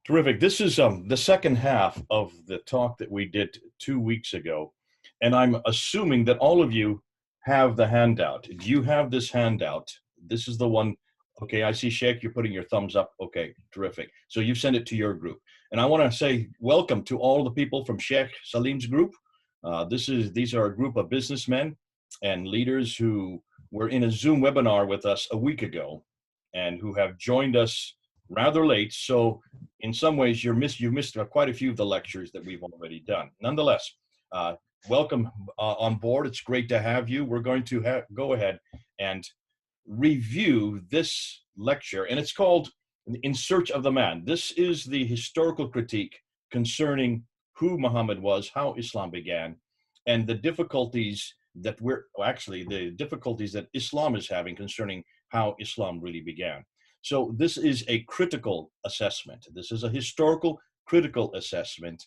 Terrific. This is the second half of the talk that we did 2 weeks ago, and I'm assuming that all of you have the handout. Do you have this handout? This is the one. Okay, I see Sheikh, you're putting your thumbs up. Okay, terrific. So you send it to your group. And I want to say welcome to all the people from Sheikh Salim's group. These are a group of businessmen and leaders who were in a Zoom webinar with us a week ago and who have joined us rather late. So in some ways, you missed quite a few of the lectures that we've already done. Nonetheless, welcome on board. It's great to have you. We're going to go ahead and review this lecture, and it's called In Search of the Man. This is the historical critique concerning who Muhammad was, how Islam began, and the difficulties that the difficulties that Islam is having concerning how Islam really began. So this is a critical assessment. This is a historical critical assessment,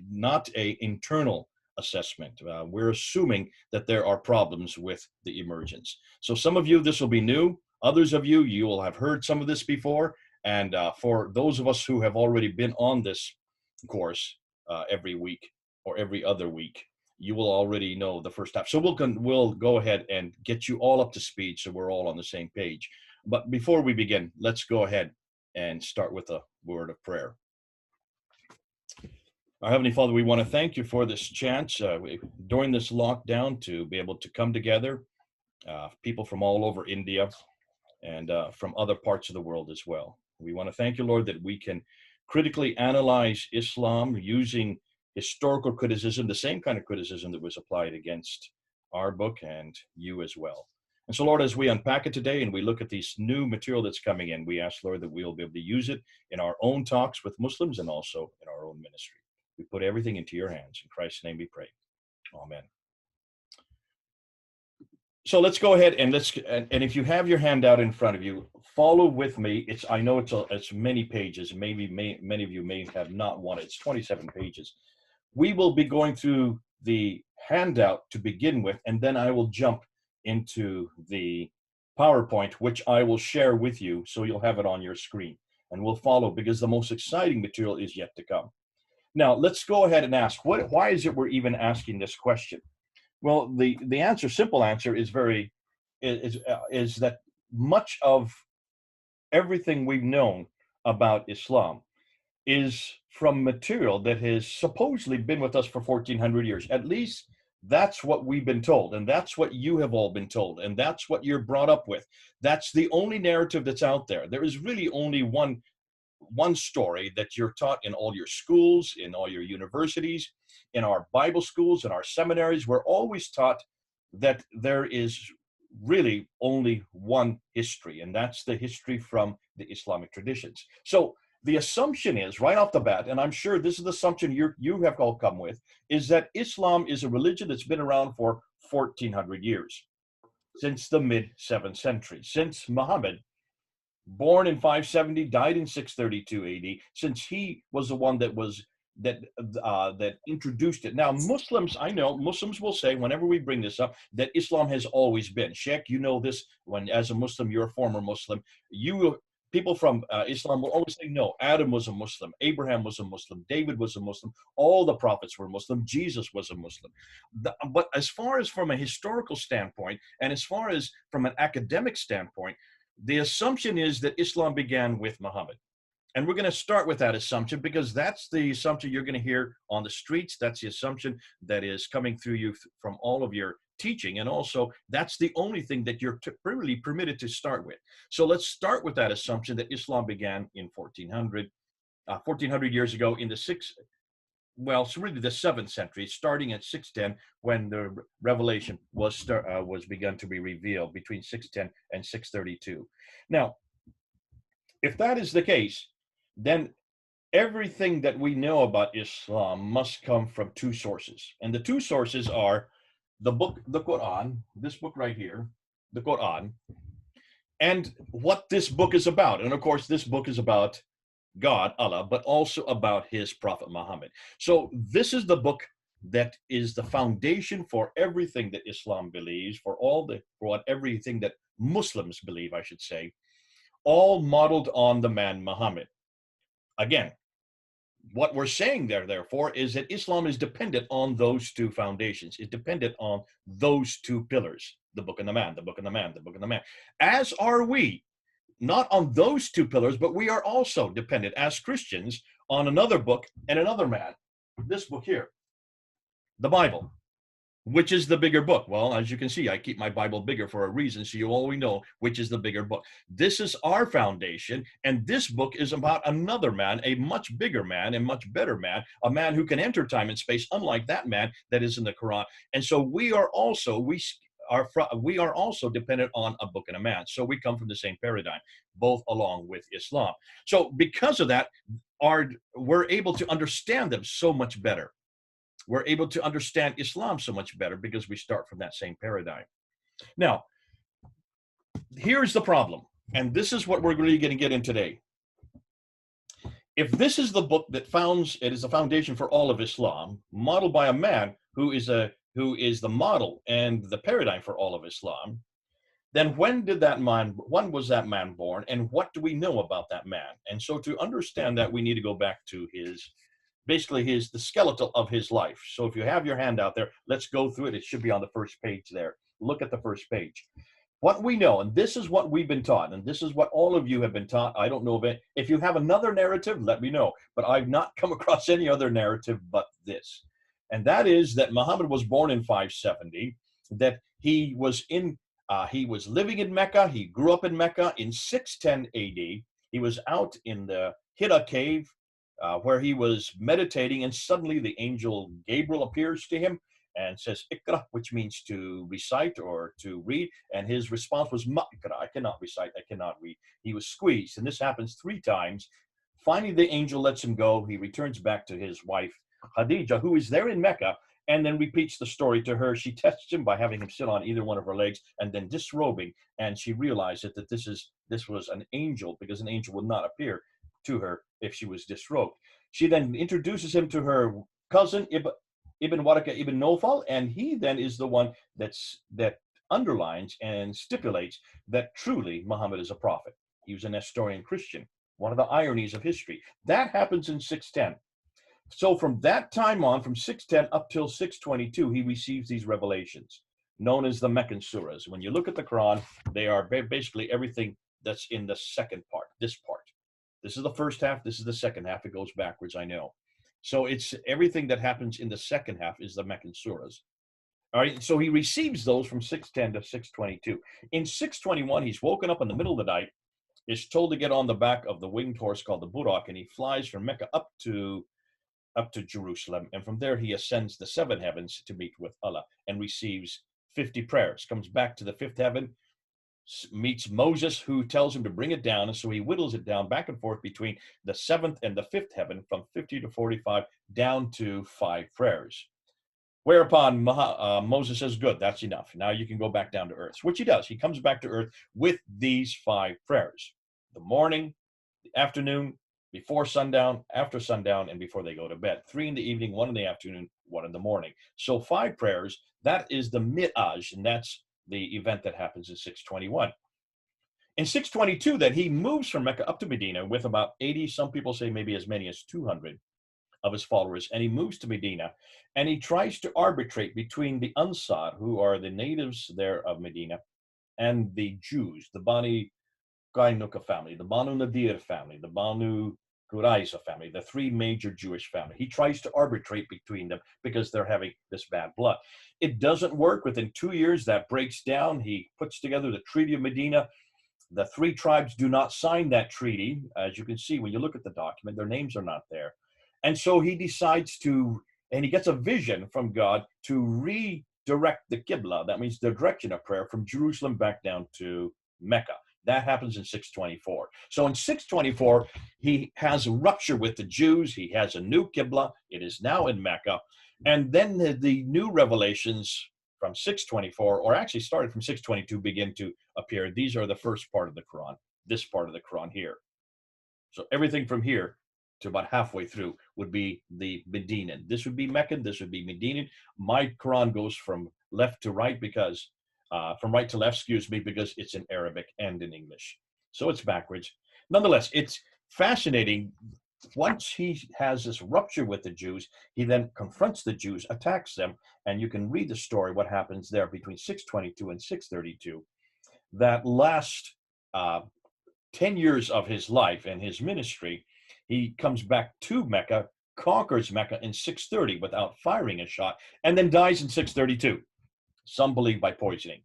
not an internal assessment. We're assuming that there are problems with the emergence. So some of you, this will be new. Others of you, you will have heard some of this before. And for those of us who have already been on this course every week or every other week, you will already know the first half. So we'll go ahead and get you all up to speed so we're all on the same page. But before we begin, let's go ahead and start with a word of prayer. Our Heavenly Father, we want to thank you for this chance during this lockdown to be able to come together, people from all over India and from other parts of the world as well. We want to thank you, Lord, that we can critically analyze Islam using historical criticism, the same kind of criticism that was applied against our book and you as well. And so, Lord, as we unpack it today and we look at this new material that's coming in, we ask, Lord, that we'll be able to use it in our own talks with Muslims and also in our own ministry. We put everything into your hands. In Christ's name we pray. Amen. So let's go ahead and and if you have your handout in front of you, follow with me. I know it's many pages. Many of you may have not one. It's 27 pages. We will be going through the handout to begin with, and then I will jump into the PowerPoint, which I will share with you, so you'll have it on your screen, and we'll follow because the most exciting material is yet to come. Now, let's go ahead and ask, why is it we're even asking this question? Well, the simple answer is that much of everything we've known about Islam is from material that has supposedly been with us for 1400 years. At least that's what we've been told, and that's what you have all been told, and that's what you're brought up with. That's the only narrative that's out there. There is really only one story that you're taught in all your schools, in all your universities, in our Bible schools, in our seminaries. We're always taught that there is really only one history, and that's the history from the Islamic traditions. So the assumption is, right off the bat, and I'm sure this is the assumption you have all come with, is that Islam is a religion that's been around for 1400 years, since the mid-7th century, since Muhammad, born in 570, died in 632 AD, since he was the one that introduced it. Now, Muslims, I know Muslims will say whenever we bring this up that Islam has always been. Sheikh, you know this. When as a Muslim, you're a former Muslim. People from Islam will always say, no, Adam was a Muslim, Abraham was a Muslim, David was a Muslim, all the prophets were Muslim, Jesus was a Muslim. But as far as from a historical standpoint, and as far as from an academic standpoint, the assumption is that Islam began with Muhammad. And we're going to start with that assumption because that's the assumption you're going to hear on the streets. That's the assumption that is coming through you from all of your teaching. And also, that's the only thing that you're really permitted to start with. So let's start with that assumption that Islam began in 1400 years ago in it's really the 7th century, starting at 610 when the revelation was begun to be revealed between 610 and 632. Now, if that is the case, then everything that we know about Islam must come from two sources. And the two sources are the Quran, this book right here, the Quran, and what this book is about. And of course, this book is about God, Allah, but also about his prophet Muhammad. So this is the book that is the foundation for everything that Islam believes, for everything that Muslims believe, I should say, all modeled on the man Muhammad. Again, what we're saying there, therefore, is that Islam is dependent on those two foundations. It's dependent on those two pillars, the book and the man, the book and the man, the book and the man. As are we, not on those two pillars, but we are also dependent as Christians on another book and another man. This book here, the Bible. Which is the bigger book? Well, as you can see, I keep my Bible bigger for a reason, so you always know which is the bigger book. This is our foundation, and this book is about another man, a much bigger man, a much better man, a man who can enter time and space, unlike that man that is in the Quran. And so we are also dependent on a book and a man. So we come from the same paradigm, both along with Islam. So because of that, we're able to understand them so much better. We're able to understand Islam so much better because we start from that same paradigm. Now, here's the problem, and this is what we're really going to get in today. If this is the book that it is the foundation for all of Islam, modeled by a man who is the model and the paradigm for all of Islam, then when was that man born, and what do we know about that man? And so to understand that, we need to go back to the skeletal of his life. So if you have your hand out there, let's go through it. It should be on the first page there. Look at the first page. What we know, and this is what we've been taught, and this is what all of you have been taught. I don't know if you have another narrative, let me know. But I've not come across any other narrative but this. And that is that Muhammad was born in 570, that he was living in Mecca. He grew up in Mecca in 610 AD. He was out in the Hira cave, where he was meditating, and suddenly the angel Gabriel appears to him and says, Ikra, which means to recite or to read. And his response was, Ma Ikra, I cannot recite, I cannot read. He was squeezed, and this happens 3 times. Finally, the angel lets him go. He returns back to his wife, Khadija, who is there in Mecca, and then repeats the story to her. She tests him by having him sit on either one of her legs and then disrobing, and she realized that this was an angel, because an angel would not appear to her if she was disrobed. She then introduces him to her cousin Ibn Waraka ibn Nawfal, and he then is the one that underlines and stipulates that truly Muhammad is a prophet. He was a Nestorian Christian, one of the ironies of history. That happens in 610. So from that time on, from 610 up till 622, he receives these revelations known as the Meccan surahs. When you look at the Quran, they are basically everything that's in the second part, this part. This is the first half. This is the second half. It goes backwards, I know. So it's everything that happens in the second half is the Meccan surahs. All right. So he receives those from 610 to 622. In 621, he's woken up in the middle of the night, is told to get on the back of the winged horse called the Burak, and he flies from Mecca up to Jerusalem. And from there, he ascends the 7 heavens to meet with Allah and receives 50 prayers, comes back to the 5th heaven, meets Moses, who tells him to bring it down. And so he whittles it down back and forth between the 7th and the 5th heaven, from 50 to 45 down to 5 prayers. Whereupon Moses says, good, that's enough. Now you can go back down to earth, which he does. He comes back to earth with these 5 prayers: the morning, the afternoon, before sundown, after sundown, and before they go to bed. 3 in the evening, 1 in the afternoon, 1 in the morning. So 5 prayers, that is the Mi'aj, and that's the event that happens in 621. In 622, then, he moves from Mecca up to Medina with about 80, some people say maybe as many as 200 of his followers, and he moves to Medina, and he tries to arbitrate between the Ansar, who are the natives there of Medina, and the Jews, the Bani Qainuqa family, the Banu Nadir family, the Banu Quraiza family, the 3 major Jewish families. He tries to arbitrate between them because they're having this bad blood. It doesn't work. Within 2 years, that breaks down. He puts together the Treaty of Medina. The 3 tribes do not sign that treaty. As you can see, when you look at the document, their names are not there. And so he decides and he gets a vision from God to redirect the Qibla. That means the direction of prayer from Jerusalem back down to Mecca. That happens in 624. So in 624, he has a rupture with the Jews. He has a new Qibla. It is now in Mecca. And then the new revelations from 624, or actually started from 622, begin to appear. These are the first part of the Quran, this part of the Quran here. So everything from here to about halfway through would be the Medinan. This would be Meccan. This would be Medinan. My Quran goes from left to right because from right to left, because it's in Arabic and in English. So it's backwards. Nonetheless, it's fascinating Once he has this rupture with the Jews, he then confronts the Jews, attacks them, and you can read the story, what happens there between 622 and 632. That last 10 years of his life and his ministry, he comes back to Mecca, conquers Mecca in 630 without firing a shot, and then dies in 632. Some believe by poisoning.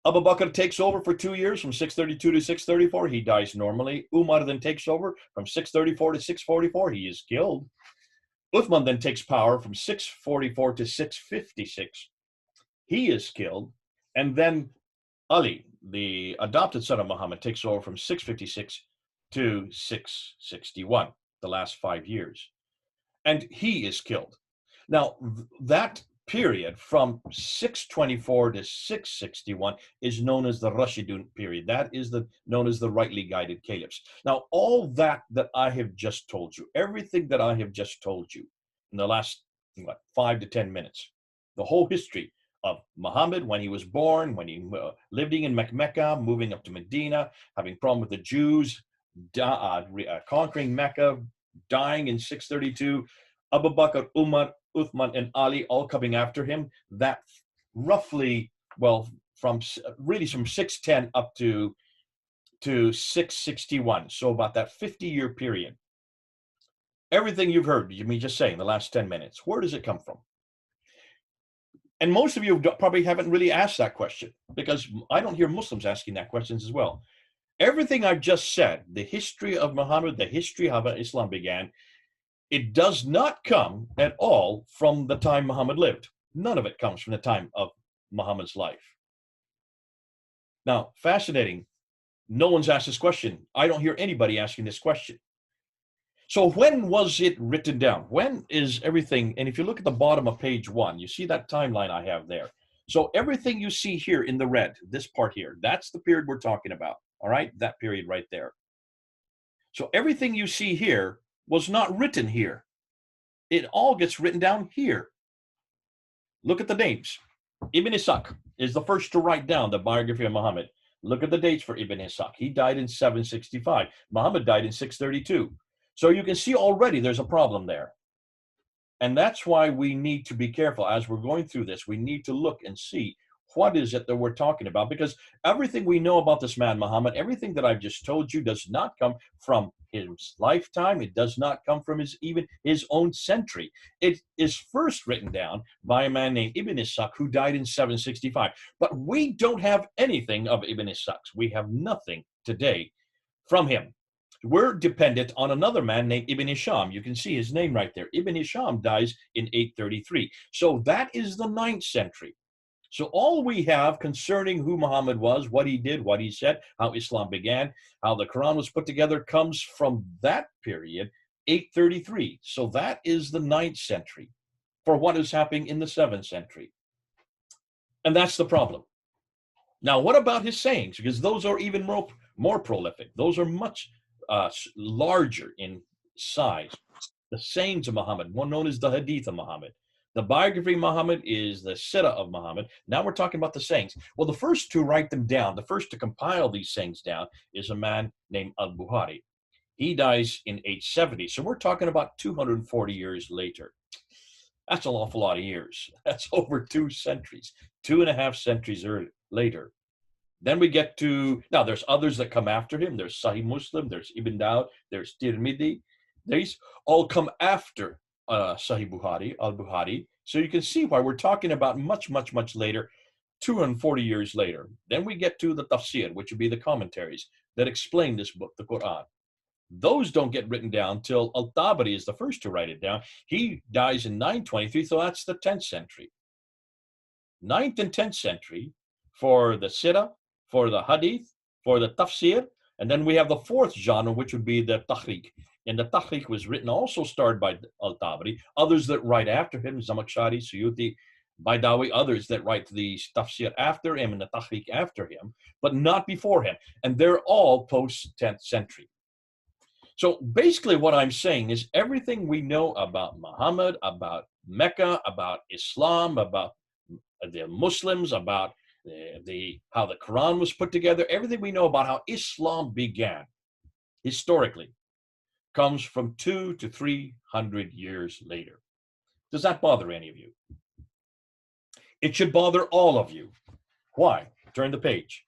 Abu Bakr takes over for 2 years from 632 to 634. He dies normally. Umar then takes over from 634 to 644. He is killed. Uthman then takes power from 644 to 656. He is killed. And then Ali, the adopted son of Muhammad, takes over from 656 to 661, the last 5 years. And he is killed. Now, that period from 624 to 661 is known as the Rashidun period. That is known as the rightly guided caliphs. Now, all that I have just told you, everything that I have just told you in the last 5 to 10 minutes, the whole history of Muhammad, when he was born, when he living in Mecca, moving up to Medina, having problem with the Jews, conquering Mecca, dying in 632, Abu Bakr, Umar, Uthman, and Ali all coming after him. That roughly, from 610 up to 661, so about that 50-year period. Everything you've heard, me just saying the last 10 minutes, where does it come from? And most of you probably haven't really asked that question, because I don't hear Muslims asking that questions as well. Everything I've just said, the history of Muhammad, the history of how Islam began, it does not come at all from the time Muhammad lived. None of it comes from the time of Muhammad's life. Now, fascinating. No one's asked this question. I don't hear anybody asking this question. So when was it written down? When is everything? And if you look at the bottom of page 1, you see that timeline I have there. So everything you see here in the red, this part here, that's the period we're talking about. All right, that period right there. So everything you see here was not written here. It all gets written down here. Look at the names. Ibn Ishaq is the first to write down the biography of Muhammad. Look at the dates for Ibn Ishaq. He died in 765. Muhammad died in 632. So you can see already there's a problem there. And that's why we need to be careful as we're going through this. We need to look and see what is it that we're talking about, because everything we know about this man, Muhammad, everything that I've just told you does not come from his lifetime. It does not come from even his own century. It is first written down by a man named Ibn Ishaq, who died in 765. But we don't have anything of Ibn Ishaq. We have nothing today from him. We're dependent on another man named Ibn Hisham. You can see his name right there. Ibn Hisham dies in 833. So that is the 9th century. So all we have concerning who Muhammad was, what he did, what he said, how Islam began, how the Quran was put together, comes from that period, 833. So that is the 9th century for what is happening in the 7th century. And that's the problem. Now, what about his sayings? Because those are even more prolific. Those are much larger in size. The sayings of Muhammad, one known as the Hadith of Muhammad. The biography of Muhammad is the Sirah of Muhammad. Now we're talking about the sayings. Well, the first to write them down, the first to compile these sayings down, is a man named al-Bukhari. He dies in 870. So we're talking about 240 years later. That's an awful lot of years. That's over 2 centuries, 2.5 centuries later. Then we get to, now there's others that come after him. There's Sahih Muslim, there's Ibn Dawud, there's Tirmidhi. These all come after Sahih Bukhari, al-Bukhari. So you can see why we're talking about much, much, much later, 240 years later. Then we get to the tafsir, which would be the commentaries that explain this book, the Quran. Those don't get written down till Al-Tabari is the first to write it down. He dies in 923, so that's the 10th century. 9th and 10th century for the Sirah, for the Hadith, for the Tafsir, and then we have the 4th genre, which would be the Tahriq. And the Tahriq was written, also started by Al-Tabari. Others that write after him, Zamakhshari, Suyuti, Baidawi, others that write the Tafsir after him and the Tahriq after him, but not before him. And they're all post-10th century. So basically what I'm saying is everything we know about Muhammad, about Mecca, about Islam, about the Muslims, about how the Quran was put together, everything we know about how Islam began historically comes from 200 to 300 years later. Does that bother any of you? It should bother all of you. Why? Turn the page.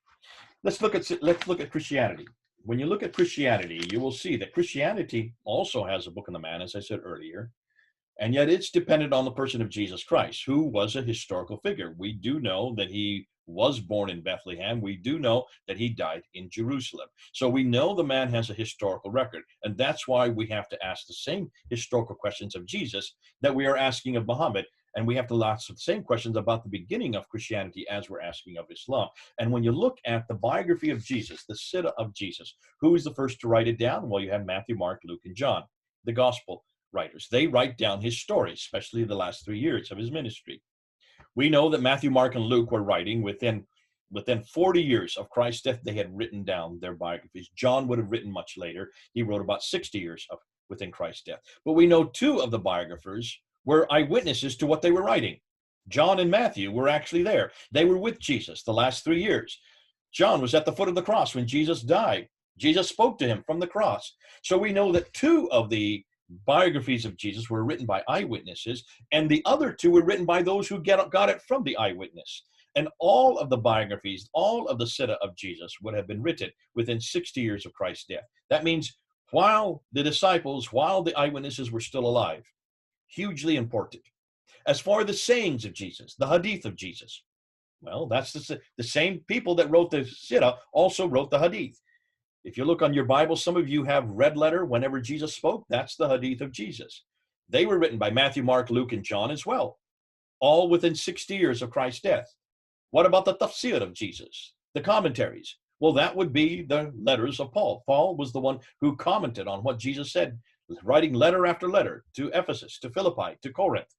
Let's look at Christianity. When you look at Christianity, you will see that Christianity also has a book of the man, as I said earlier, and yet it's dependent on the person of Jesus Christ, who was a historical figure. We do know that he was born in Bethlehem. We do know that he died in Jerusalem. So we know the man has a historical record. And that's why we have to ask the same historical questions of Jesus that we are asking of Muhammad. And we have to ask the same questions about the beginning of Christianity as we're asking of Islam. And when you look at the biography of Jesus, the Sirah of Jesus, who is the first to write it down? Well, you have Matthew, Mark, Luke, and John, the gospel writers. They write down his story, especially the last 3 years of his ministry. We know that Matthew, Mark, and Luke were writing within 40 years of Christ's death. They had written down their biographies. John would have written much later. He wrote about 60 years within Christ's death. But we know two of the biographers were eyewitnesses to what they were writing. John and Matthew were actually there. They were with Jesus the last 3 years. John was at the foot of the cross when Jesus died. Jesus spoke to him from the cross. So we know that two of the biographies of Jesus were written by eyewitnesses, and the other two were written by those who got it from the eyewitness. And all of the biographies, all of the Sirah of Jesus would have been written within 60 years of Christ's death. That means while the disciples, while the eyewitnesses were still alive. Hugely important. As far as the sayings of Jesus, the hadith of Jesus, well, that's the same people that wrote the Sirah also wrote the hadith. If you look on your Bible, some of you have red letter whenever Jesus spoke. That's the hadith of Jesus. They were written by Matthew, Mark, Luke, and John as well, all within 60 years of Christ's death. What about the tafsir of Jesus, the commentaries? Well, that would be the letters of Paul. Paul was the one who commented on what Jesus said, writing letter after letter to Ephesus, to Philippi, to Corinth.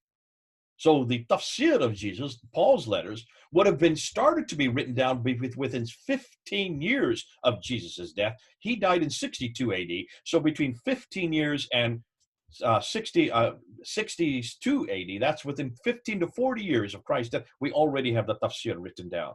So the tafsir of Jesus, Paul's letters, would have been started to be written down within 15 years of Jesus' death. He died in 62 AD. So between 15 years and 62 AD, that's within 15 to 40 years of Christ's death, we already have the tafsir written down.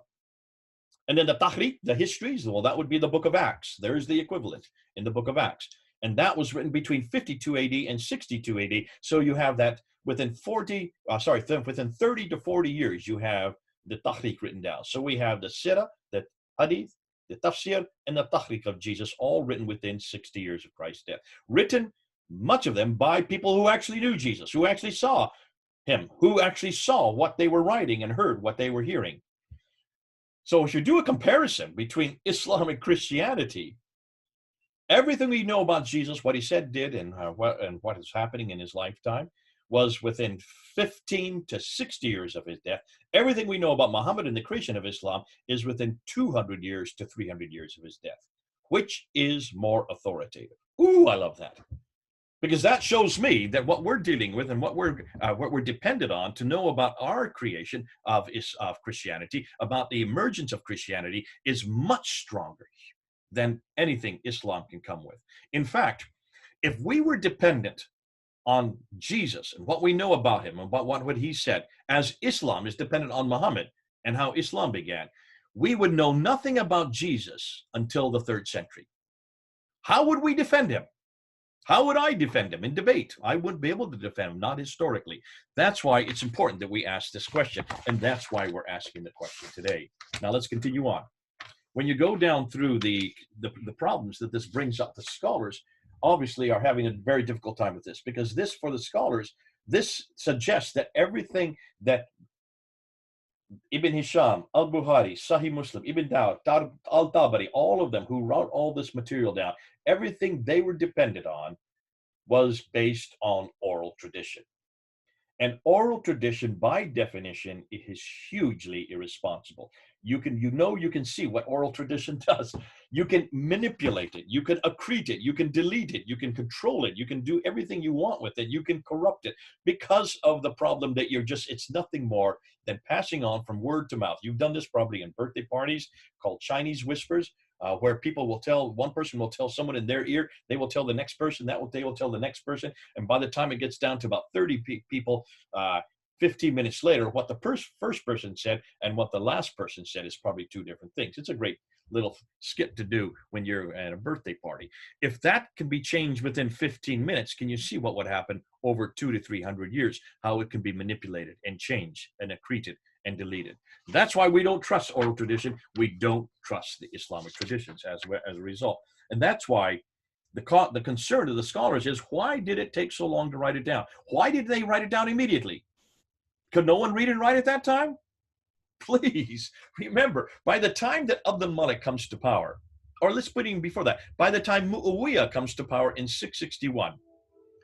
And then the tahriq, the histories, well, that would be the book of Acts. There's the equivalent in the book of Acts. And that was written between 52 AD and 62 AD. So you have that within 30 to 40 years, you have the tahriq written down. So we have the Sirah, the hadith, the tafsir, and the tahriq of Jesus, all written within 60 years of Christ's death. Written, much of them, by people who actually knew Jesus, who actually saw him, who actually saw what they were writing and heard what they were hearing. So if you do a comparison between Islam and Christianity, everything we know about Jesus, what he said, did, and what is happening in his lifetime was within 15 to 60 years of his death. Everything we know about Muhammad and the creation of Islam is within 200 years to 300 years of his death. Which is more authoritative? Ooh, I love that. Because that shows me that what we're dealing with and what we're dependent on to know about our creation of Christianity, about the emergence of Christianity, is much stronger than anything Islam can come with. In fact, if we were dependent on Jesus and what we know about him and about what he said, as Islam is dependent on Muhammad and how Islam began, we would know nothing about Jesus until the 3rd century. How would we defend him? How would I defend him in debate? I wouldn't be able to defend him, not historically. That's why it's important that we ask this question, and that's why we're asking the question today. Now let's continue on. When you go down through the problems that this brings up, the scholars obviously are having a very difficult time with this, because this, for the scholars, this suggests that everything that Ibn Hisham, Al-Bukhari, Sahih Muslim, Ibn Dawud, Al-Tabari, all of them who wrote all this material down, everything they were dependent on was based on oral tradition. And oral tradition, by definition, is hugely irresponsible. You can see what oral tradition does. You can manipulate it. You can accrete it. You can delete it. You can control it. You can do everything you want with it. You can corrupt it because of the problem that it's nothing more than passing on from word to mouth. You've done this probably in birthday parties called Chinese whispers, where one person will tell someone in their ear, they will tell the next person, they will tell the next person. And by the time it gets down to about 30 people, 15 minutes later, what the first person said and what the last person said is probably two different things. It's a great little skit to do when you're at a birthday party. If that can be changed within 15 minutes, can you see what would happen over 200 to 300 years, how it can be manipulated and changed and accreted and deleted? That's why we don't trust oral tradition. We don't trust the Islamic traditions as a result. And that's why the concern of the scholars is, why did it take so long to write it down? Why did they write it down immediately? Could no one read and write at that time? Please remember, by the time that Abdul Malik comes to power, or let's put even before that, by the time Muawiyah comes to power in 661,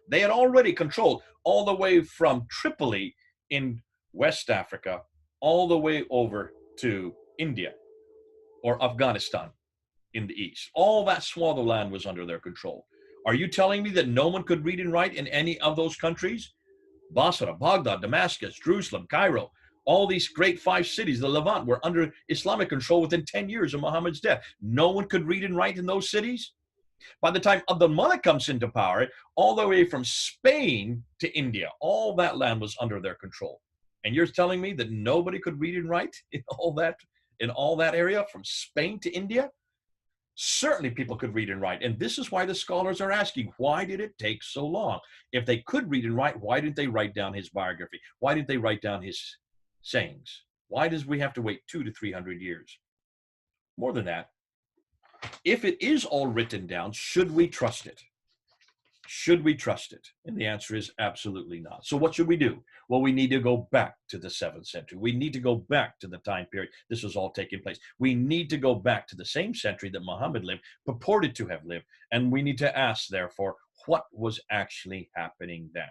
they had already controlled all the way from Tripoli in West Africa, all the way over to India or Afghanistan in the east. All that swath of land was under their control. Are you telling me that no one could read and write in any of those countries? Basra, Baghdad, Damascus, Jerusalem, Cairo, all these great 5 cities, the Levant, were under Islamic control within 10 years of Muhammad's death. No one could read and write in those cities? By the time Abdul Malik comes into power, all the way from Spain to India, all that land was under their control. And you're telling me that nobody could read and write in all that area from Spain to India? Certainly people could read and write. And this is why the scholars are asking, why did it take so long? If they could read and write, why didn't they write down his biography? Why didn't they write down his sayings? Why does we have to wait 200 to 300 years? More than that, if it is all written down, should we trust it? Should we trust it? And the answer is absolutely not. So what should we do? Well, we need to go back to the 7th century. We need to go back to the time period this was all taking place. We need to go back to the same century that Muhammad lived, purported to have lived, and we need to ask, therefore, what was actually happening then?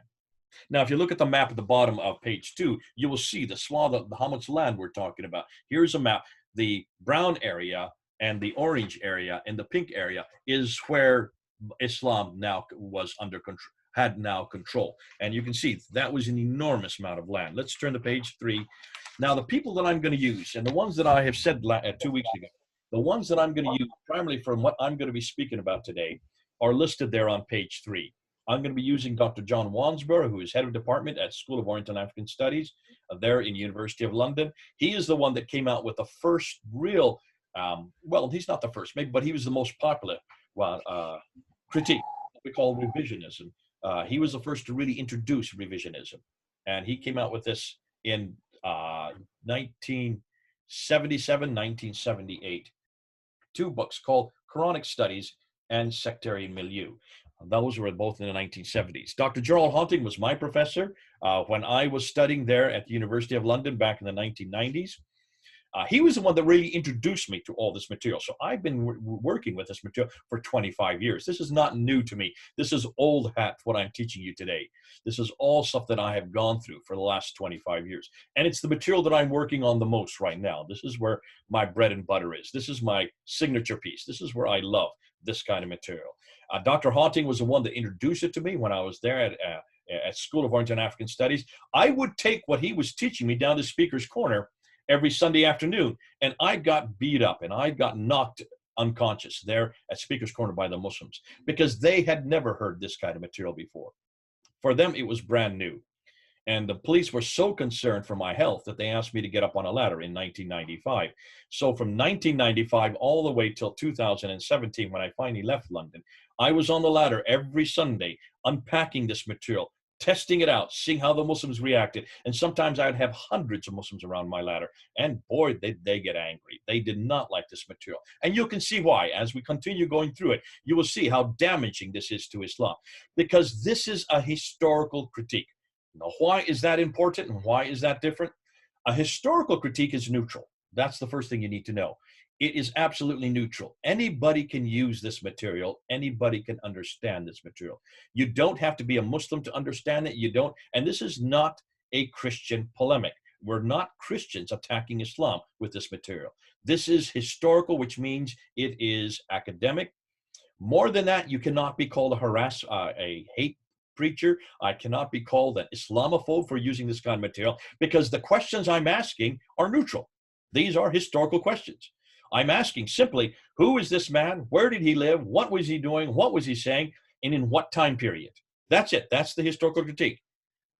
Now, if you look at the map at the bottom of page 2, you will see the swath of how much land we're talking about. Here's a map. The brown area and the orange area and the pink area is where Islam now was under control, had now control. And you can see that was an enormous amount of land. Let's turn to page 3. Now, the people that I'm going to use, and the ones that I have said 2 weeks ago, the ones that I'm going to use primarily from what I'm going to be speaking about today are listed there on page 3. I'm going to be using Dr. John Wansborough, who is head of department at School of Oriental and African Studies there in University of London. He is the one that came out with the first real, well, he's not the first, maybe, but he was the most popular critique, what we call revisionism. He was the first to really introduce revisionism. And he came out with this in 1977, 1978. 2 books called Quranic Studies and Sectarian Milieu. Those were both in the 1970s. Dr. Gerald Haunting was my professor when I was studying there at the University of London back in the 1990s. He was the one that really introduced me to all this material. So I've been working with this material for 25 years. This is not new to me. This is old hat, what I'm teaching you today. This is all stuff that I have gone through for the last 25 years. And it's the material that I'm working on the most right now. This is where my bread and butter is. This is my signature piece. This is where I love this kind of material. Dr. Haunting was the one that introduced it to me when I was there at School of Oriental and African Studies. I would take what he was teaching me down to Speaker's Corner every Sunday afternoon, and I got beat up and I got knocked unconscious there at Speaker's Corner by the Muslims because they had never heard this kind of material before. For them, it was brand new. And the police were so concerned for my health that they asked me to get up on a ladder in 1995. So from 1995 all the way till 2017, when I finally left London, I was on the ladder every Sunday unpacking this material, testing it out, seeing how the Muslims reacted. And sometimes I would have hundreds of Muslims around my ladder. And boy, they get angry. They did not like this material. And you can see why. As we continue going through it, you will see how damaging this is to Islam. Because this is a historical critique. Now, why is that important and why is that different? A historical critique is neutral. That's the first thing you need to know. It is absolutely neutral. Anybody can use this material. Anybody can understand this material. You don't have to be a Muslim to understand it. You don't. And this is not a Christian polemic. We're not Christians attacking Islam with this material. This is historical, which means it is academic. More than that, you cannot be called a hate preacher. I cannot be called an Islamophobe for using this kind of material because the questions I'm asking are neutral. These are historical questions. I'm asking simply, who is this man? Where did he live? What was he doing? What was he saying? And in what time period? That's it. That's the historical critique.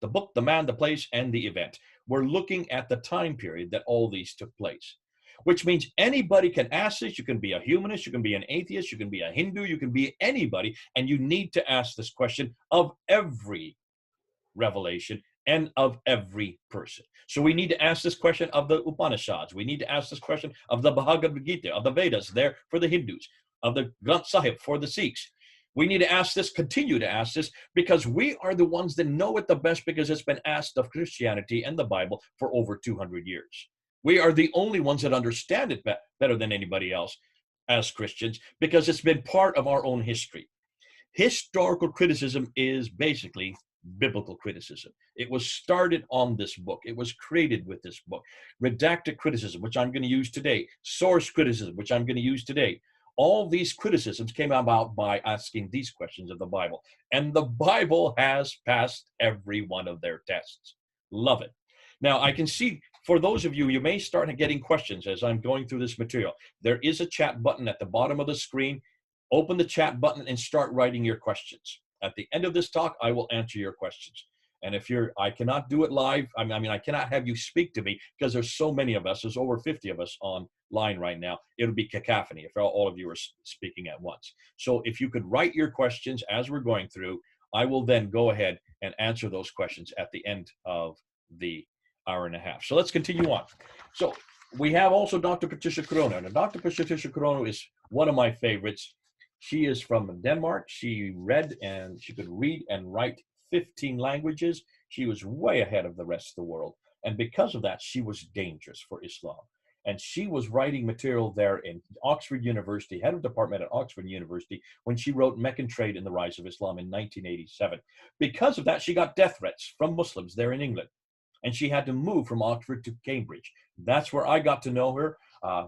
The book, the man, the place, and the event. We're looking at the time period that all these took place. which means anybody can ask this. You can be a humanist, you can be an atheist, you can be a Hindu, you can be anybody, and you need to ask this question of every revelation and of every person. So we need to ask this question of the Upanishads. We need to ask this question of the Bhagavad Gita, of the Vedas, there for the Hindus, of the Granth Sahib for the Sikhs. We need to ask this, continue to ask this, because we are the ones that know it the best, because it's been asked of Christianity and the Bible for over 200 years. We are the only ones that understand it better than anybody else as Christians, because it's been part of our own history. Historical criticism is basically biblical criticism. It was started on this book. It was created with this book. Redacted criticism, which I'm going to use today. Source criticism, which I'm going to use today. All these criticisms came about by asking these questions of the Bible. And the Bible has passed every one of their tests. Love it. Now, I can see for those of you, you may start getting questions as I'm going through this material. There is a chat button at the bottom of the screen. Open the chat button and start writing your questions. At the end of this talk, I will answer your questions. And if I cannot do it live. I mean, I cannot have you speak to me because there's so many of us. There's over 50 of us online right now. It'll be cacophony if all of you are speaking at once. So if you could write your questions as we're going through, I will then go ahead and answer those questions at the end of the hour and a half. So let's continue on. So we have also Dr. Patricia Corona. Now, Dr. Patricia Corona is one of my favorites. She is from Denmark. She could read and write 15 languages. She was way ahead of the rest of the world. And because of that, she was dangerous for Islam. And she was writing material there in Oxford University, head of department at Oxford University, when she wrote Meccan Trade and the Rise of Islam in 1987. Because of that, she got death threats from Muslims there in England. And she had to move from Oxford to Cambridge. That's where I got to know her.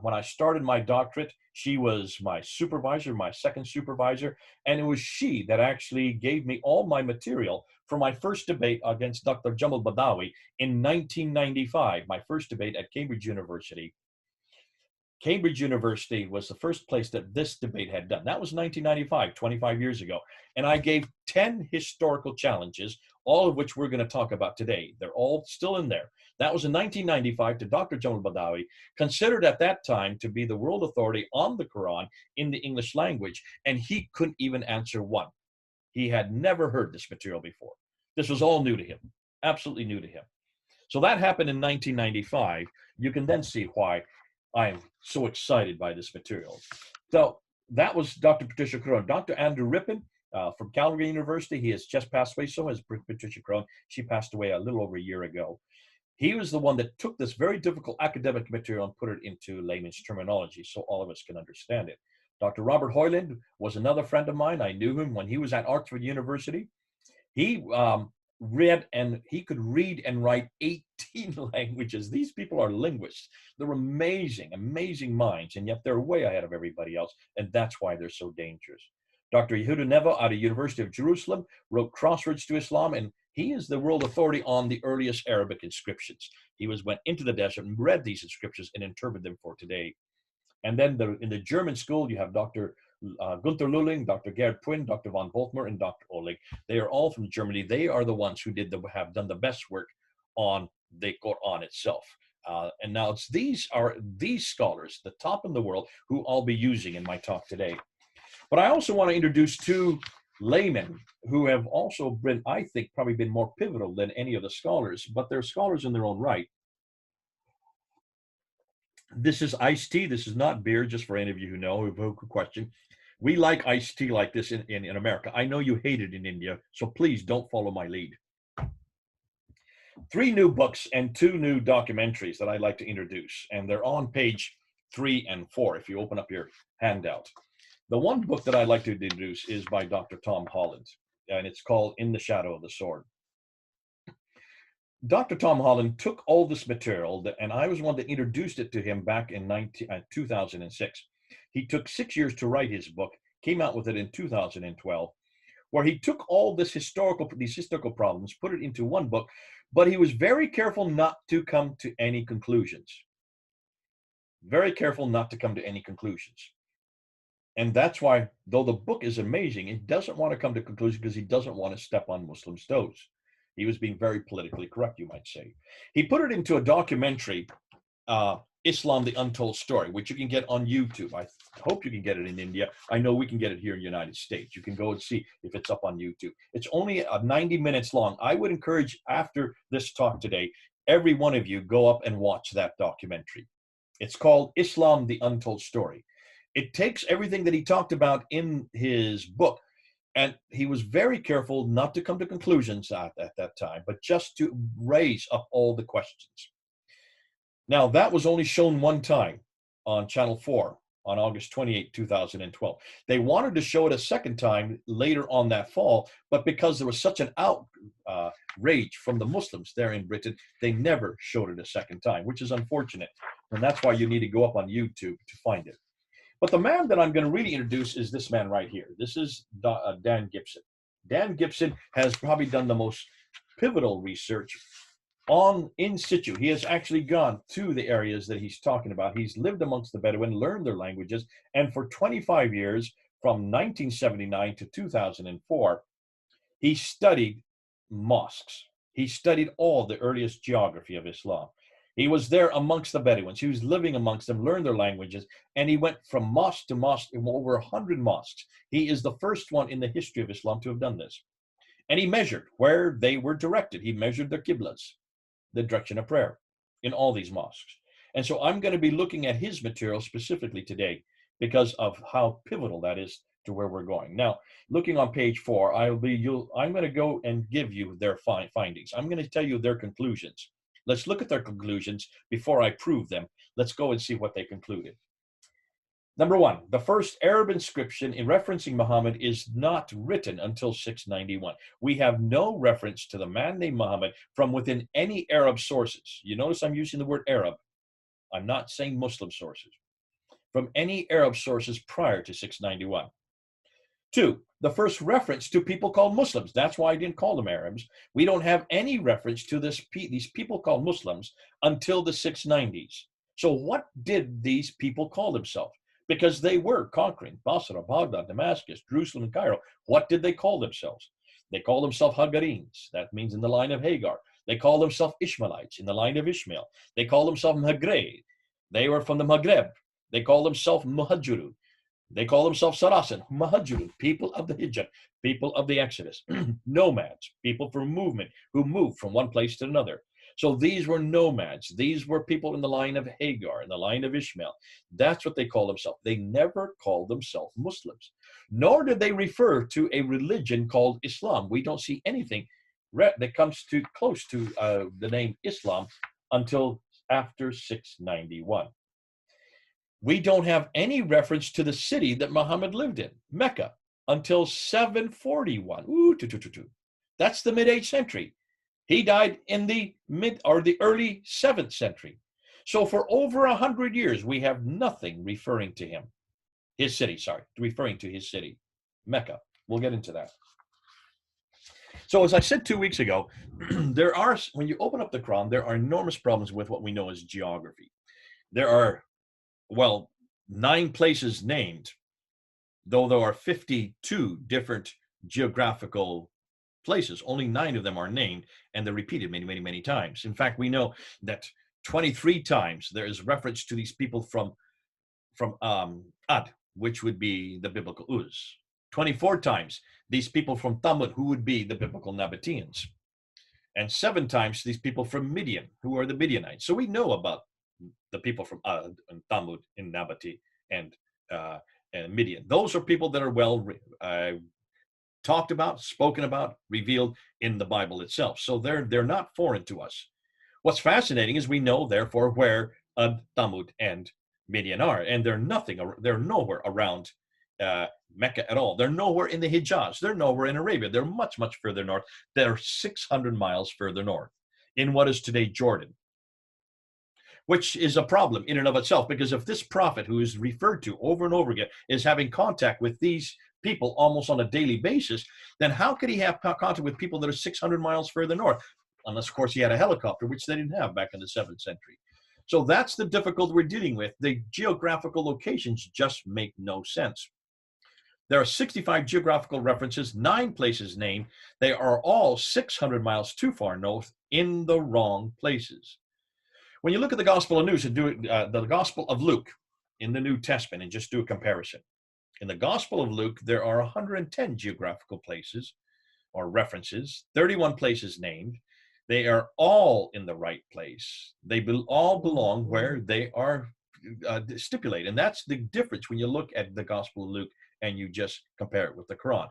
When I started my doctorate, she was my supervisor, my second supervisor, and it was she that actually gave me all my material for my first debate against Dr. Jamal Badawi in 1995, my first debate at Cambridge University. Cambridge University was the first place that this debate had done. That was 1995, 25 years ago. And I gave 10 historical challenges, all of which we're going to talk about today. They're all still in there. That was in 1995 to Dr. Jamal Badawi, considered at that time to be the world authority on the Quran in the English language. And he couldn't even answer one. He had never heard this material before. This was all new to him, absolutely new to him. So that happened in 1995. You can then see why I'm so excited by this material. So that was Dr. Patricia Corona. Dr. Andrew Rippin from Calgary University, he has just passed away. So has Patricia Corona. She passed away a little over a year ago. He was the one that took this very difficult academic material and put it into layman's terminology so all of us can understand it. Dr. Robert Hoyland was another friend of mine. I knew him when he was at Oxford University. He he could read and write 18 languages. These people are linguists. They're amazing, amazing minds, and yet they're way ahead of everybody else, and that's why they're so dangerous. Dr. Yehuda Neva out of University of Jerusalem wrote Crossroads to Islam, and he is the world authority on the earliest Arabic inscriptions. He went into the desert and read these inscriptions and interpreted them for today. And then in the German school, you have Dr. Gunther Lulling, Dr. Gerd Pwin, Dr. von Boltmer, and Dr. Oleg. They are all from Germany. They are the ones who have done the best work on the Quran itself. And now these scholars, the top in the world, who I'll be using in my talk today. But I also want to introduce two laymen who have also been, I think, probably been more pivotal than any of the scholars, but they're scholars in their own right. This is iced tea. This is not beer, just for any of you who know, who have a question. We like iced tea like this in America. I know you hate it in India, so please don't follow my lead. 3 new books and 2 new documentaries that I'd like to introduce, and they're on page 3 and 4 if you open up your handout. The one book that I'd like to introduce is by Dr. Tom Holland, and it's called In the Shadow of the Sword. Dr. Tom Holland took all this material, and I was one that introduced it to him back in 2006. He took 6 years to write his book, came out with it in 2012, where he took all these historical problems, put it into one book, but he was very careful not to come to any conclusions. Very careful not to come to any conclusions. And that's why, though the book is amazing, he doesn't want to come to conclusions because he doesn't want to step on Muslims' toes. He was being very politically correct, you might say. He put it into a documentary Islam, the Untold Story, which you can get on YouTube. I hope you can get it in India. I know we can get it here in the United States. You can go and see if it's up on YouTube. It's only 90 minutes long. I would encourage, after this talk today, every one of you go up and watch that documentary. It's called Islam, the Untold Story. It takes everything that he talked about in his book, and he was very careful not to come to conclusions at that time, but just to raise up all the questions. Now, that was only shown one time on Channel 4 on August 28, 2012. They wanted to show it a second time later on that fall, but because there was such an outrage from the Muslims there in Britain, they never showed it a second time, which is unfortunate. And that's why you need to go up on YouTube to find it. But the man that I'm going to really introduce is this man right here. This is Dan Gibson. Dan Gibson has probably done the most pivotal research on in situ. He has actually gone to the areas that he's talking about. He's lived amongst the Bedouin, learned their languages, and for 25 years, from 1979 to 2004, he studied mosques. He studied all the earliest geography of Islam. He was there amongst the Bedouins. He was living amongst them, learned their languages, and he went from mosque to mosque in over 100 mosques. He is the first one in the history of Islam to have done this. And he measured where they were directed. He measured their qiblas, the direction of prayer, in all these mosques. And so I'm going to be looking at his material specifically today because of how pivotal that is to where we're going. Now, looking on page 4, I'm going to go and give you their findings. I'm going to tell you their conclusions. Let's look at their conclusions before I prove them. Let's go and see what they concluded. Number 1, the first Arab inscription in referencing Muhammad is not written until 691. We have no reference to the man named Muhammad from within any Arab sources. You notice I'm using the word Arab. I'm not saying Muslim sources. From any Arab sources prior to 691. 2, the first reference to people called Muslims. That's why I didn't call them Arabs. We don't have any reference to these people called Muslims until the 690s. So what did these people call themselves? Because they were conquering Basra, Baghdad, Damascus, Jerusalem, and Cairo. What did they call themselves? They called themselves Hagarenes. That means in the line of Hagar. They called themselves Ishmaelites in the line of Ishmael. They called themselves Maghreb. They were from the Maghreb. They called themselves Muhajirun. They call themselves Sarasan, Muhajirun, people of the Hijrah, people of the Exodus, nomads, people for movement who moved from one place to another. So these were nomads. These were people in the line of Hagar, in the line of Ishmael. That's what they call themselves. They never called themselves Muslims, nor did they refer to a religion called Islam. We don't see anything that comes too close to the name Islam until after 691. We don't have any reference to the city that Muhammad lived in, Mecca, until 741. That's the mid-8th century. He died in the early 7th century. So for over 100 years, we have nothing referring to him. Referring to his city, Mecca. We'll get into that. So as I said 2 weeks ago, when you open up the Quran, there are enormous problems with what we know as geography. There are 9 places named, though there are 52 different geographical places. Only 9 of them are named, and they're repeated many, many, many times. In fact, we know that 23 times there is reference to these people from Ad, which would be the biblical Uz. 24 times these people from Thamud, who would be the biblical Nabateans. And 7 times these people from Midian, who are the Midianites. So we know about the people from Ad and Thamud and Nabati and Midian. Those are people that are well talked about, spoken about, revealed in the Bible itself. So they're not foreign to us. What's fascinating is we know, therefore, where Ad, Thamud, and Midian are, and they're nowhere around Mecca at all. They're nowhere in the Hijaz. They're nowhere in Arabia. They're much, much further north. They're 600 miles further north in what is today Jordan, which is a problem in and of itself, because if this prophet, who is referred to over and over again, is having contact with these people almost on a daily basis, then how could he have contact with people that are 600 miles further north? Unless, of course, he had a helicopter, which they didn't have back in the 7th century. So that's the difficulty we're dealing with. The geographical locations just make no sense. There are 65 geographical references, 9 places named. They are all 600 miles too far north in the wrong places. When you look at the Gospel of News and the Gospel of Luke in the New Testament and just do a comparison. In the Gospel of Luke, there are 110 geographical places or references, 31 places named. They are all in the right place. They all belong where they are stipulated. And that's the difference when you look at the Gospel of Luke and you just compare it with the Quran.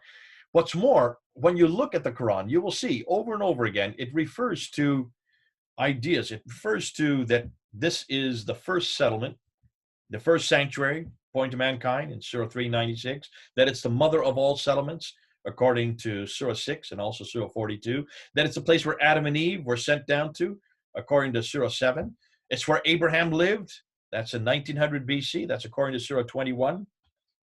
What's more, when you look at the Quran, you will see over and over again, it refers to ideas. It refers to that this is the first settlement, the first sanctuary, point to mankind in Surah 396, that it's the mother of all settlements, according to Surah 6 and also Surah 42, that it's the place where Adam and Eve were sent down to, according to Surah 7. It's where Abraham lived. That's in 1900 BC. That's according to Surah 21.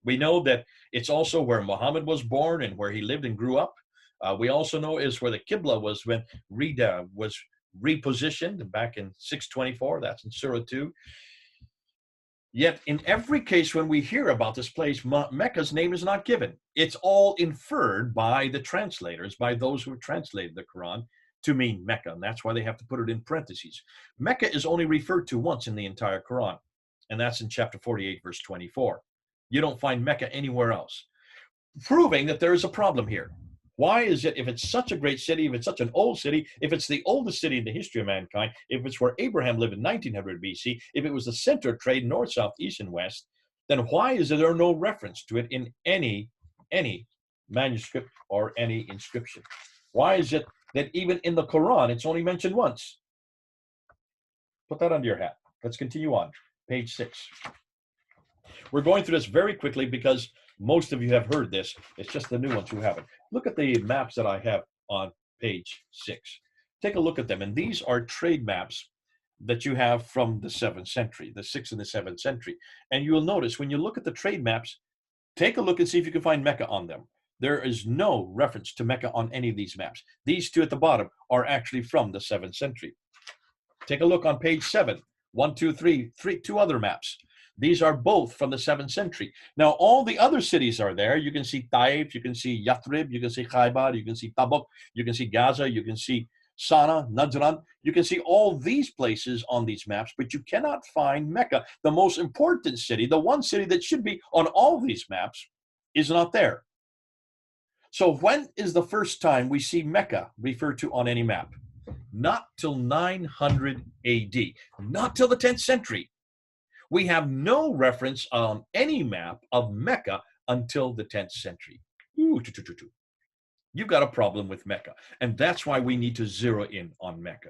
We know that it's also where Muhammad was born and where he lived and grew up. We also know is where the Qibla was when Rida was repositioned back in 624. That's in Surah 2. Yet in every case when we hear about this place, Mecca's name is not given. It's all inferred by the translators, by those who have translated the Quran to mean Mecca, and that's why they have to put it in parentheses. Mecca is only referred to once in the entire Quran, and that's in chapter 48, verse 24. You don't find Mecca anywhere else, proving that there is a problem here. Why is it, if it's such a great city, if it's such an old city, if it's the oldest city in the history of mankind, if it's where Abraham lived in 1900 BC, if it was the center of trade north, south, east, and west, then why is there no reference to it in any manuscript or any inscription? Why is it that even in the Quran, it's only mentioned once? Put that under your hat. Let's continue on. Page 6. We're going through this very quickly because most of you have heard this. It's just the new ones who haven't. Look at the maps that I have on page 6. Take a look at them. And these are trade maps that you have from the 7th century, the 6th and the 7th century. And you'll notice when you look at the trade maps, take a look and see if you can find Mecca on them. There is no reference to Mecca on any of these maps. These two at the bottom are actually from the 7th century. Take a look on page 7. 1, 2, 3, two other maps. These are both from the 7th century. Now, all the other cities are there. You can see Taif, you can see Yathrib, you can see Khaybar, you can see Tabuk, you can see Gaza, you can see Sana, Najran. You can see all these places on these maps, but you cannot find Mecca. The most important city, the one city that should be on all these maps, is not there. So when is the first time we see Mecca referred to on any map? Not till 900 AD, not till the 10th century. We have no reference on any map of Mecca until the 10th century. You've got a problem with Mecca, and that's why we need to zero in on Mecca.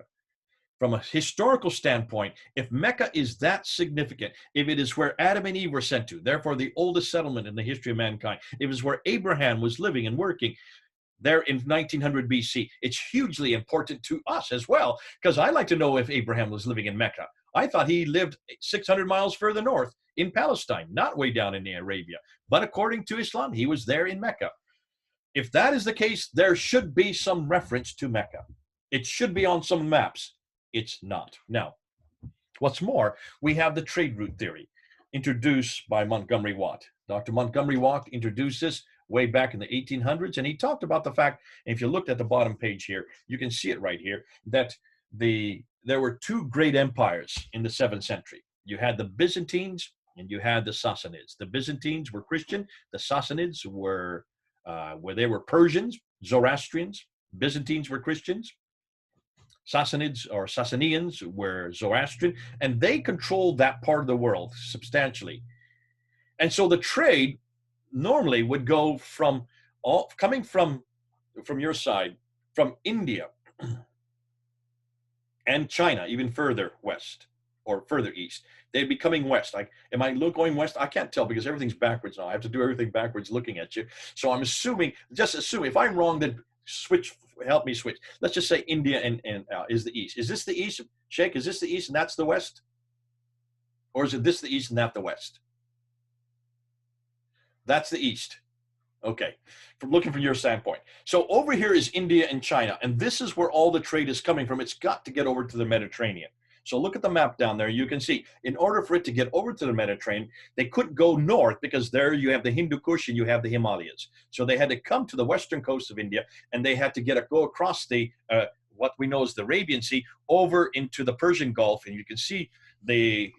From a historical standpoint, if Mecca is that significant, if it is where Adam and Eve were sent to, therefore the oldest settlement in the history of mankind, if it is where Abraham was living and working there in 1900 BC, it's hugely important to us as well, because I like to know if Abraham was living in Mecca. I thought he lived 600 miles further north in Palestine, not way down in Arabia. But according to Islam, he was there in Mecca. If that is the case, there should be some reference to Mecca. It should be on some maps. It's not. Now, what's more, we have the trade route theory introduced by Montgomery Watt. Dr. Montgomery Watt introduced this way back in the 1800s, and he talked about the fact, and if you looked at the bottom page here, you can see it right here, that there were two great empires in the 7th century. You had the Byzantines and you had the Sassanids. The Byzantines were Christian. The Sassanids were they were Persians, Zoroastrians. Byzantines were Christians. Sassanids or Sasanians were Zoroastrian, and they controlled that part of the world substantially. And so the trade normally would go from coming from your side, from India and China, even further west or further east. They'd be coming west. Am I going west? I can't tell because everything's backwards now. I have to do everything backwards looking at you. So I'm assuming, just assume, if I'm wrong, then help me switch. Let's just say India and is the east. Is this the east, Sheikh? Is this the east and that's the west? Or is it this the east and that the west? That's the east. Okay, from looking from your standpoint. So over here is India and China, and this is where all the trade is coming from. It's got to get over to the Mediterranean. So look at the map down there. You can see, in order for it to get over to the Mediterranean, they couldn't go north because there you have the Hindu Kush and you have the Himalayas. So they had to come to the western coast of India, and they had to go across the what we know as the Arabian Sea over into the Persian Gulf. And you can see the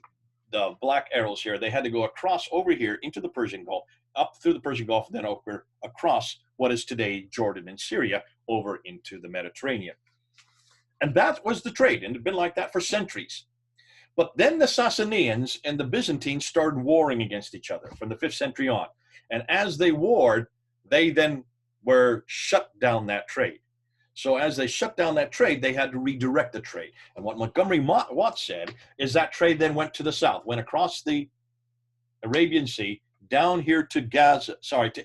black arrows here. They had to go across over here into the Persian Gulf, up through the Persian Gulf, and then over across what is today Jordan and Syria over into the Mediterranean. And that was the trade, and it had been like that for centuries. But then the Sassanians and the Byzantines started warring against each other from the 5th century on. And as they warred, they then were shut down that trade. So as they shut down that trade, they had to redirect the trade. And what Montgomery Watt said is that trade then went to the south, went across the Arabian Sea, down here to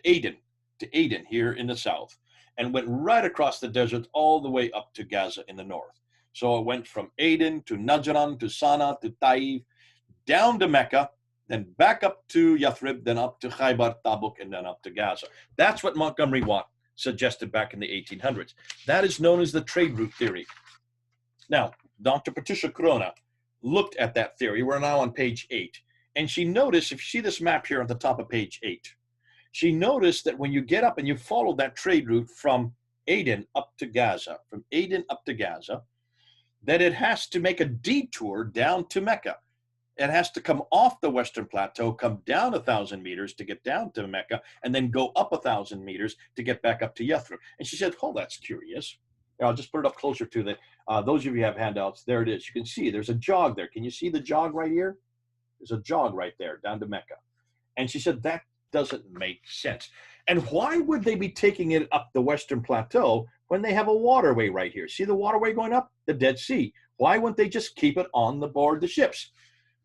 Aden here in the south, and went right across the desert all the way up to Gaza in the north. So it went from Aden to Najran to Sana'a to Taif, down to Mecca, then back up to Yathrib, then up to Khaybar, Tabuk, and then up to Gaza. That's what Montgomery Watt suggested back in the 1800s. That is known as the trade route theory. Now, Dr. Patricia Corona looked at that theory. We're now on page 8. And she noticed, if you see this map here on the top of page 8, she noticed that when you get up and you follow that trade route from Aden up to Gaza, that it has to make a detour down to Mecca. It has to come off the Western Plateau, come down 1,000 meters to get down to Mecca, and then go up 1,000 meters to get back up to Yathrib. And she said, oh, that's curious. I'll just put it up closer to the, those of you who have handouts, there it is. You can see there's a jog there. Can you see the jog right here? There's a jog right there down to Mecca. And she said, that doesn't make sense. And why would they be taking it up the Western Plateau when they have a waterway right here? See the waterway going up? The Dead Sea. Why wouldn't they just keep it on the board the ships?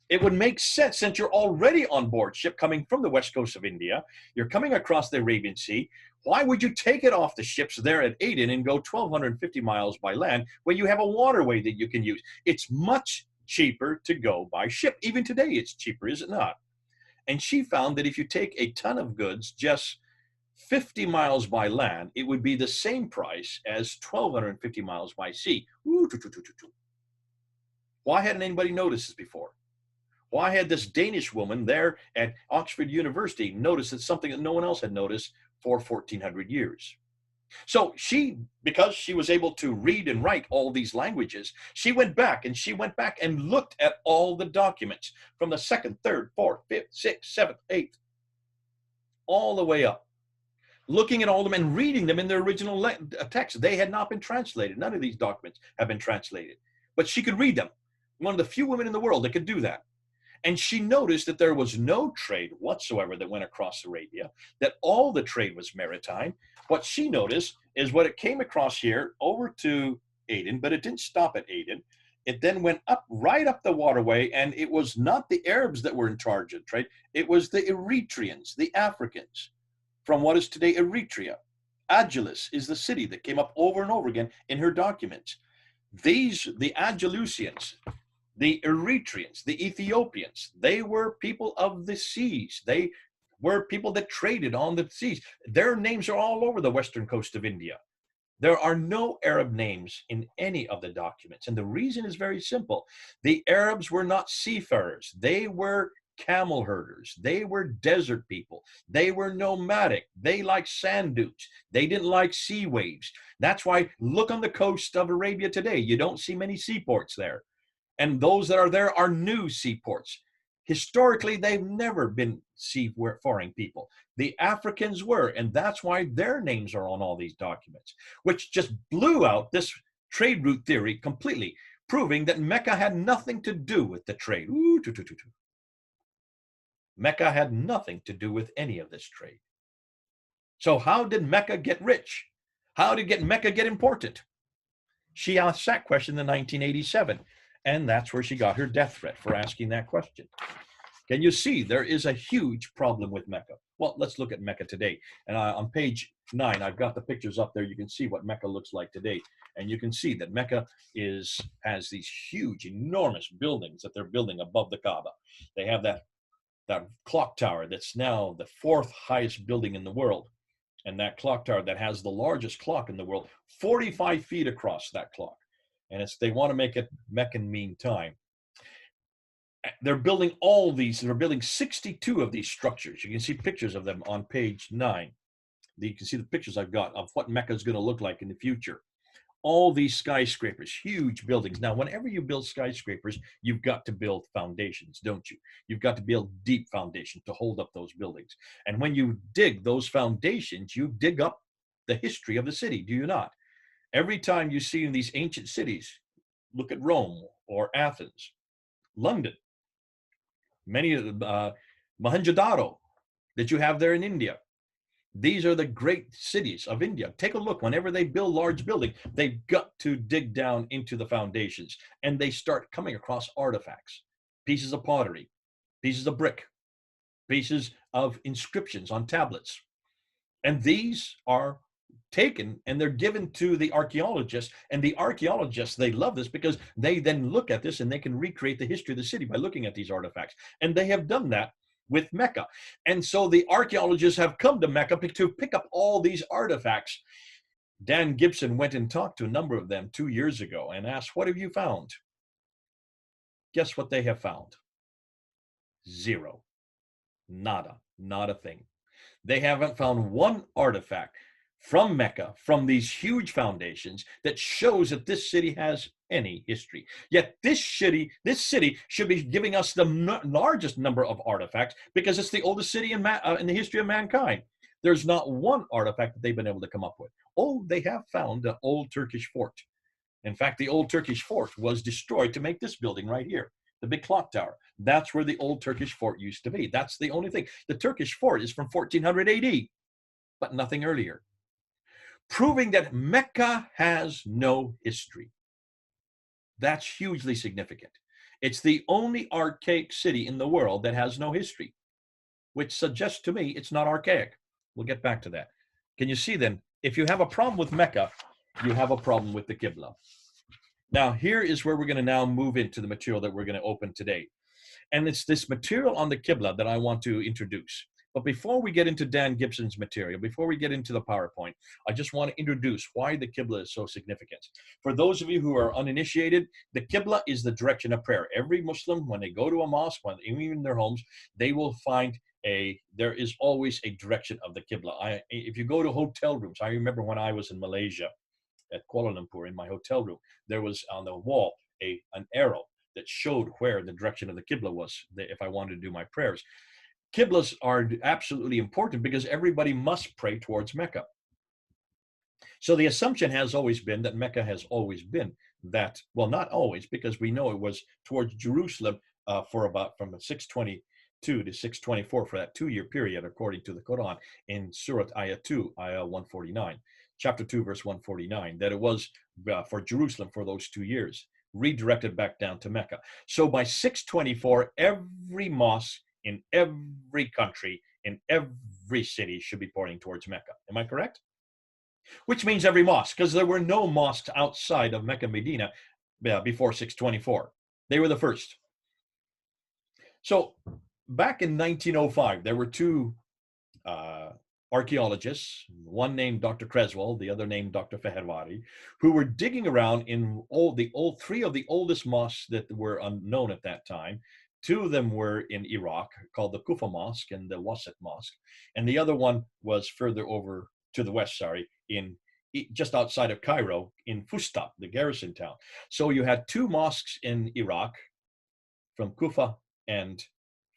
It would make sense since you're already on board ship coming from the west coast of India. You're coming across the Arabian Sea. Why would you take it off the ships there at Aden and go 1,250 miles by land when you have a waterway that you can use? It's much cheaper to go by ship. Even today, it's cheaper, is it not? And she found that if you take a ton of goods just 50 miles by land, it would be the same price as 1,250 miles by sea. Ooh, Why hadn't anybody noticed this before? Why had this Danish woman there at Oxford University noticed that something that no one else had noticed for 1,400 years? So she, because she was able to read and write all these languages, she went back and looked at all the documents from the 2nd, 3rd, 4th, 5th, 6th, 7th, 8th, all the way up, looking at all of them and reading them in their original text. They had not been translated. None of these documents have been translated, but she could read them. One of the few women in the world that could do that. And she noticed that there was no trade whatsoever that went across Arabia, that all the trade was maritime. What she noticed is what it came across here over to Aden, but it didn't stop at Aden. It then went up, right up the waterway, and it was not the Arabs that were in charge of trade. It was the Eritreans, the Africans, from what is today Eritrea. Agilis is the city that came up over and over again in her documents. These, the Agilusians, the Eritreans, the Ethiopians, they were people of the seas. They were people that traded on the seas. Their names are all over the western coast of India. There are no Arab names in any of the documents. And the reason is very simple. The Arabs were not seafarers. They were camel herders. They were desert people. They were nomadic. They liked sand dunes. They didn't like sea waves. That's why look on the coast of Arabia today. You don't see many seaports there. And those that are there are new seaports. Historically, they've never been seafaring people. The Africans were, and that's why their names are on all these documents, which just blew out this trade route theory completely, proving that Mecca had nothing to do with the trade. Mecca had nothing to do with any of this trade. So how did Mecca get rich? How did Mecca get important? She asked that question in 1987. And that's where she got her death threat for asking that question. Can you see there is a huge problem with Mecca? Well, let's look at Mecca today. And on page 9, I've got the pictures up there. You can see what Mecca looks like today. And you can see that Mecca has these huge, enormous buildings that they're building above the Kaaba. They have that clock tower that's now the 4th highest building in the world. And that clock tower that has the largest clock in the world, 45 feet across that clock. And they want to make it Meccan mean time. They're building all these, they're building 62 of these structures. You can see pictures of them on page 9. You can see the pictures I've got of what Mecca is going to look like in the future. all these skyscrapers, huge buildings. Now, whenever you build skyscrapers, you've got to build foundations, don't you? You've got to build deep foundation to hold up those buildings. And when you dig those foundations, you dig up the history of the city, do you not? Every time you see in these ancient cities, look at Rome or Athens, London, many of the Mohenjo-daro that you have there in India. These are the great cities of India. Take a look. Whenever they build large building, they've got to dig down into the foundations, and they start coming across artifacts, pieces of pottery, pieces of brick, pieces of inscriptions on tablets. And these are taken and they're given to the archaeologists, and the archaeologists, they love this because they then look at this and they can recreate the history of the city by looking at these artifacts. And they have done that with Mecca. And so the archaeologists have come to Mecca to pick up all these artifacts. Dan Gibson went and talked to a number of them 2 years ago and asked, what have you found? Guess what they have found? Zero. Nada. Not a thing. They haven't found one artifact from Mecca, from these huge foundations, that shows that this city has any history. Yet this city should be giving us the largest number of artifacts because it's the oldest city in the history of mankind. There's not one artifact that they've been able to come up with. Oh, they have found an old Turkish fort. In fact, the old Turkish fort was destroyed to make this building right here, the big clock tower. That's where the old Turkish fort used to be. That's the only thing. The Turkish fort is from 1400 AD, but nothing earlier, proving that Mecca has no history. That's hugely significant. It's the only archaic city in the world that has no history, which suggests to me it's not archaic. We'll get back to that. Can you see then, if you have a problem with Mecca, you have a problem with the Qibla. Now, here is where we're going to now move into the material that we're going to open today. And it's this material on the Qibla that I want to introduce. But before we get into Dan Gibson's material, before we get into the PowerPoint, I just want to introduce why the Qibla is so significant. For those of you who are uninitiated, the Qibla is the direction of prayer. Every Muslim, when they go to a mosque, when even in their homes, they will find there is always a direction of the Qibla. If you go to hotel rooms, I remember when I was in Malaysia at Kuala Lumpur in my hotel room, there was on the wall an arrow that showed where the direction of the Qibla was if I wanted to do my prayers. Qiblas are absolutely important because everybody must pray towards Mecca. So the assumption has always been that Mecca has always been that, well, not always, because we know it was towards Jerusalem for about from 622 to 624 for that 2-year period, according to the Quran in Surah Ayah 2, Ayah 149, chapter 2, verse 149, that it was for Jerusalem for those 2 years, redirected back down to Mecca. So by 624, every mosque in every country, in every city should be pointing towards Mecca. Am I correct? Which means every mosque, because there were no mosques outside of Mecca, Medina before 624. They were the first. So back in 1905, there were two archaeologists, one named Dr. Creswell, the other named Dr. Feherwari, who were digging around in three of the oldest mosques that were unknown at that time. 2 of them were in Iraq, called the Kufa Mosque and the Wasit Mosque. And the other one was further over to the west, in just outside of Cairo, in Fustat, the garrison town. So you had 2 mosques in Iraq, from Kufa and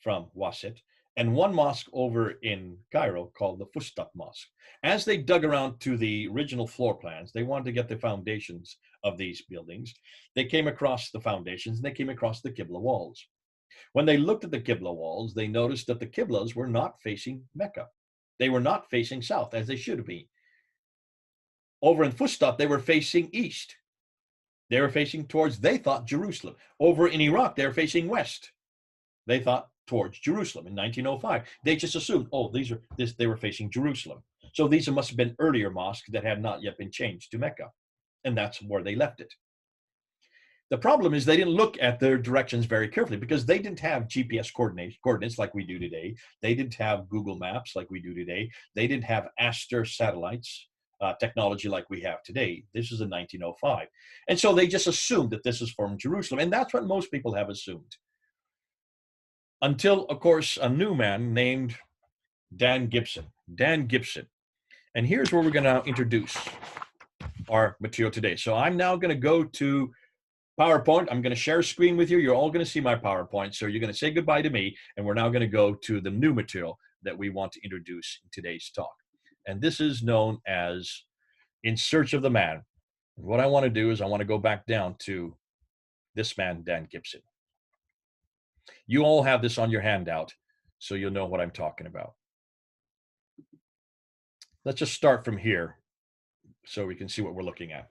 from Wasit, and 1 mosque over in Cairo called the Fustat Mosque. As they dug around to the original floor plans, they wanted to get the foundations of these buildings. They came across the foundations and they came across the Qibla walls. When they looked at the Qibla walls, they noticed that the Qiblas were not facing Mecca. They were not facing south, as they should be. Over in Fustat, they were facing east. They were facing towards, they thought, Jerusalem. Over in Iraq, they were facing west. They thought towards Jerusalem in 1905. They just assumed, oh, they were facing Jerusalem. So these must have been earlier mosques that had not yet been changed to Mecca. And that's where they left it. The problem is they didn't look at their directions very carefully because they didn't have GPS coordinates like we do today. They didn't have Google Maps like we do today. They didn't have Aster satellites technology like we have today. This is in 1905. And so they just assumed that this is from Jerusalem. And that's what most people have assumed. Until, of course, a new man named Dan Gibson. Dan Gibson. And here's where we're going to introduce our material today. So I'm now going to go to PowerPoint. I'm going to share a screen with you. You're all going to see my PowerPoint. So you're going to say goodbye to me, and we're now going to go to the new material that we want to introduce in today's talk. And this is known as In Search of the Man. And what I want to do is I want to go back down to this man, Dan Gibson. You all have this on your handout, so you'll know what I'm talking about. Let's just start from here so we can see what we're looking at.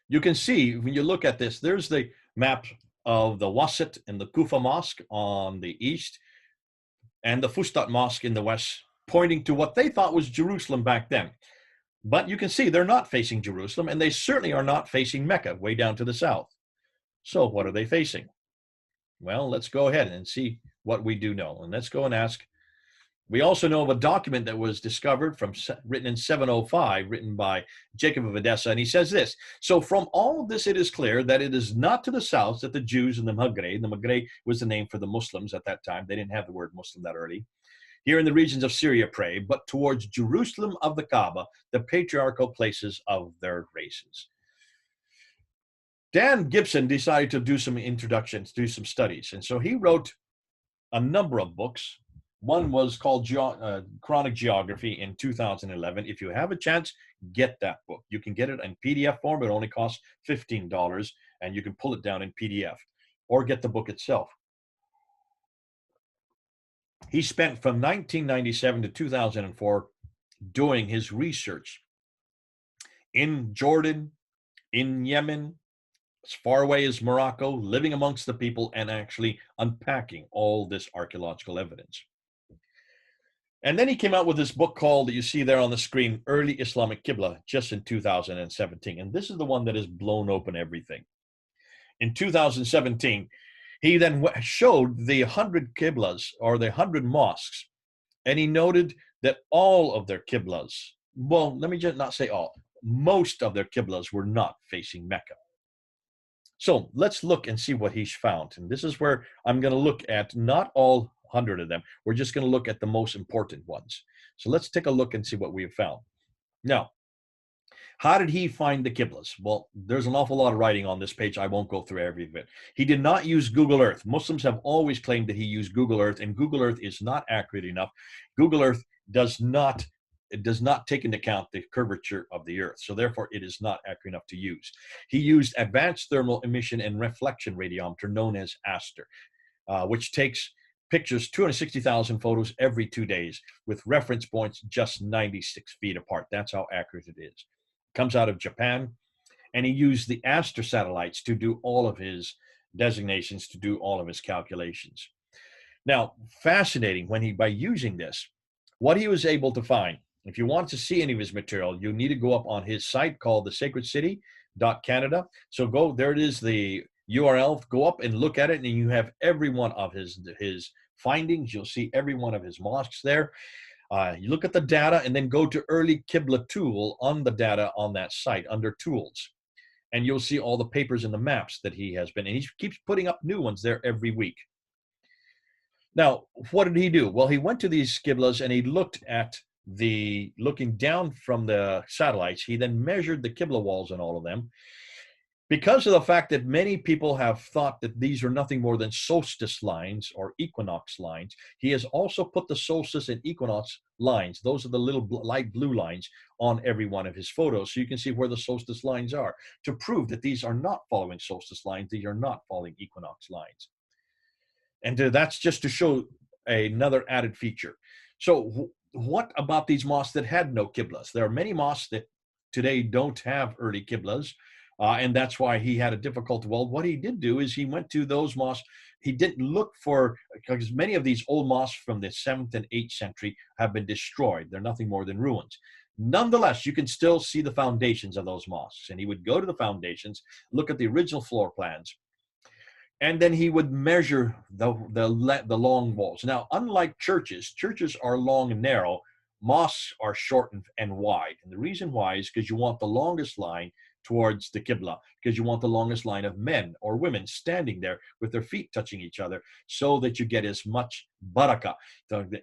You can see when you look at this, there's the map of the Wasit and the Kufa Mosque on the east and the Fustat Mosque in the west, pointing to what they thought was Jerusalem back then. But you can see they're not facing Jerusalem, and they certainly are not facing Mecca, way down to the south. So what are they facing? Well, let's go ahead and see what we do know. And let's go and ask. We also know of a document that was discovered written in 705, written by Jacob of Edessa, and he says this: so from all of this, it is clear that it is not to the south that the Jews in the Maghreb was the name for the Muslims at that time. They didn't have the word Muslim that early. Here in the regions of Syria pray, but towards Jerusalem of the Kaaba, the patriarchal places of their races. Dan Gibson decided to do some introductions, do some studies, and so he wrote a number of books. One was called Chronic Geography in 2011. If you have a chance, get that book. You can get it in PDF form. It only costs $15, and you can pull it down in PDF or get the book itself. He spent from 1997 to 2004 doing his research in Jordan, in Yemen, as far away as Morocco, living amongst the people and actually unpacking all this archaeological evidence. And then he came out with this book called, that you see there on the screen, Early Islamic Qibla, just in 2017. And this is the one that has blown open everything. In 2017, he then showed the 100 Qiblas, or the 100 mosques, and he noted that all of their Qiblas, well, let me just not say all, most of their Qiblas were not facing Mecca. So let's look and see what he's found. And this is where I'm going to look at not all 100 of them. We're just going to look at the most important ones. So let's take a look and see what we have found. Now, how did he find the Qiblas? Well, there's an awful lot of writing on this page. I won't go through every of it. He did not use Google Earth. Muslims have always claimed that he used Google Earth, and Google Earth is not accurate enough. Google Earth does not take into account the curvature of the Earth. So therefore, it is not accurate enough to use. He used Advanced Thermal Emission and Reflection Radiometer, known as ASTER, which takes pictures, 260,000 photos every 2 days with reference points just 96 feet apart. That's how accurate it is. Comes out of Japan, and he used the ASTER satellites to do all of his designations, to do all of his calculations. Now, fascinating, by using this, what he was able to find. If you want to see any of his material, you need to go up on his site called thesacredcity.canada. So go, there it is, the URL, go up and look at it, and you have every one of his findings. You'll see every one of his mosques there. You look at the data and then go to Early Qibla Tool on the data on that site under Tools. And you'll see all the papers and the maps that he has been, and he keeps putting up new ones there every week. Now, what did he do? Well, he went to these Qiblas and he looked at looking down from the satellites. He then measured the Qibla walls and all of them. Because of the fact that many people have thought that these are nothing more than solstice lines or equinox lines, he has also put the solstice and equinox lines, those are the little light blue lines, on every one of his photos. So you can see where the solstice lines are, to prove that these are not following solstice lines, these are not following equinox lines. And that's just to show another added feature. So what about these mosques that had no Qiblas? There are many mosques that today don't have early Qiblas. And that's why he had a difficult. Well, what he did do is he went to those mosques. He didn't look for, because many of these old mosques from the 7th and 8th century have been destroyed. They're nothing more than ruins. Nonetheless, you can still see the foundations of those mosques. And he would go to the foundations, look at the original floor plans, and then he would measure the long walls. Now, unlike churches are long and narrow. mosques are short and wide. And the reason why is because you want the longest line towards the Qibla, because you want the longest line of men or women standing there with their feet touching each other so that you get as much barakah.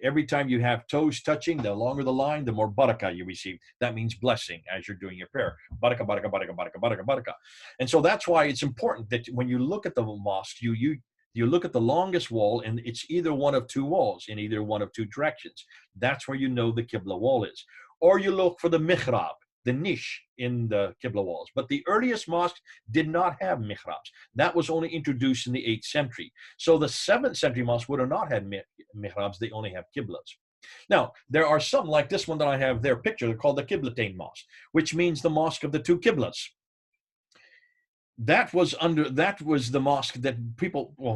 Every time you have toes touching, the longer the line, the more barakah you receive. That means blessing as you're doing your prayer. Barakah, barakah, barakah, barakah, barakah, barakah. And so that's why it's important that when you look at the mosque, you look at the longest wall, and it's either one of two walls in either one of two directions. That's where you know the Qibla wall is. Or you look for the mihrab, the niche in the Qibla walls. But the earliest mosques did not have mihrabs. That was only introduced in the 8th century. So the 7th century mosques would have not had mihrabs. They only have Qiblas. Now, there are some like this one that I have there pictured called the Qiblatain Mosque, which means the mosque of the two Qiblas. That was the mosque that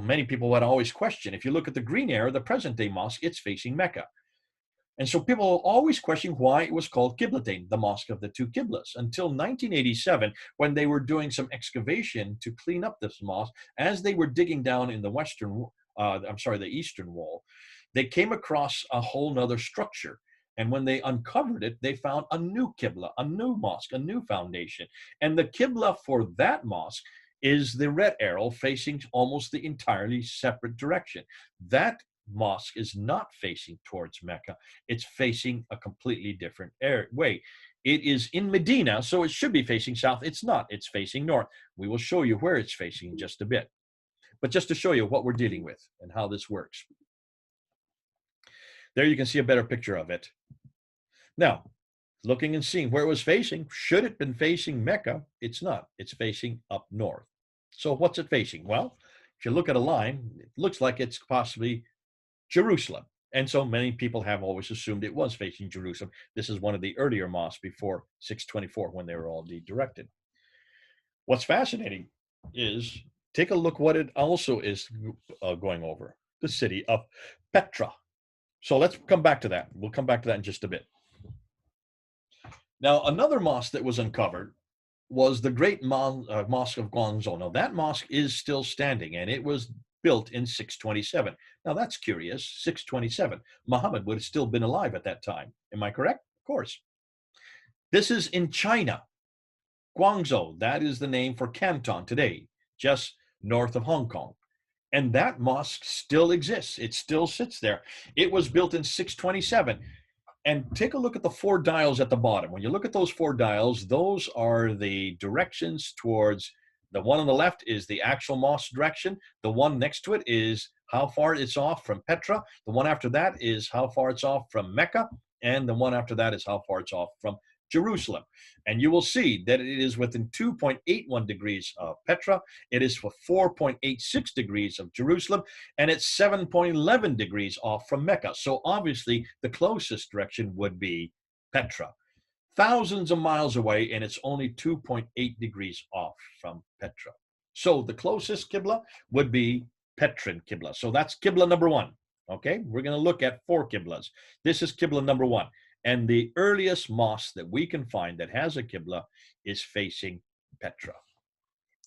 many people would always question. If you look at the green area, the present day mosque, it's facing Mecca. And so people always question why it was called Qiblatain, the mosque of the two Qiblas, until 1987, when they were doing some excavation to clean up this mosque. As they were digging down in the eastern wall, they came across a whole nother structure. And when they uncovered it, they found a new Qibla, a new mosque, a new foundation. And the Qibla for that mosque is the red arrow facing almost the entirely separate direction. That mosque is not facing towards Mecca. It's facing a completely different way. It is in Medina, so it should be facing south. It's not. It's facing north. We will show you where it's facing in just a bit. But just to show you what we're dealing with and how this works. There you can see a better picture of it. Now, looking and seeing where it was facing, should it have been facing Mecca? It's not. It's facing up north. So what's it facing? Well, if you look at a line, it looks like it's possibly Jerusalem. And so many people have always assumed it was facing Jerusalem. This is one of the earlier mosques before 624 when they were all directed. What's fascinating is take a look what it also is going over, the city of Petra. So let's come back to that. We'll come back to that in just a bit. Now, another mosque that was uncovered was the great mosque of Guangzhou. Now, that mosque is still standing, and it was built in 627. Now, that's curious, 627. Muhammad would have still been alive at that time. Am I correct? Of course. This is in China. Guangzhou, that is the name for Canton today, just north of Hong Kong. And that mosque still exists. It still sits there. It was built in 627. And take a look at the 4 dials at the bottom. When you look at those 4 dials, those are the directions towards, the one on the left is the actual mosque direction. The one next to it is how far it's off from Petra. The one after that is how far it's off from Mecca. And the one after that is how far it's off from Jerusalem. And you will see that it is within 2.81 degrees of Petra. It is for 4.86 degrees of Jerusalem, and it's 7.11 degrees off from Mecca. So obviously the closest direction would be Petra. Thousands of miles away, and it's only 2.8 degrees off from Petra. So the closest Qibla would be Petran Qibla. So that's Qibla number 1. Okay, we're going to look at 4 Qiblas. This is Qibla number 1. And the earliest mosque that we can find that has a Qibla is facing Petra.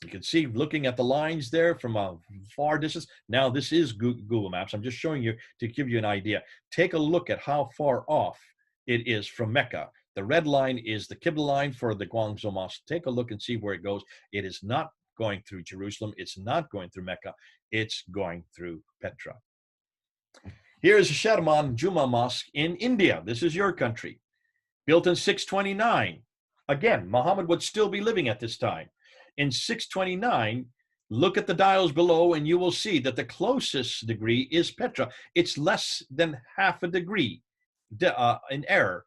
You can see, looking at the lines there from a far distance. Now, this is Google Maps. I'm just showing you to give you an idea. Take a look at how far off it is from Mecca. The red line is the Qibla line for the Guangzhou Mosque. Take a look and see where it goes. It is not going through Jerusalem. It's not going through Mecca. It's going through Petra. Here's Sharman Juma Mosque in India. This is your country. Built in 629. Again, Muhammad would still be living at this time. In 629, look at the dials below and you will see that the closest degree is Petra. It's less than half a degree in error,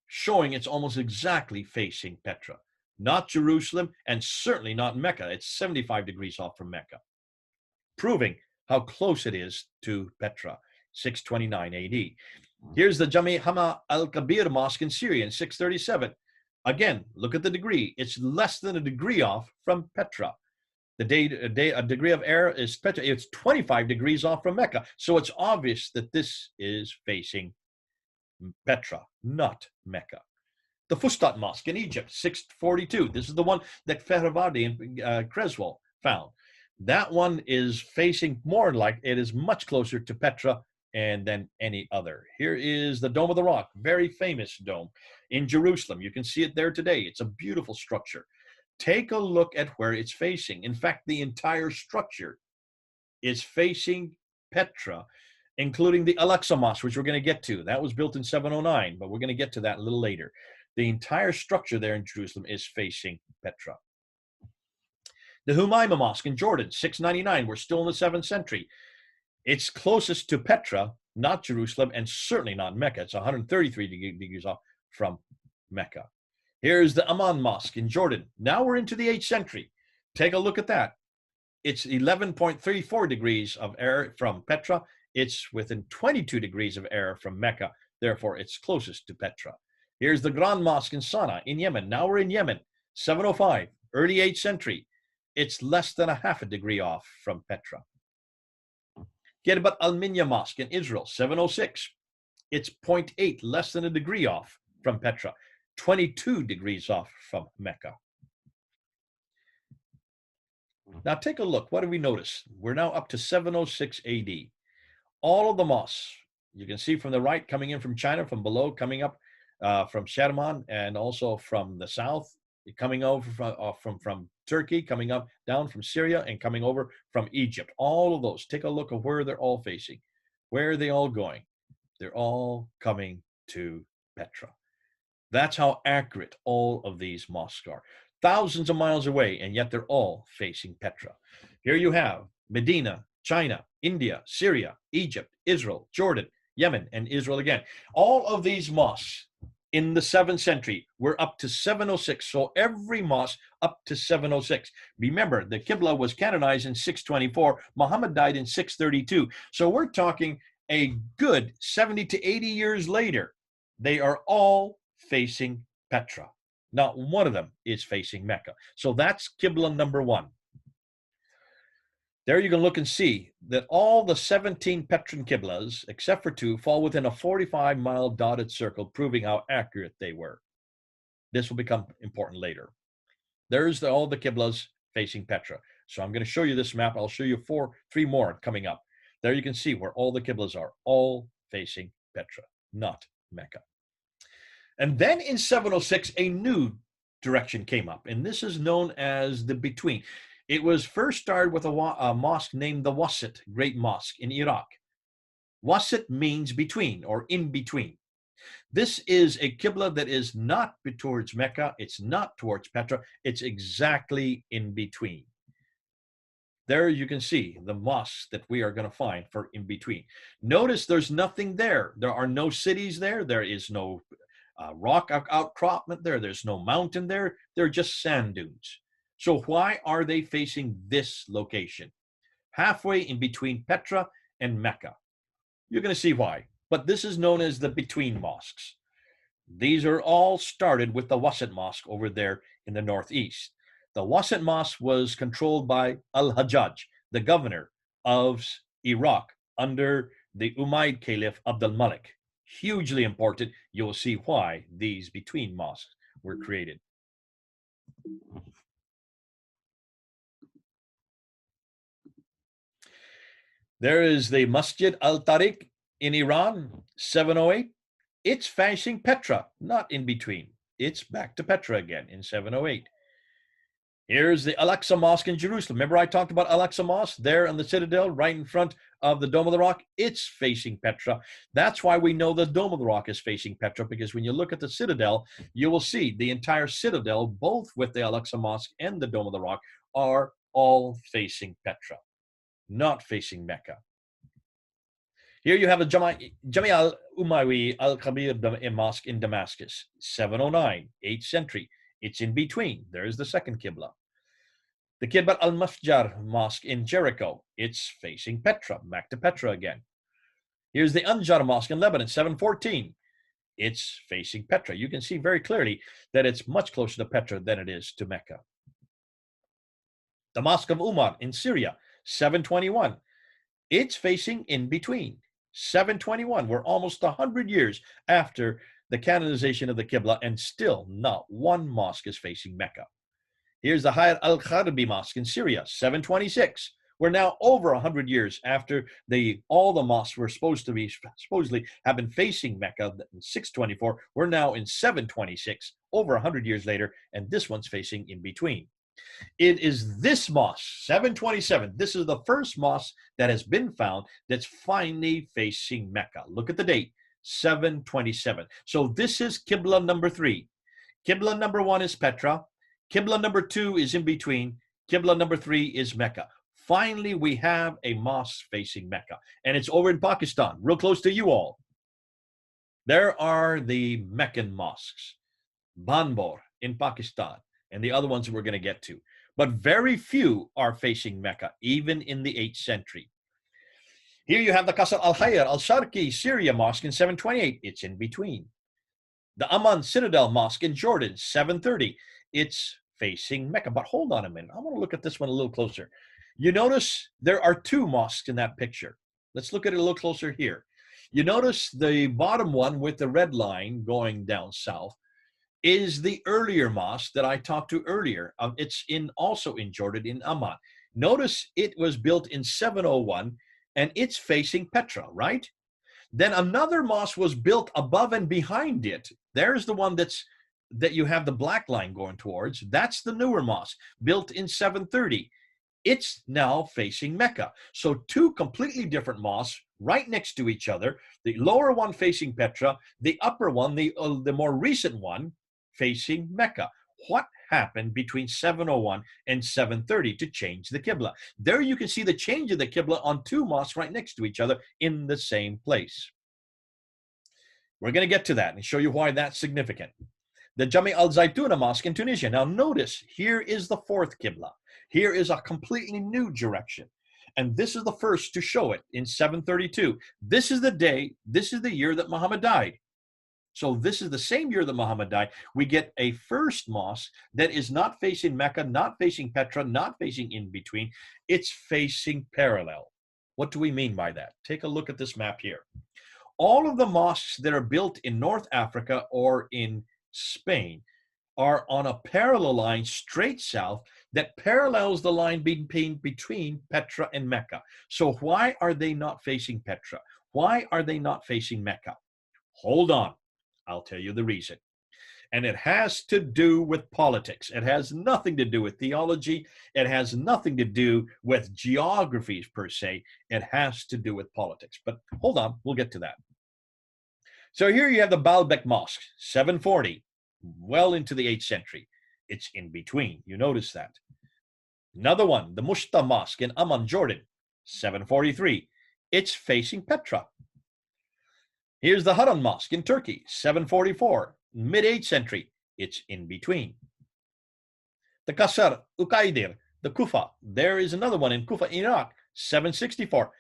showing it's almost exactly facing Petra. Not Jerusalem and certainly not Mecca. It's 75 degrees off from Mecca, proving how close it is to Petra. 629 AD. Here's the Jami' Hama al-Kabir Mosque in Syria in 637. Again, look at the degree. It's less than a degree off from Petra. A degree of error is Petra. It's 25 degrees off from Mecca. So it's obvious that this is facing Petra, not Mecca. The Fustat Mosque in Egypt, 642. This is the one that Fehravardi and Creswell found. That one is facing more like, it is much closer to Petra and than any other. Here is the Dome of the Rock, very famous dome in Jerusalem. You can see it there today. It's a beautiful structure. Take a look at where it's facing. In fact, the entire structure is facing Petra, including the Al-Aqsa Mosque, which we're going to get to. That was built in 709, but we're going to get to that a little later. The entire structure there in Jerusalem is facing Petra. The Humayma Mosque in Jordan, 699. We're still in the 7th century. It's closest to Petra, not Jerusalem, and certainly not Mecca. It's 133 degrees off from Mecca. Here's the Amman Mosque in Jordan. Now we're into the 8th century. Take a look at that. It's 11.34 degrees of error from Petra. It's within 22 degrees of error from Mecca. Therefore, it's closest to Petra. Here's the Grand Mosque in Sana'a in Yemen. Now we're in Yemen, 705, early 8th century. It's less than a half a degree off from Petra. Get Al-Minya Mosque in Israel, 706. It's 0.8, less than a degree off from Petra, 22 degrees off from Mecca. Now take a look. What do we notice? We're now up to 706 AD. All of the mosques, you can see from the right coming in from China, from below coming up from Sherman, and also from the south, coming over from Turkey, coming up down from Syria, and coming over from Egypt. All of those. Take a look at where they're all facing. Where are they all going? They're all coming to Petra. That's how accurate all of these mosques are. Thousands of miles away, and yet they're all facing Petra. Here you have Medina, China, India, Syria, Egypt, Israel, Jordan, Yemen, and Israel again. All of these mosques in the 7th century were up to 706. So every mosque up to 706. Remember, the Qibla was canonized in 624. Muhammad died in 632. So we're talking a good 70 to 80 years later. They are all facing Petra. Not one of them is facing Mecca. So that's Qibla number 1. There you can look and see that all the 17 Petran Qiblas, except for 2, fall within a 45-mile dotted circle, proving how accurate they were. This will become important later. There's all the Qiblas facing Petra. So I'm going to show you this map. I'll show you 3 more coming up. There you can see where all the Qiblas are, all facing Petra, not Mecca. And then in 706, a new direction came up, and this is known as the Between. It was first started with a mosque named the Wasit Great Mosque in Iraq. Wasit means between or in between. This is a Qibla that is not towards Mecca. It's not towards Petra. It's exactly in between. There you can see the mosques that we are going to find for in between. Notice there's nothing there. There are no cities there. There is no rock outcroppment there. There's no mountain there. They're just sand dunes. So why are they facing this location? Halfway in between Petra and Mecca. You're going to see why. But this is known as the Between Mosques. These are all started with the Wasit Mosque over there in the northeast. The Wasit Mosque was controlled by Al-Hajjaj, the governor of Iraq under the Umayyad Caliph Abdul Malik. Hugely important. You'll see why these Between Mosques were created. There is the Masjid al-Tariq in Iran, 708. It's facing Petra, not in between. It's back to Petra again in 708. Here's the Al-Aqsa Mosque in Jerusalem. Remember I talked about Al-Aqsa Mosque there on the Citadel, right in front of the Dome of the Rock? It's facing Petra. That's why we know the Dome of the Rock is facing Petra, because when you look at the Citadel, you will see the entire Citadel, both with the Al-Aqsa Mosque and the Dome of the Rock, are all facing Petra, not facing Mecca. Here you have a Jami al-Umayyi al-Kabir Mosque in Damascus, 709, 8th century. It's in between. There's the second Qibla. The Qibla al-Mafjar Mosque in Jericho. It's facing Petra, back to Petra again. Here's the Anjar Mosque in Lebanon, 714. It's facing Petra. You can see very clearly that it's much closer to Petra than it is to Mecca. The Mosque of Umar in Syria, 721. It's facing in between. 721. We're almost 100 years after the canonization of the Qibla, and still not one mosque is facing Mecca. Here's the Hayr al-Kharbi Mosque in Syria, 726. We're now over 100 years after all the mosques were supposedly have been facing Mecca in 624. We're now in 726, over 100 years later, and this one's facing in between. It is this mosque, 727. This is the first mosque that has been found that's finally facing Mecca. Look at the date, 727. So this is Qibla number 3. Qibla number 1 is Petra. Qibla number 2 is in between. Qibla number 3 is Mecca. Finally, we have a mosque facing Mecca, and it's over in Pakistan, real close to you all. There are the Meccan mosques, Banbor in Pakistan, and the other ones that we're going to get to. But very few are facing Mecca, even in the 8th century. Here you have the Qasr al-Hayr al-Sharqi Syria Mosque in 728. It's in between. The Amman Citadel Mosque in Jordan, 730. It's facing Mecca. But hold on a minute. I want to look at this one a little closer. You notice there are 2 mosques in that picture. Let's look at it a little closer here. You notice the bottom one with the red line going down south is the earlier mosque that I talked to earlier. It's also in Jordan, in Amman. Notice it was built in 701, and it's facing Petra, right? Then another mosque was built above and behind it. There's the one that you have the black line going towards. That's the newer mosque, built in 730. It's now facing Mecca. So 2 completely different mosques right next to each other. The lower one facing Petra, the upper one, the more recent one, facing Mecca. What happened between 701 and 730 to change the Qibla? There you can see the change of the Qibla on 2 mosques right next to each other in the same place. We're going to get to that and show you why that's significant. The Jami al-Zaytuna Mosque in Tunisia. Now notice, here is the 4th Qibla. Here is a completely new direction. And this is the first to show it in 732. This is the day, this is the year that Muhammad died. So this is the same year that Muhammad died. We get a first mosque that is not facing Mecca, not facing Petra, not facing in between. It's facing parallel. What do we mean by that? Take a look at this map here. All of the mosques that are built in North Africa or in Spain are on a parallel line straight south that parallels the line between Petra and Mecca. So why are they not facing Petra? Why are they not facing Mecca? Hold on. I'll tell you the reason. And it has to do with politics. It has nothing to do with theology. It has nothing to do with geographies per se. It has to do with politics. But hold on, we'll get to that. So here you have the Baalbek Mosque, 740, well into the 8th century. It's in between. You notice that. Another one, the Mushta Mosque in Amman, Jordan, 743. It's facing Petra. Here's the Haran Mosque in Turkey, 744, mid-8th century. It's in between. The Qasr Uqaydir, the Kufa. There is another one in Kufa, Iraq, 764.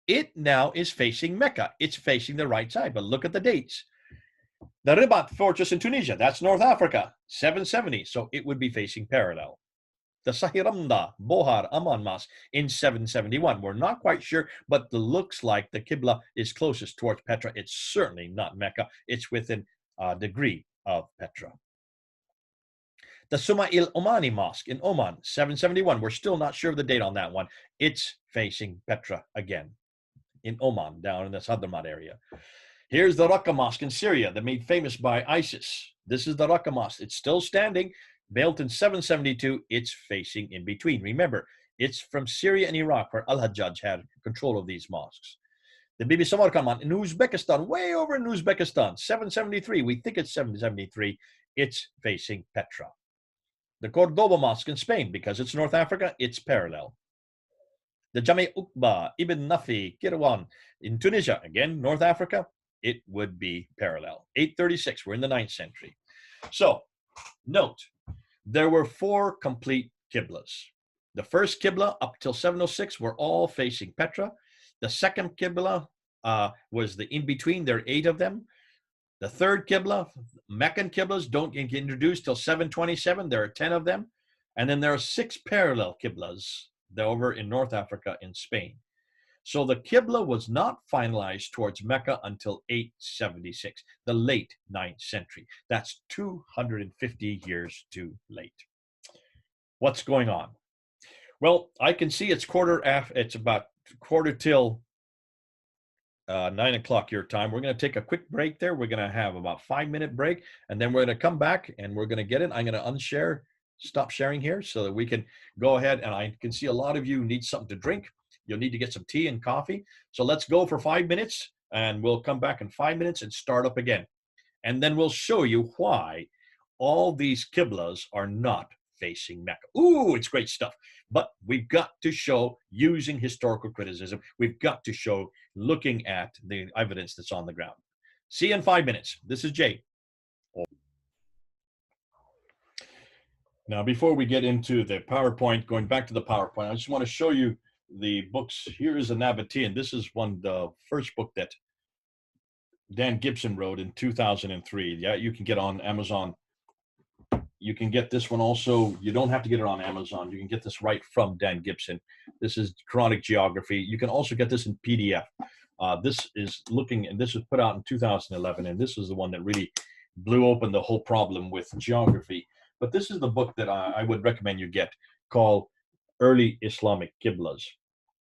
It now is facing Mecca. It's facing the right side, but look at the dates. The Ribat Fortress in Tunisia, that's North Africa, 770, so it would be facing parallel. The Sahiramda Bohar Amman Mosque in 771. We're not quite sure, but it looks like the Qibla is closest towards Petra. It's certainly not Mecca. It's within a degree of Petra. The Sumail Omani Mosque in Oman, 771. We're still not sure of the date on that one. It's facing Petra again in Oman, down in the Hadramaut area. Here's the Raqqa Mosque in Syria, that made famous by ISIS. This is the Raqqa Mosque. It's still standing, built in 772. It's facing in between. Remember, it's from Syria and Iraq, where Al-Hajjaj had control of these mosques. The Bibi Samarkand Mosque in Uzbekistan, way over in Uzbekistan, 773. We think it's 773. It's facing Petra. The Cordoba Mosque in Spain, because it's North Africa, it's parallel. The Jami Uqba Ibn Nafi Kirwan in Tunisia, again, North Africa, it would be parallel. 836, we're in the 9th century. So, note, there were 4 complete Qiblas. The first Qibla up till 706 were all facing Petra. The second Qibla was the in-between. There are 8 of them. The third Qibla, Meccan Qiblas, don't get introduced till 727. There are 10 of them. And then there are 6 parallel Qiblas over in North Africa in Spain. So the Qibla was not finalized towards Mecca until 876, the late 9th century. That's 250 years too late. What's going on? Well, I can see it's it's about quarter till 9 o'clock your time. We're going to take a quick break there. We're going to have about 5 minute break, and then we're going to come back and we're going to get it. I'm going to stop sharing here so that we can go ahead. And I can see a lot of you need something to drink. You'll need to get some tea and coffee. So let's go for 5 minutes, and we'll come back in 5 minutes and start up again. And then we'll show you why all these qiblas are not facing Mecca. Ooh, it's great stuff. But we've got to show using historical criticism. We've got to show looking at the evidence that's on the ground. See you in 5 minutes. This is Jay. Now, before we get into the PowerPoint, going back to the PowerPoint, I just want to show you the books. Here is a Nabatean. This is the first book that Dan Gibson wrote in 2003. Yeah, you can get on Amazon. You can get this one also. You don't have to get it on Amazon. You can get this right from Dan Gibson. This is Chronic Geography. You can also get this in PDF. This is put out in 2011, and this is the one that really blew open the whole problem with geography. But this is the book that I would recommend you get, called Early Islamic Qiblas.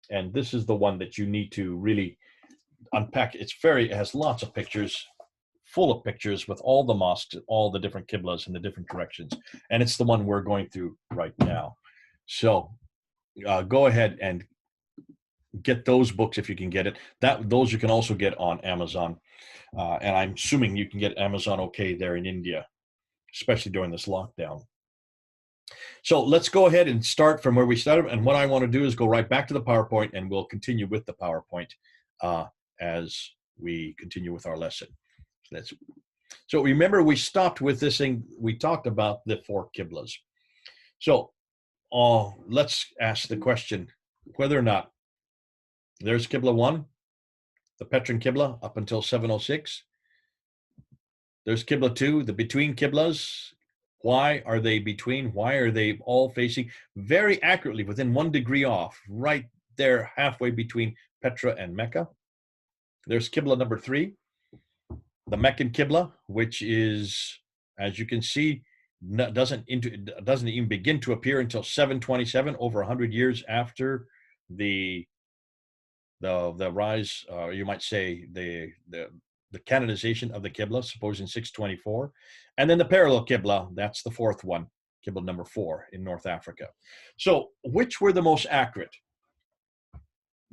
And this is the one that you need to really unpack. It has lots of pictures, full of pictures with all the mosques, all the different qiblas in the different directions. And it's the one we're going through right now. So go ahead and get those books if you can get it. Those you can also get on Amazon. And I'm assuming you can get Amazon okay there in India, especially during this lockdown. So let's go ahead and start from where we started. And what I want to do is go right back to the PowerPoint, and we'll continue with the PowerPoint as we continue with our lesson. So remember, we stopped with this thing. We talked about the 4 qiblas. So let's ask the question whether or not there's Qibla 1, the Petra Qibla, up until 706. There's Qibla 2, the between qiblas. Why are they between? Why are they all facing very accurately within 1 degree off, right there halfway between Petra and Mecca? There's Qibla number 3, the Meccan Qibla, which is, as you can see, doesn't even begin to appear until 727, over 100 years after the rise, or you might say the canonization of the Qibla, supposed in 624. And then the parallel Qibla, that's the 4th one, Qibla number 4 in North Africa. So which were the most accurate?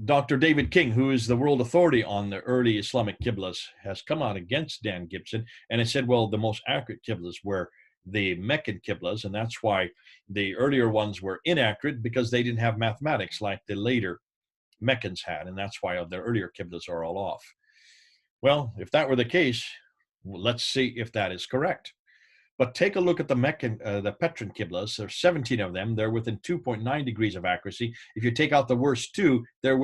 Dr. David King, who is the world authority on the early Islamic Qiblas, has come out against Dan Gibson and has said, well, the most accurate Qiblas were the Meccan Qiblas, and that's why the earlier ones were inaccurate, because they didn't have mathematics like the later Meccans had, and that's why their earlier qiblas are all off. Well, if that were the case, let's see if that is correct. But take a look at the Petra qiblas. There's 17 of them. They're within 2.9 degrees of accuracy. If you take out the worst 2, they're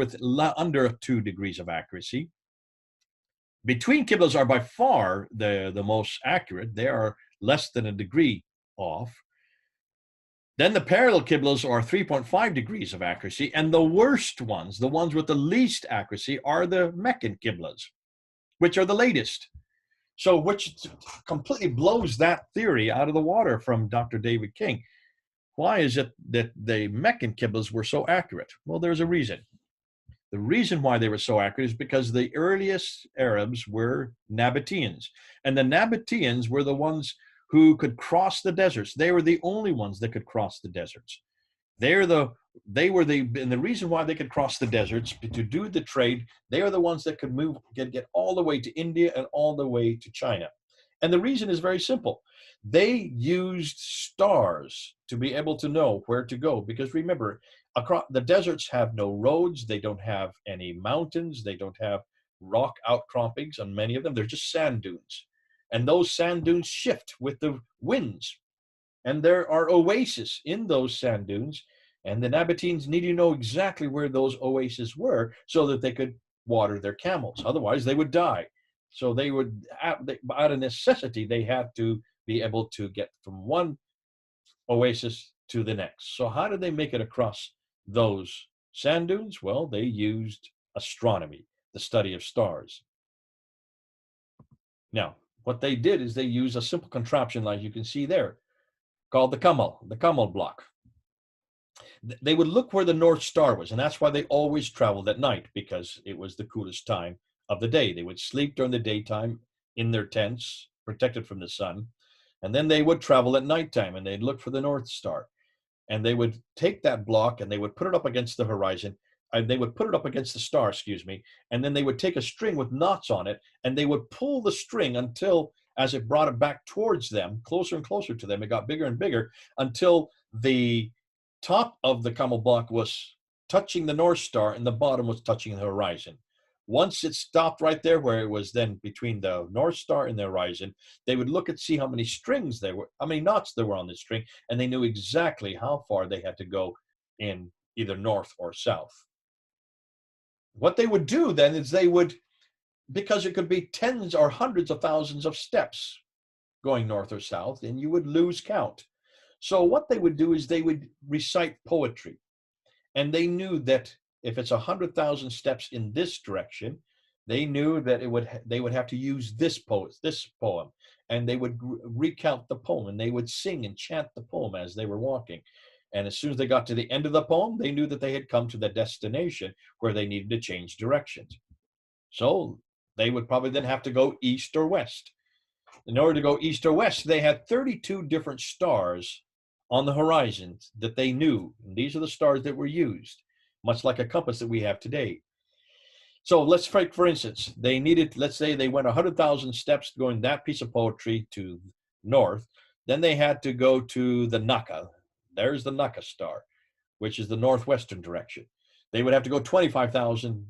under 2 degrees of accuracy. Between qiblas are by far the most accurate. They are less than a degree off. Then the parallel qiblas are 3.5 degrees of accuracy, and the worst ones, the ones with the least accuracy, are the Meccan qiblas, which are the latest. So which completely blows that theory out of the water from Dr. David King. Why is it that the Meccan qiblas were so accurate? Well, there's a reason. The reason why they were so accurate is because the earliest Arabs were Nabateans, and the Nabateans were the ones who could cross the deserts. They were the only ones that could cross the deserts. And the reason why they could cross the deserts to do the trade, they are the ones that could get all the way to India and all the way to China. And the reason is very simple. They used stars to be able to know where to go, because remember, across the deserts have no roads, they don't have any mountains, they don't have rock outcroppings on many of them. They're just sand dunes. And those sand dunes shift with the winds. And there are oases in those sand dunes. And the Nabateans needed to know exactly where those oases were so that they could water their camels. Otherwise, they would die. So they would, out of necessity, they had to be able to get from one oasis to the next. So how did they make it across those sand dunes? Well, they used astronomy, the study of stars. Now, what they did is they used a simple contraption like you can see there, called the Kamal block. They would look where the North Star was, and that's why they always traveled at night, because it was the coolest time of the day. They would sleep during the daytime in their tents, protected from the sun, and then they would travel at nighttime and they'd look for the North Star. And they would take that block and they would put it up against the horizon. They would put it up against the star, excuse me, and then they would take a string with knots on it and they would pull the string until, as it brought it back towards them, closer and closer to them, it got bigger and bigger until the top of the camel block was touching the North Star and the bottom was touching the horizon. Once it stopped right there, where it was then between the North Star and the horizon, they would look and see how many strings there were, how many knots there were on the string, and they knew exactly how far they had to go in either north or south. What they would do then is they would, because it could be tens or hundreds of thousands of steps going north or south, and you would lose count. So what they would do is they would recite poetry. And they knew that if it's 100,000 steps in this direction, they knew that they would have to use this poem, and they would recount the poem, and they would sing and chant the poem as they were walking. And as soon as they got to the end of the poem, they knew that they had come to the destination where they needed to change directions. So they would probably then have to go east or west. In order to go east or west, they had 32 different stars on the horizon that they knew. And these are the stars that were used, much like a compass that we have today. So let's take, for instance, they needed, let's say they went 100,000 steps going that piece of poetry to north. Then they had to go to the Naka. There's the Naka star, which is the northwestern direction. They would have to go 25,000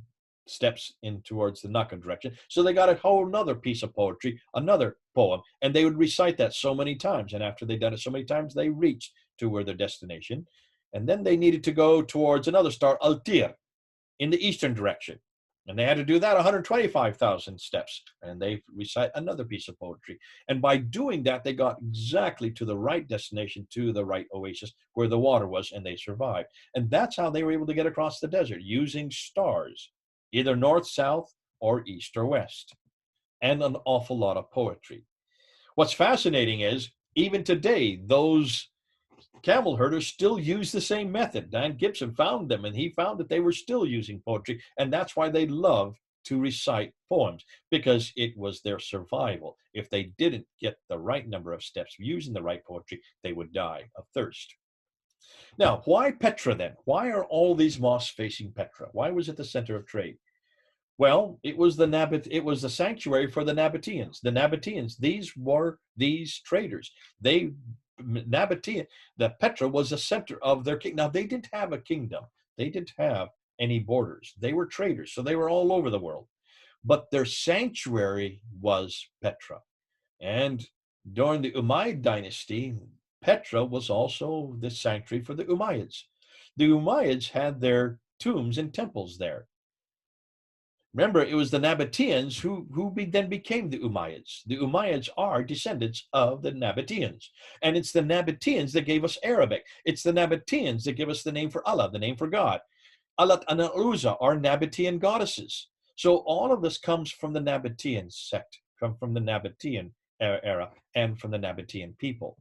steps in towards the Naka direction. So they got a whole another piece of poetry, another poem, and they would recite that so many times. And after they'd done it so many times, they reached to where their destination. And then they needed to go towards another star, Altir, in the eastern direction. And they had to do that 125,000 steps. And they recite another piece of poetry. And by doing that, they got exactly to the right destination, to the right oasis where the water was, and they survived. And that's how they were able to get across the desert, using stars, either north, south, or east or west, and an awful lot of poetry. What's fascinating is, even today, those camel herders still use the same method. Dan Gibson found them, and he found that they were still using poetry, and that's why they love to recite poems, because it was their survival. If they didn't get the right number of steps using the right poetry, they would die of thirst. Now, why Petra then? Why are all these mosques facing Petra? Why was it the center of trade? Well, it was the sanctuary for the Nabateans. The Nabateans, these were these traders. The Petra was the center of their kingdom. Now, they didn't have a kingdom. They didn't have any borders. They were traders, so they were all over the world. But their sanctuary was Petra. And during the Umayyad dynasty, Petra was also the sanctuary for the Umayyads. The Umayyads had their tombs and temples there. Remember, it was the Nabateans who then became the Umayyads. The Umayyads are descendants of the Nabateans. And it's the Nabateans that gave us Arabic. It's the Nabateans that give us the name for Allah, the name for God. Allat and Al-Uzza are Nabatean goddesses. So all of this comes from the Nabatean sect, from the Nabatean era, and from the Nabatean people.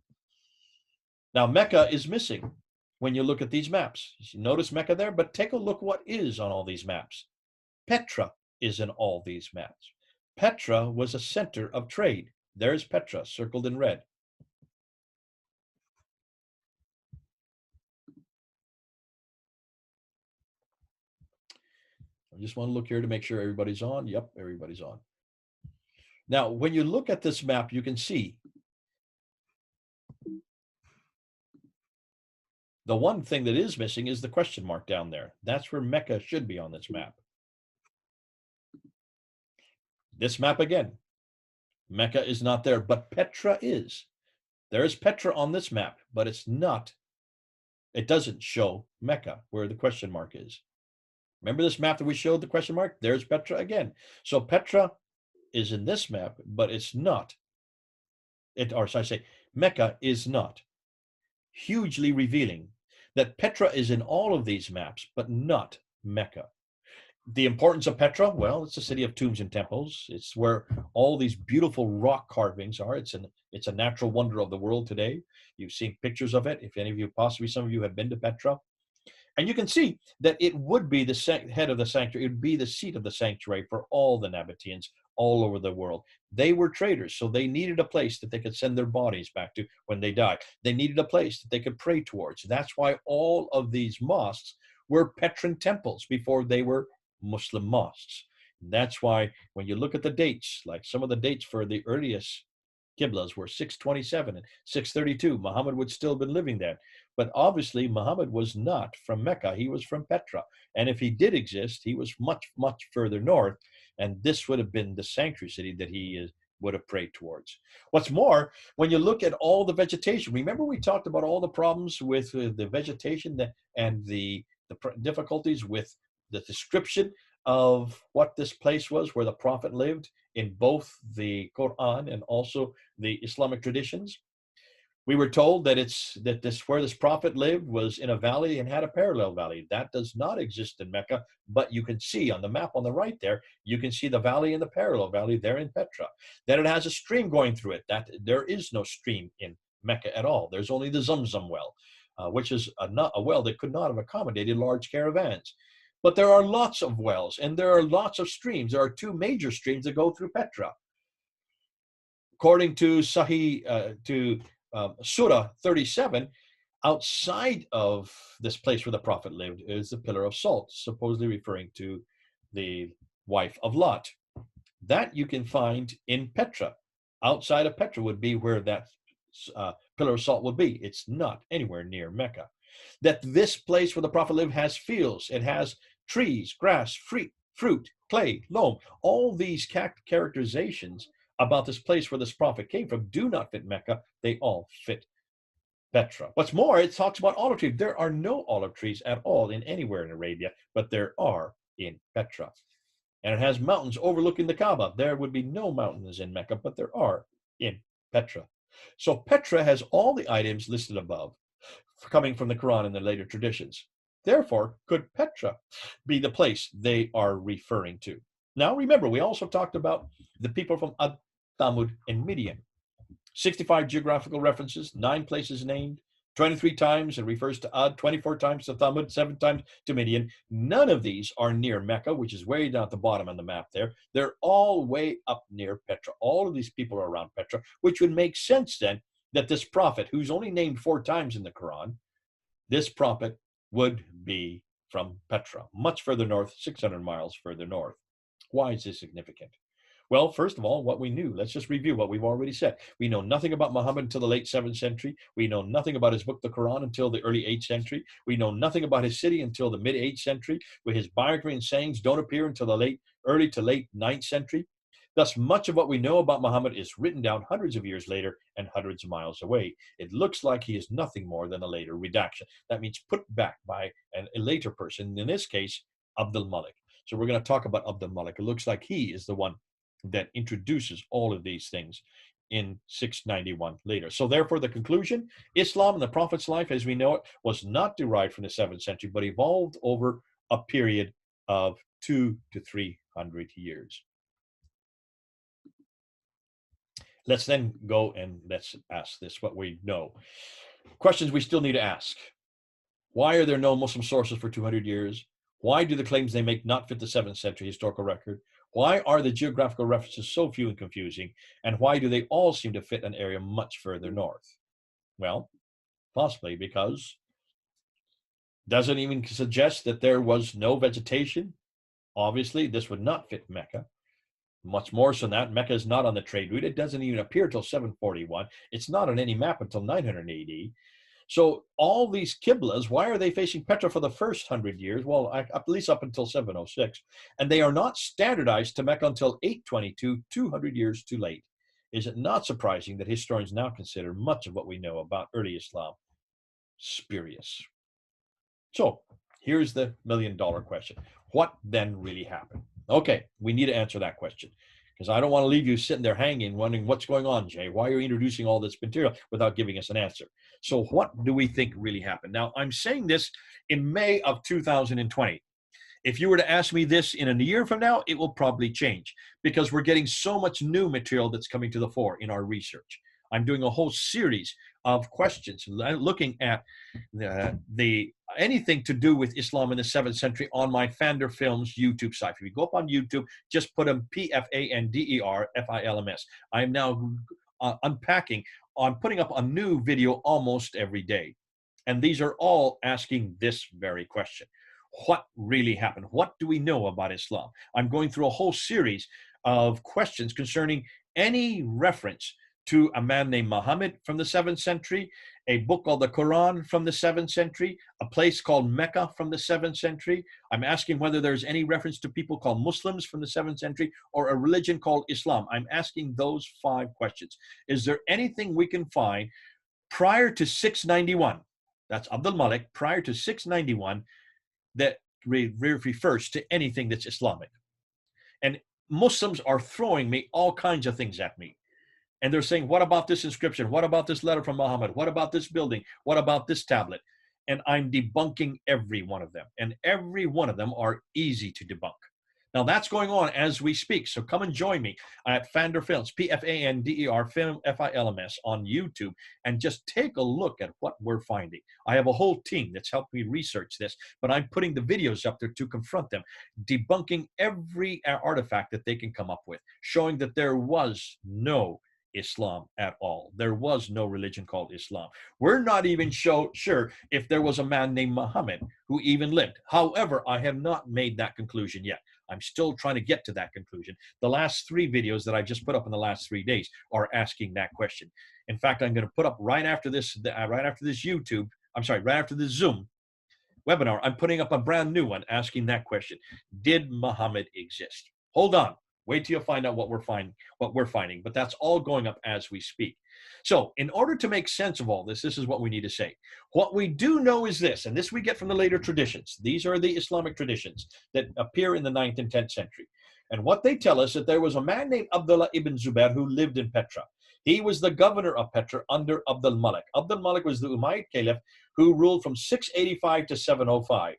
Now, Mecca is missing when you look at these maps. You notice Mecca there, but take a look what is on all these maps. Petra is in all these maps. Petra was a center of trade. There's Petra, circled in red. I just want to look here to make sure everybody's on. Yep, everybody's on. Now, when you look at this map, you can see the one thing that is missing is the question mark down there. That's where Mecca should be on this map. This map again, Mecca is not there, but Petra is. There is Petra on this map, but it's not. It doesn't show Mecca where the question mark is. Remember this map that we showed the question mark? There's Petra again. So Petra is in this map, but it's not. Or should I say, Mecca is not. Hugely revealing that Petra is in all of these maps, but not Mecca. The importance of Petra, well, it's a city of tombs and temples. It's where all these beautiful rock carvings are. It's a natural wonder of the world today. You've seen pictures of it. If any of you, possibly some of you, have been to Petra, And you can see that it would be the head of the sanctuary. It would be the seat of the sanctuary for all the Nabateans all over the world. They were traders, so they needed a place that they could send their bodies back to when they died. They needed a place that they could pray towards. That's why all of these mosques were Petran temples before they were Muslim mosques. That's why when you look at the dates, like some of the dates for the earliest Qiblas were 627 and 632. Muhammad would still have been living there. But obviously, Muhammad was not from Mecca. He was from Petra. And if he did exist, he was much, much further north. And this would have been the sanctuary city that he would have prayed towards. What's more, when you look at all the vegetation, remember we talked about all the problems with the vegetation and the difficulties with the description of what this place was where the prophet lived in both the Quran and also the Islamic traditions. We were told that where this prophet lived was in a valley and had a parallel valley. That does not exist in Mecca, but you can see on the map on the right there, you can see the valley and the parallel valley there in Petra. Then it has a stream going through it. That there is no stream in Mecca at all. There's only the Zamzam well, which is a well that could not have accommodated large caravans. But there are lots of wells and there are lots of streams. There are two major streams that go through Petra. According to Surah 37, outside of this place where the prophet lived is the pillar of salt, supposedly referring to the wife of Lot. That you can find in Petra. Outside of Petra would be where that pillar of salt would be. It's not anywhere near Mecca. That this place where the prophet lived has fields. It has trees, grass, fruit, clay, loam. All these characterizations about this place where this prophet came from do not fit Mecca. They all fit Petra. What's more, it talks about olive trees. There are no olive trees at all in anywhere in Arabia, but there are in Petra. And it has mountains overlooking the Kaaba. There would be no mountains in Mecca, but there are in Petra. So Petra has all the items listed above, coming from the Quran and the later traditions. Therefore, could Petra be the place they are referring to? Now, remember, we also talked about the people from Ad, Thamud, and Midian. 65 geographical references, 9 places named, 23 times it refers to Ad, 24 times to Thamud, 7 times to Midian. None of these are near Mecca, which is way down at the bottom on the map there. They're all way up near Petra. All of these people are around Petra, which would make sense then that this prophet, who's only named 4 times in the Quran, this prophet would be from Petra, much further north, 600 miles further north. Why is this significant? Well, first of all, what we knew. Let's just review what we've already said. We know nothing about Muhammad until the late 7th century. We know nothing about his book, the Quran, until the early 8th century. We know nothing about his city until the mid 8th century, where his biography and sayings don't appear until the early to late 9th century. Thus, much of what we know about Muhammad is written down hundreds of years later and hundreds of miles away. It looks like he is nothing more than a later redaction. That means put back by a later person, in this case, Abdul Malik. So we're going to talk about Abdul Malik. It looks like he is the one that introduces all of these things in 691 later. So therefore, the conclusion, Islam and the Prophet's life as we know it was not derived from the 7th century, but evolved over a period of 200 to 300 years. Let's then go and let's ask this, what we know. Questions we still need to ask. Why are there no Muslim sources for 200 years? Why do the claims they make not fit the 7th century historical record? Why are the geographical references so few and confusing? And why do they all seem to fit an area much further north? Well, possibly because doesn't even suggest that there was no vegetation. Obviously, this would not fit Mecca. Much more so than that, Mecca is not on the trade route. It doesn't even appear till 741. It's not on any map until 900 AD. So all these Qiblas, why are they facing Petra for the first 100 years? Well, at least up until 706. And they are not standardized to Mecca until 822, 200 years too late. Is it not surprising that historians now consider much of what we know about early Islam spurious? So here's the million-dollar question. What then really happened? Okay, we need to answer that question, because I don't want to leave you sitting there hanging, wondering what's going on, Jay. Why are you introducing all this material without giving us an answer? So what do we think really happened? Now, I'm saying this in May of 2020. If you were to ask me this in a year from now, it will probably change, because we're getting so much new material that's coming to the fore in our research. I'm doing a whole series of questions looking at the anything to do with Islam in the 7th century on my Fander Films YouTube site. If you go up on YouTube, just put them PFANDER FILMS. I'm now unpacking. I'm putting up a new video almost every day. And these are all asking this very question. What really happened? What do we know about Islam? I'm going through a whole series of questions concerning any reference to a man named Muhammad from the 7th century, a book called the Quran from the 7th century, a place called Mecca from the 7th century. I'm asking whether there's any reference to people called Muslims from the 7th century or a religion called Islam. I'm asking those 5 questions. Is there anything we can find prior to 691? That's Abdul Malik, prior to 691, that refers to anything that's Islamic. And Muslims are throwing me all kinds of things at me. And they're saying, what about this inscription? What about this letter from Muhammad? What about this building? What about this tablet? And I'm debunking every one of them. And every one of them are easy to debunk. Now that's going on as we speak. So come and join me at Fander Films, PFANDER FILMS on YouTube, and just take a look at what we're finding. I have a whole team that's helped me research this, but I'm putting the videos up there to confront them, debunking every artifact that they can come up with, showing that there was no Islam at all. There was no religion called Islam. We're not even sure if there was a man named Muhammad who even lived. However, I have not made that conclusion yet. I'm still trying to get to that conclusion. The last 3 videos that I just put up in the last 3 days are asking that question. In fact, I'm going to put up right after this YouTube, right after this Zoom webinar, I'm putting up a brand new one asking that question. Did Muhammad exist? Hold on. Wait till you find out what we're finding. But that's all going up as we speak. So in order to make sense of all this, this is what we need to say. What we do know is this, and this we get from the later traditions. These are the Islamic traditions that appear in the 9th and 10th century. And what they tell us that there was a man named Abdullah ibn Zubair who lived in Petra. He was the governor of Petra under Abdul Malik. Abdul Malik was the Umayyad Caliph who ruled from 685 to 705.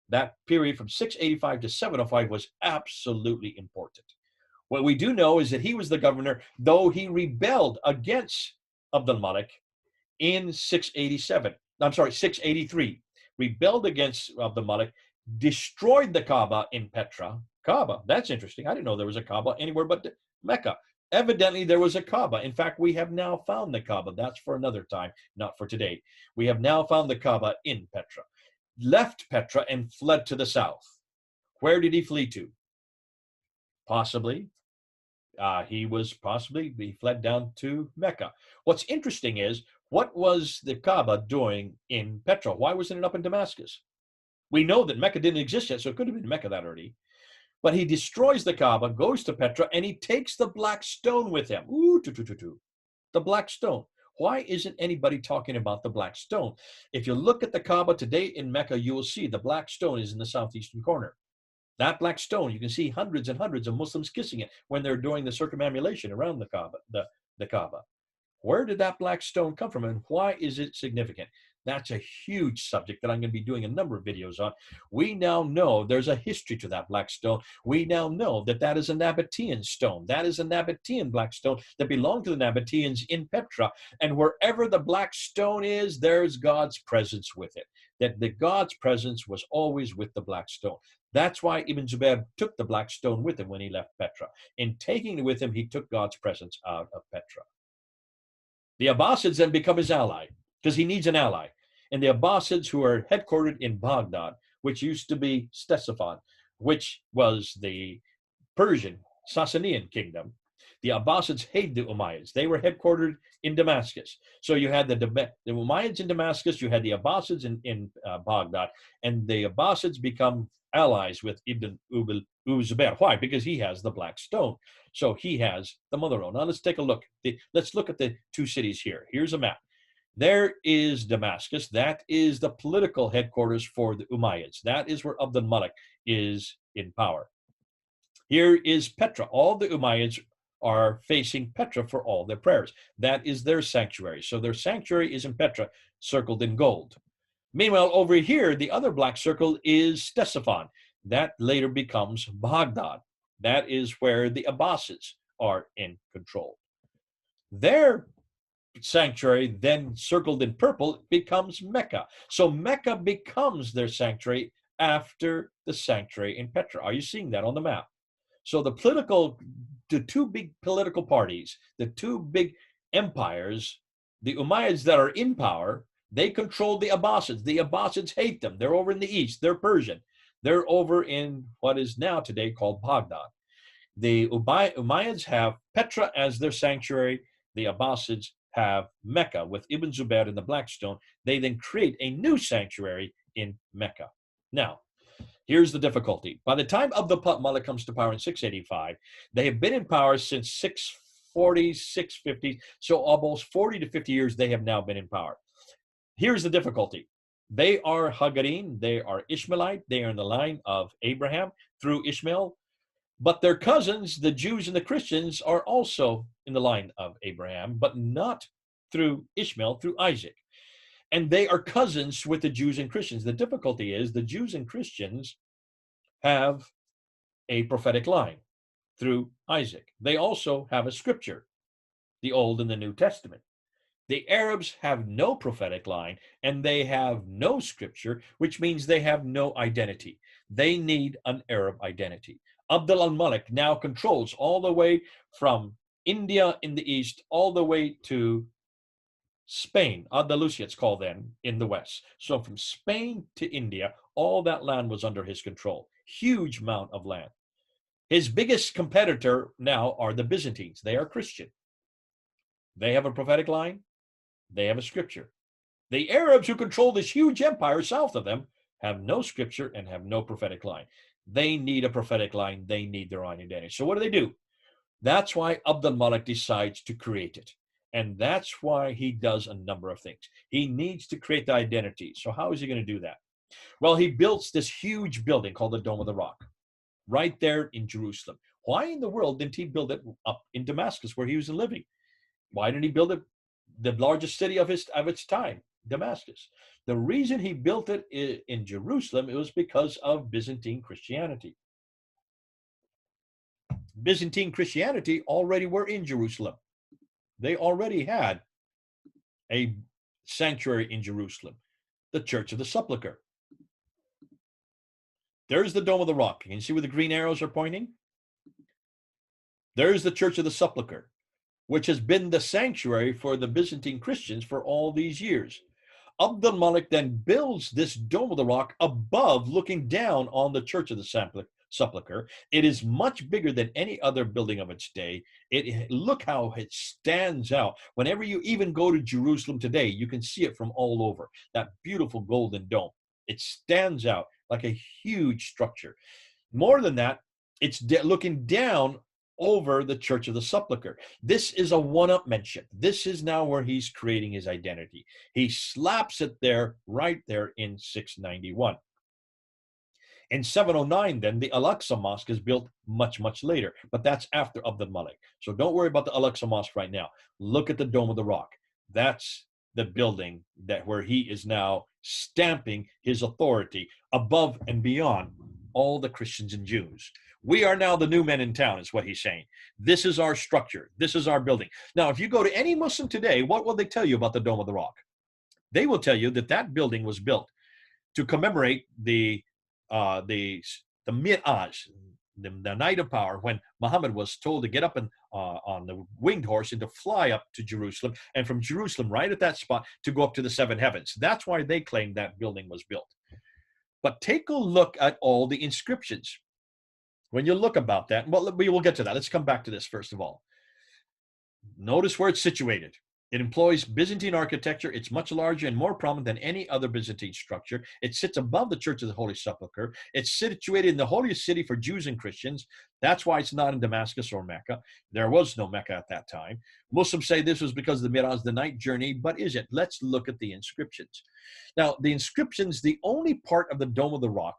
That period from 685 to 705 was absolutely important. What we do know is that he was the governor, though he rebelled against Abdul Malik in 683. Rebelled against Abdul Malik, destroyed the Kaaba in Petra. Kaaba, that's interesting. I didn't know there was a Kaaba anywhere but Mecca. Evidently, there was a Kaaba. In fact, we have now found the Kaaba. That's for another time, not for today. We have now found the Kaaba in Petra. Left Petra and fled to the south. Where did he flee to? Possibly. He fled down to Mecca. What's interesting is, what was the Kaaba doing in Petra? Why wasn't it up in Damascus? We know that Mecca didn't exist yet, so it could have been Mecca that already. But he destroys the Kaaba, goes to Petra, and he takes the black stone with him. The black stone. Why isn't anybody talking about the black stone? If you look at the Kaaba today in Mecca, you will see the black stone is in the southeastern corner. That black stone, you can see hundreds and hundreds of Muslims kissing it when they're doing the circumambulation around the Kaaba. Where did that black stone come from, and why is it significant? That's a huge subject that I'm going to be doing a number of videos on. We now know there's a history to that black stone. We now know that that is a Nabatean stone. That is a Nabatean black stone that belonged to the Nabateans in Petra. And wherever the black stone is, there's God's presence with it. That the God's presence was always with the black stone. That's why Ibn Zubair took the black stone with him when he left Petra. In taking it with him, he took God's presence out of Petra. The Abbasids then become his ally, because he needs an ally. And the Abbasids, who are headquartered in Baghdad, which used to be Ctesiphon, which was the Persian Sasanian kingdom, the Abbasids hated the Umayyads. They were headquartered in Damascus. So you had the Umayyads in Damascus, you had the Abbasids in Baghdad, and the Abbasids become allies with Ibn Zubair. Why? Because he has the black stone. So he has the mother road. Now let's take a look. Let's look at the 2 cities here. Here's a map. There is Damascus. That is the political headquarters for the Umayyads. That is where Abdul Malik is in power. Here is Petra. All the Umayyads are facing Petra for all their prayers. That is their sanctuary. So their sanctuary is in Petra, circled in gold. Meanwhile, over here, the other black circle is Ctesiphon. That later becomes Baghdad. That is where the Abbasids are in control. Their sanctuary, then circled in purple, becomes Mecca. So Mecca becomes their sanctuary after the sanctuary in Petra. Are you seeing that on the map? So the two big political parties, the two big empires, the Umayyads that are in power, they control the Abbasids. The Abbasids hate them. They're over in the east. They're Persian. They're over in what is now today called Baghdad. The Umayyads have Petra as their sanctuary. The Abbasids have Mecca with Ibn Zubair and the Blackstone. They then create a new sanctuary in Mecca. Now, here's the difficulty. By the time Abd al-Malik comes to power in 685, they have been in power since 640, 650. So almost 40 to 50 years they have now been in power. Here's the difficulty. They are Hagarin, they are Ishmaelite, they are in the line of Abraham through Ishmael, but their cousins, the Jews and the Christians, are also in the line of Abraham, but not through Ishmael, through Isaac. And they are cousins with the Jews and Christians. The difficulty is the Jews and Christians have a prophetic line through Isaac. They also have a scripture, the Old and the New Testament. The Arabs have no prophetic line and they have no scripture, which means they have no identity. They need an Arab identity. Abd al-Malik now controls all the way from India in the east, all the way to Spain, Andalusia it's called then, in the west. So from Spain to India, all that land was under his control. Huge amount of land. His biggest competitor now are the Byzantines. They are Christian. They have a prophetic line. They have a scripture. The Arabs, who control this huge empire south of them, have no scripture and have no prophetic line. They need a prophetic line. They need their own identity. So what do? That's why Abd al-Malik decides to create it. And that's why he does a number of things. He needs to create the identity. So how is he going to do that? Well, he builds this huge building called the Dome of the Rock, right there in Jerusalem. Why in the world didn't he build it up in Damascus where he was living? Why didn't he build it the largest city of its time, Damascus? The reason he built it in Jerusalem, it was because of Byzantine Christianity. Byzantine Christianity already were in Jerusalem. They already had a sanctuary in Jerusalem, the Church of the Sepulchre. There's the Dome of the Rock. Can you see where the green arrows are pointing? There's the Church of the Sepulchre, which has been the sanctuary for the Byzantine Christians for all these years. Abd al-Malik then builds this Dome of the Rock above, looking down on the Church of the Sepulchre. It is much bigger than any other building of its day. Look how it stands out. Whenever you even go to Jerusalem today, you can see it from all over. That beautiful golden dome. It stands out like a huge structure. More than that, it's looking down over the Church of the Sepulchre. This is a one-upmanship. This is now where he's creating his identity. He slaps it there, right there in 691. In 709, then, the Al-Aqsa Mosque is built much, much later, but that's after Abd al-Malik. So don't worry about the Al-Aqsa Mosque right now. Look at the Dome of the Rock. That's the building where he is now stamping his authority above and beyond all the Christians and Jews. We are now the new men in town, is what he's saying. This is our structure. This is our building. Now, if you go to any Muslim today, what will they tell you about the Dome of the Rock? They will tell you that that building was built to commemorate the Mi'raj, the night of power, when Muhammad was told to get up on the winged horse and to fly up to Jerusalem, and from Jerusalem, right at that spot, to go up to the seven heavens. That's why they claim that building was built. But take a look at all the inscriptions. When you look about that, well, we will get to that. Let's come back to this first of all. Notice where it's situated. It employs Byzantine architecture. It's much larger and more prominent than any other Byzantine structure. It sits above the Church of the Holy Sepulchre. It's situated in the holiest city for Jews and Christians. That's why it's not in Damascus or Mecca. There was no Mecca at that time. Muslims say this was because of the Mi'raj, the night journey, but is it? Let's look at the inscriptions. Now, the inscriptions, the only part of the Dome of the Rock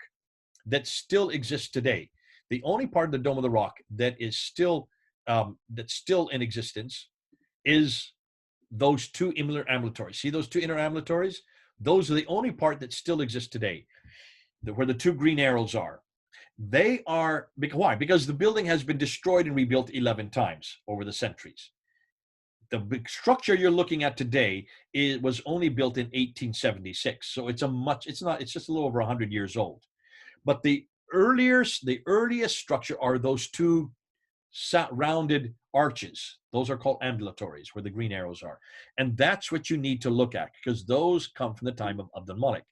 that still exists today, the only part of the Dome of the Rock that is still in existence is those two inner ambulatories. See those two inner ambulatories? Those are the only part that still exists today, where the two green arrows are. They are, why? Because the building has been destroyed and rebuilt 11 times over the centuries. the big structure you're looking at today was only built in 1876. So it's just a little over 100 years old. But the earliest structure are those two rounded arches. Those are called ambulatories, where the green arrows are. And that's what you need to look at, because those come from the time of Abdul Malik.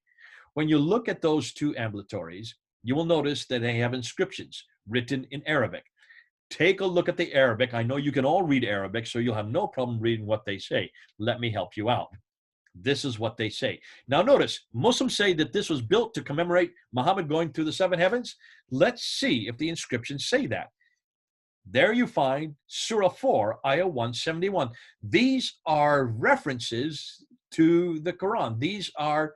When you look at those two ambulatories, you will notice that they have inscriptions written in Arabic. Take a look at the Arabic. I know you can all read Arabic, so you'll have no problem reading what they say. Let me help you out. This is what they say. Now notice, Muslims say that this was built to commemorate Muhammad going through the seven heavens. Let's see if the inscriptions say that. There you find Surah 4, Ayah 171. These are references to the Quran. These are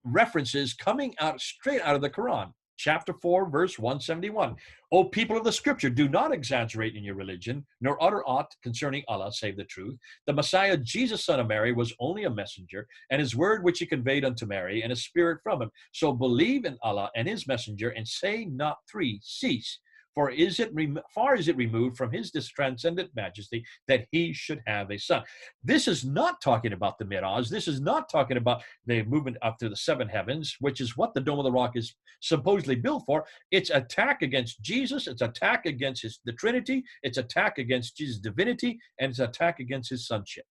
references coming out straight out of the Quran. Chapter 4, verse 171. O people of the scripture, do not exaggerate in your religion, nor utter aught concerning Allah save the truth. The Messiah, Jesus, son of Mary, was only a messenger, and his word which he conveyed unto Mary, and a spirit from him. So believe in Allah and his messenger, and say not three, cease. For far is it removed from his transcendent majesty that he should have a son. This is not talking about the Miraj. This is not talking about the movement up to the seven heavens, which is what the Dome of the Rock is supposedly built for. It's attack against Jesus. It's attack against the Trinity. It's attack against Jesus' divinity, and it's attack against his sonship.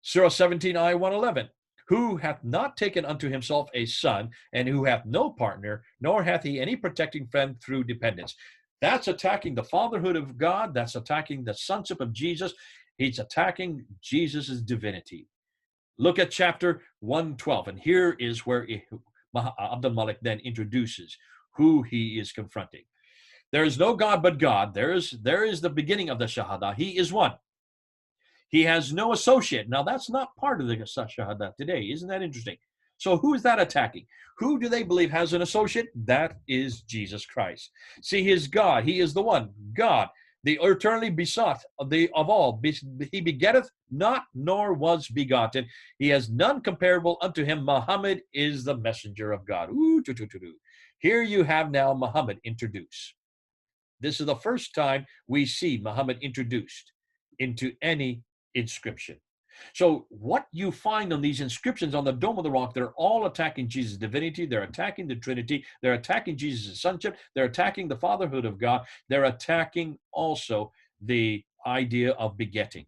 Surah 17, Ayah 111. Who hath not taken unto himself a son, and who hath no partner, nor hath he any protecting friend through dependence. That's attacking the fatherhood of God. That's attacking the sonship of Jesus. He's attacking Jesus' divinity. Look at chapter 112, and here is where Abdul Malik then introduces who he is confronting. There is no God but God. There is the beginning of the Shahada. He is one. He has no associate. Now, that's not part of the Shahada today. Isn't that interesting? So who is that attacking? Who do they believe has an associate? That is Jesus Christ. See, he is God. He is the one, God, the eternally besought of all. He begetteth not, nor was begotten. He has none comparable unto him. Muhammad is the messenger of God. Here you have now Muhammad introduced. This is the first time we see Muhammad introduced into any inscription. So what you find on these inscriptions on the Dome of the Rock, they're all attacking Jesus' divinity. They're attacking the Trinity. They're attacking Jesus' sonship. They're attacking the fatherhood of God. They're attacking also the idea of begetting.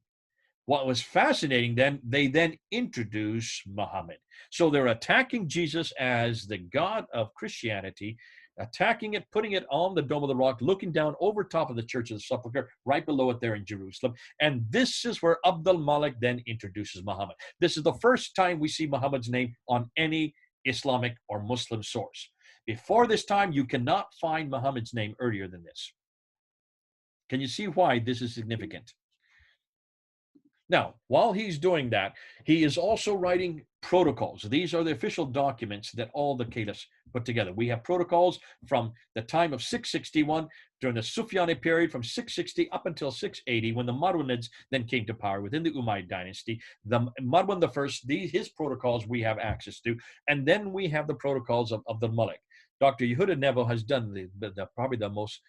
What was fascinating then, they then introduce Muhammad. So they're attacking Jesus as the God of Christianity, attacking it, putting it on the Dome of the Rock, looking down over top of the Church of the Sepulchre, right below it there in Jerusalem. And this is where Abdul Malik then introduces Muhammad. This is the first time we see Muhammad's name on any Islamic or Muslim source. Before this time, you cannot find Muhammad's name earlier than this. Can you see why this is significant? Now, while he's doing that, he is also writing protocols. These are the official documents that all the caliphs put together. We have protocols from the time of 661 during the Sufyani period, from 660 up until 680, when the Marwanids then came to power within the Umayyad dynasty. The Marwan I, his protocols we have access to, and then we have the protocols of the Malik. Dr. Yehuda Nevo has done probably the most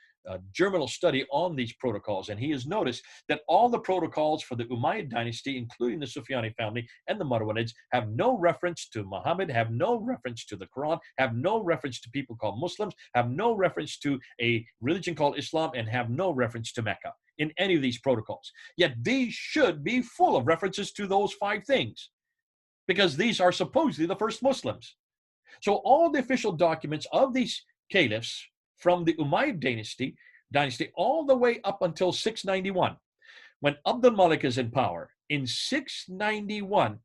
germinal study on these protocols, and he has noticed that all the protocols for the Umayyad dynasty, including the Sufyani family and the Marwanids, have no reference to Muhammad, have no reference to the Quran, have no reference to people called Muslims, have no reference to a religion called Islam, and have no reference to Mecca in any of these protocols. Yet these should be full of references to those five things, because these are supposedly the first Muslims. So all the official documents of these caliphs from the Umayyad dynasty all the way up until 691, when Abdul Malik is in power, in 691,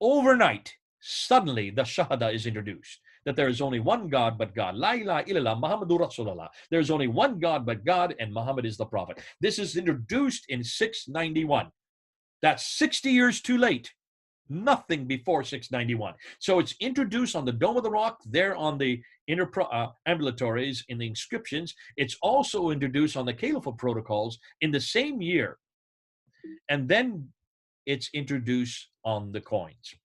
overnight, suddenly the Shahada is introduced, that there is only one God but God. La ilaha illallah Muhammadur Rasulullah. There is only one God but God, and Muhammad is the prophet. This is introduced in 691. That's 60 years too late. Nothing before 691. So it's introduced on the Dome of the Rock, there on the inner ambulatories in the inscriptions. It's also introduced on the Caliphal protocols in the same year. And then it's introduced on the coins.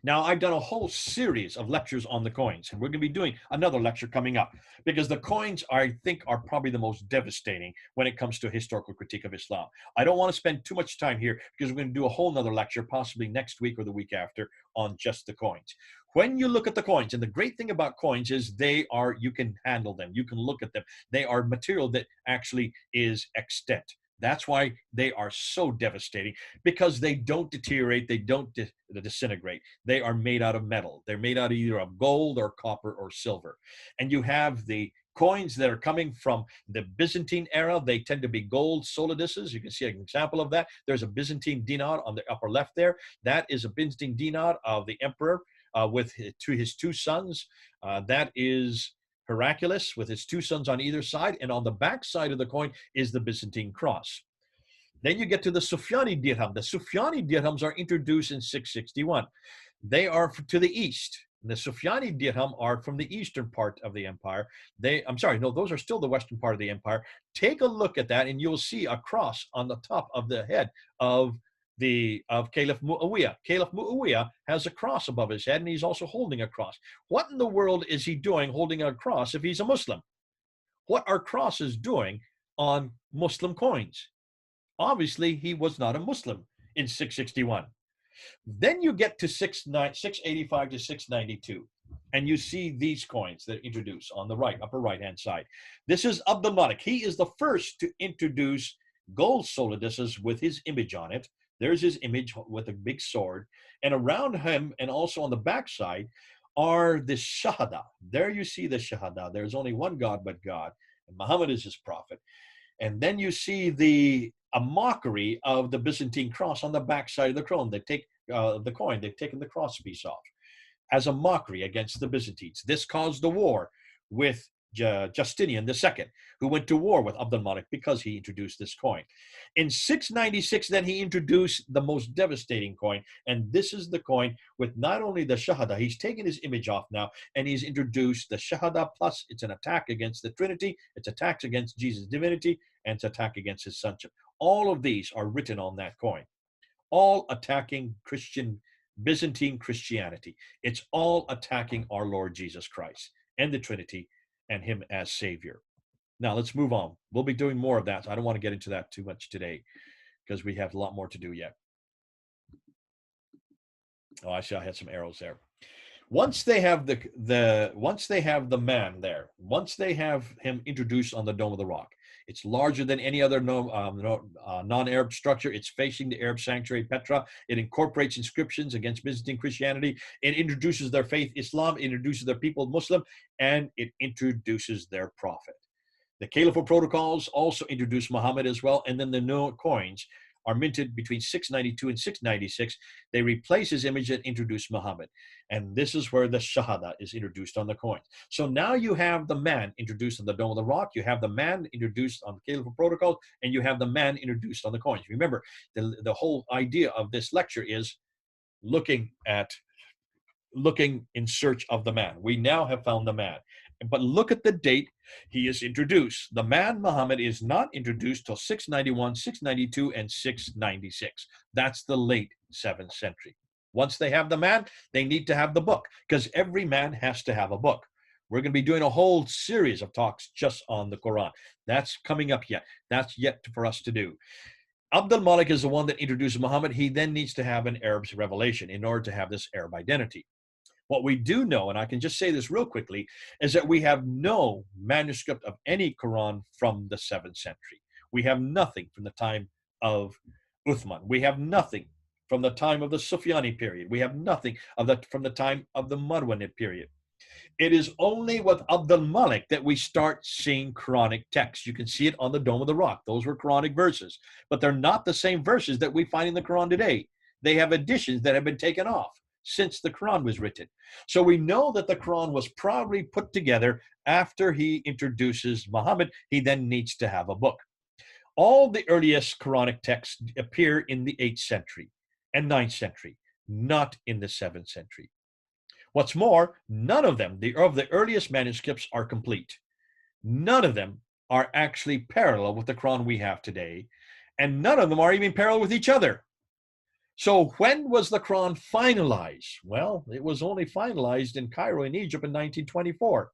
Now, I've done a whole series of lectures on the coins, and we're going to be doing another lecture coming up because the coins, I think, are probably the most devastating when it comes to historical critique of Islam. I don't want to spend too much time here because we're going to do a whole nother lecture, possibly next week or the week after, on just the coins. When you look at the coins, and the great thing about coins is you can handle them, you can look at them. They are material that actually is extant. That's why they are so devastating, because they don't deteriorate, they don't disintegrate. They are made out of metal. They're made out of either of gold or copper or silver. And you have the coins that are coming from the Byzantine era. They tend to be gold soliduses. You can see an example of that. There's a Byzantine dinar on the upper left there. That is a Byzantine dinar of the emperor with his two sons. That is Heraclius with his two sons on either side, and on the back side of the coin is the Byzantine cross. Then you get to the Sufyani dirham. The Sufyani dirhams are introduced in 661. They are to the east. The Sufyani dirham are from the eastern part of the empire. I'm sorry, no, those are still the western part of the empire. Take a look at that, and you'll see a cross on the top of the head of Caliph Muawiyah. Caliph Muawiyah has a cross above his head, and he's also holding a cross. What in the world is he doing holding a cross if he's a Muslim? What are crosses doing on Muslim coins? Obviously, he was not a Muslim in 661. Then you get to 685 to 692, and you see these coins that are introduced on the right, upper right-hand side. This is Abdul Malik. He is the first to introduce gold soliduses with his image on it. There's his image with a big sword, and around him and also on the backside are the Shahada. There you see the Shahada. There's only one God but God, and Muhammad is his prophet. And then you see a mockery of the Byzantine cross on the backside of the coin. They take the coin, they've taken the cross piece off as a mockery against the Byzantines. This caused a war with Justinian II, who went to war with Abdul Malik because he introduced this coin. In 696, then he introduced the most devastating coin, and this is the coin with not only the Shahada, he's taken his image off now, and he's introduced the Shahada, plus it's an attack against the Trinity, it's attacks against Jesus' divinity, and it's attack against his sonship. All of these are written on that coin, all attacking Byzantine Christianity. It's all attacking our Lord Jesus Christ and the Trinity and him as Savior. Now let's move on. We'll be doing more of that. So I don't want to get into that too much today because we have a lot more to do yet. Oh, I see I had some arrows there. Once they have the man there, once they have him introduced on the Dome of the Rock, it's larger than any other non-Arab structure. It's facing the Arab sanctuary, Petra. It incorporates inscriptions against Byzantine Christianity. It introduces their faith, Islam, introduces their people, Muslim, and it introduces their prophet. The Caliphal protocols also introduce Muhammad as well, and then the new coins are minted between 692 and 696. They replace his image and introduce Muhammad. And this is where the Shahada is introduced on the coin. So now you have the man introduced on the Dome of the Rock, you have the man introduced on the Caliphal protocol, and you have the man introduced on the coins. Remember, the whole idea of this lecture is looking in search of the man. We now have found the man. But look at the date he is introduced. The man Muhammad is not introduced till 691, 692, and 696. That's the late 7th century. Once they have the man, they need to have the book, because every man has to have a book. We're going to be doing a whole series of talks just on the Quran. That's coming up yet. That's yet for us to do. Abdul Malik is the one that introduced Muhammad. He then needs to have an Arab's revelation in order to have this Arab identity. What we do know, and I can just say this real quickly, is that we have no manuscript of any Quran from the 7th century. We have nothing from the time of Uthman. We have nothing from the time of the Sufyani period. We have nothing from the time of the Marwanid period. It is only with Abdul Malik that we start seeing Quranic texts. You can see it on the Dome of the Rock. Those were Quranic verses, but they're not the same verses that we find in the Quran today. They have additions that have been taken off since the Quran was written. So we know that the Quran was probably put together after he introduces Muhammad. He then needs to have a book. All the earliest Quranic texts appear in the 8th century and 9th century, not in the 7th century. What's more, none of them, of the earliest manuscripts, are complete. None of them are actually parallel with the Quran we have today, and none of them are even parallel with each other. So when was the Quran finalized? Well, it was only finalized in Cairo in Egypt in 1924.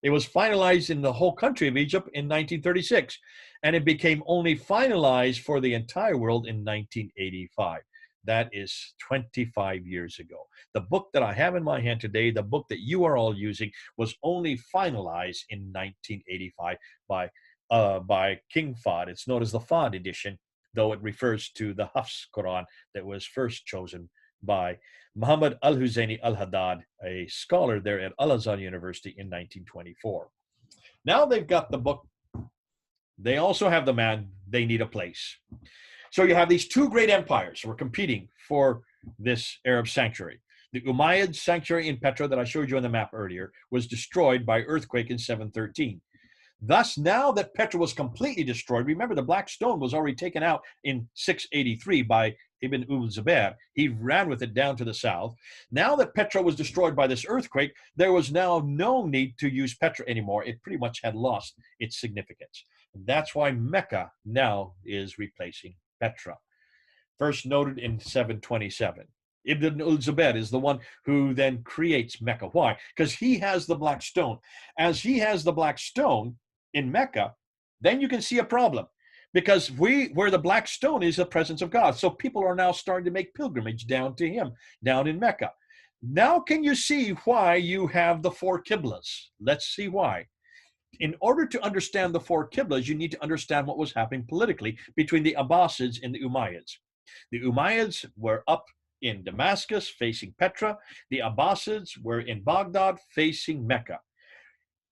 It was finalized in the whole country of Egypt in 1936, and it became only finalized for the entire world in 1985. That is 25 years ago. The book that I have in my hand today, the book that you are all using, was only finalized in 1985 by King Fahd. It's known as the Fahd edition, though it refers to the Hafs Quran that was first chosen by Muhammad al-Husseini al-Haddad, a scholar there at Al-Azhar University in 1924. Now they've got the book. They also have the man. They need a place. So you have these two great empires who are competing for this Arab sanctuary. The Umayyad sanctuary in Petra that I showed you on the map earlier was destroyed by earthquake in 713. Thus, now that Petra was completely destroyed, remember the Black Stone was already taken out in 683 by Ibn Zubayr. He ran with it down to the south. Now that Petra was destroyed by this earthquake, there was now no need to use Petra anymore. It pretty much had lost its significance. That's why Mecca now is replacing Petra. First noted in 727. Ibn Zubayr is the one who then creates Mecca. Why? Because he has the Black Stone. As he has the Black Stone in Mecca, then you can see a problem, because where the Black Stone is the presence of God. So people are now starting to make pilgrimage down to him, down in Mecca. Now can you see why you have the four Qiblas? Let's see why. In order to understand the four Qiblas, you need to understand what was happening politically between the Abbasids and the Umayyads. The Umayyads were up in Damascus facing Petra. The Abbasids were in Baghdad facing Mecca.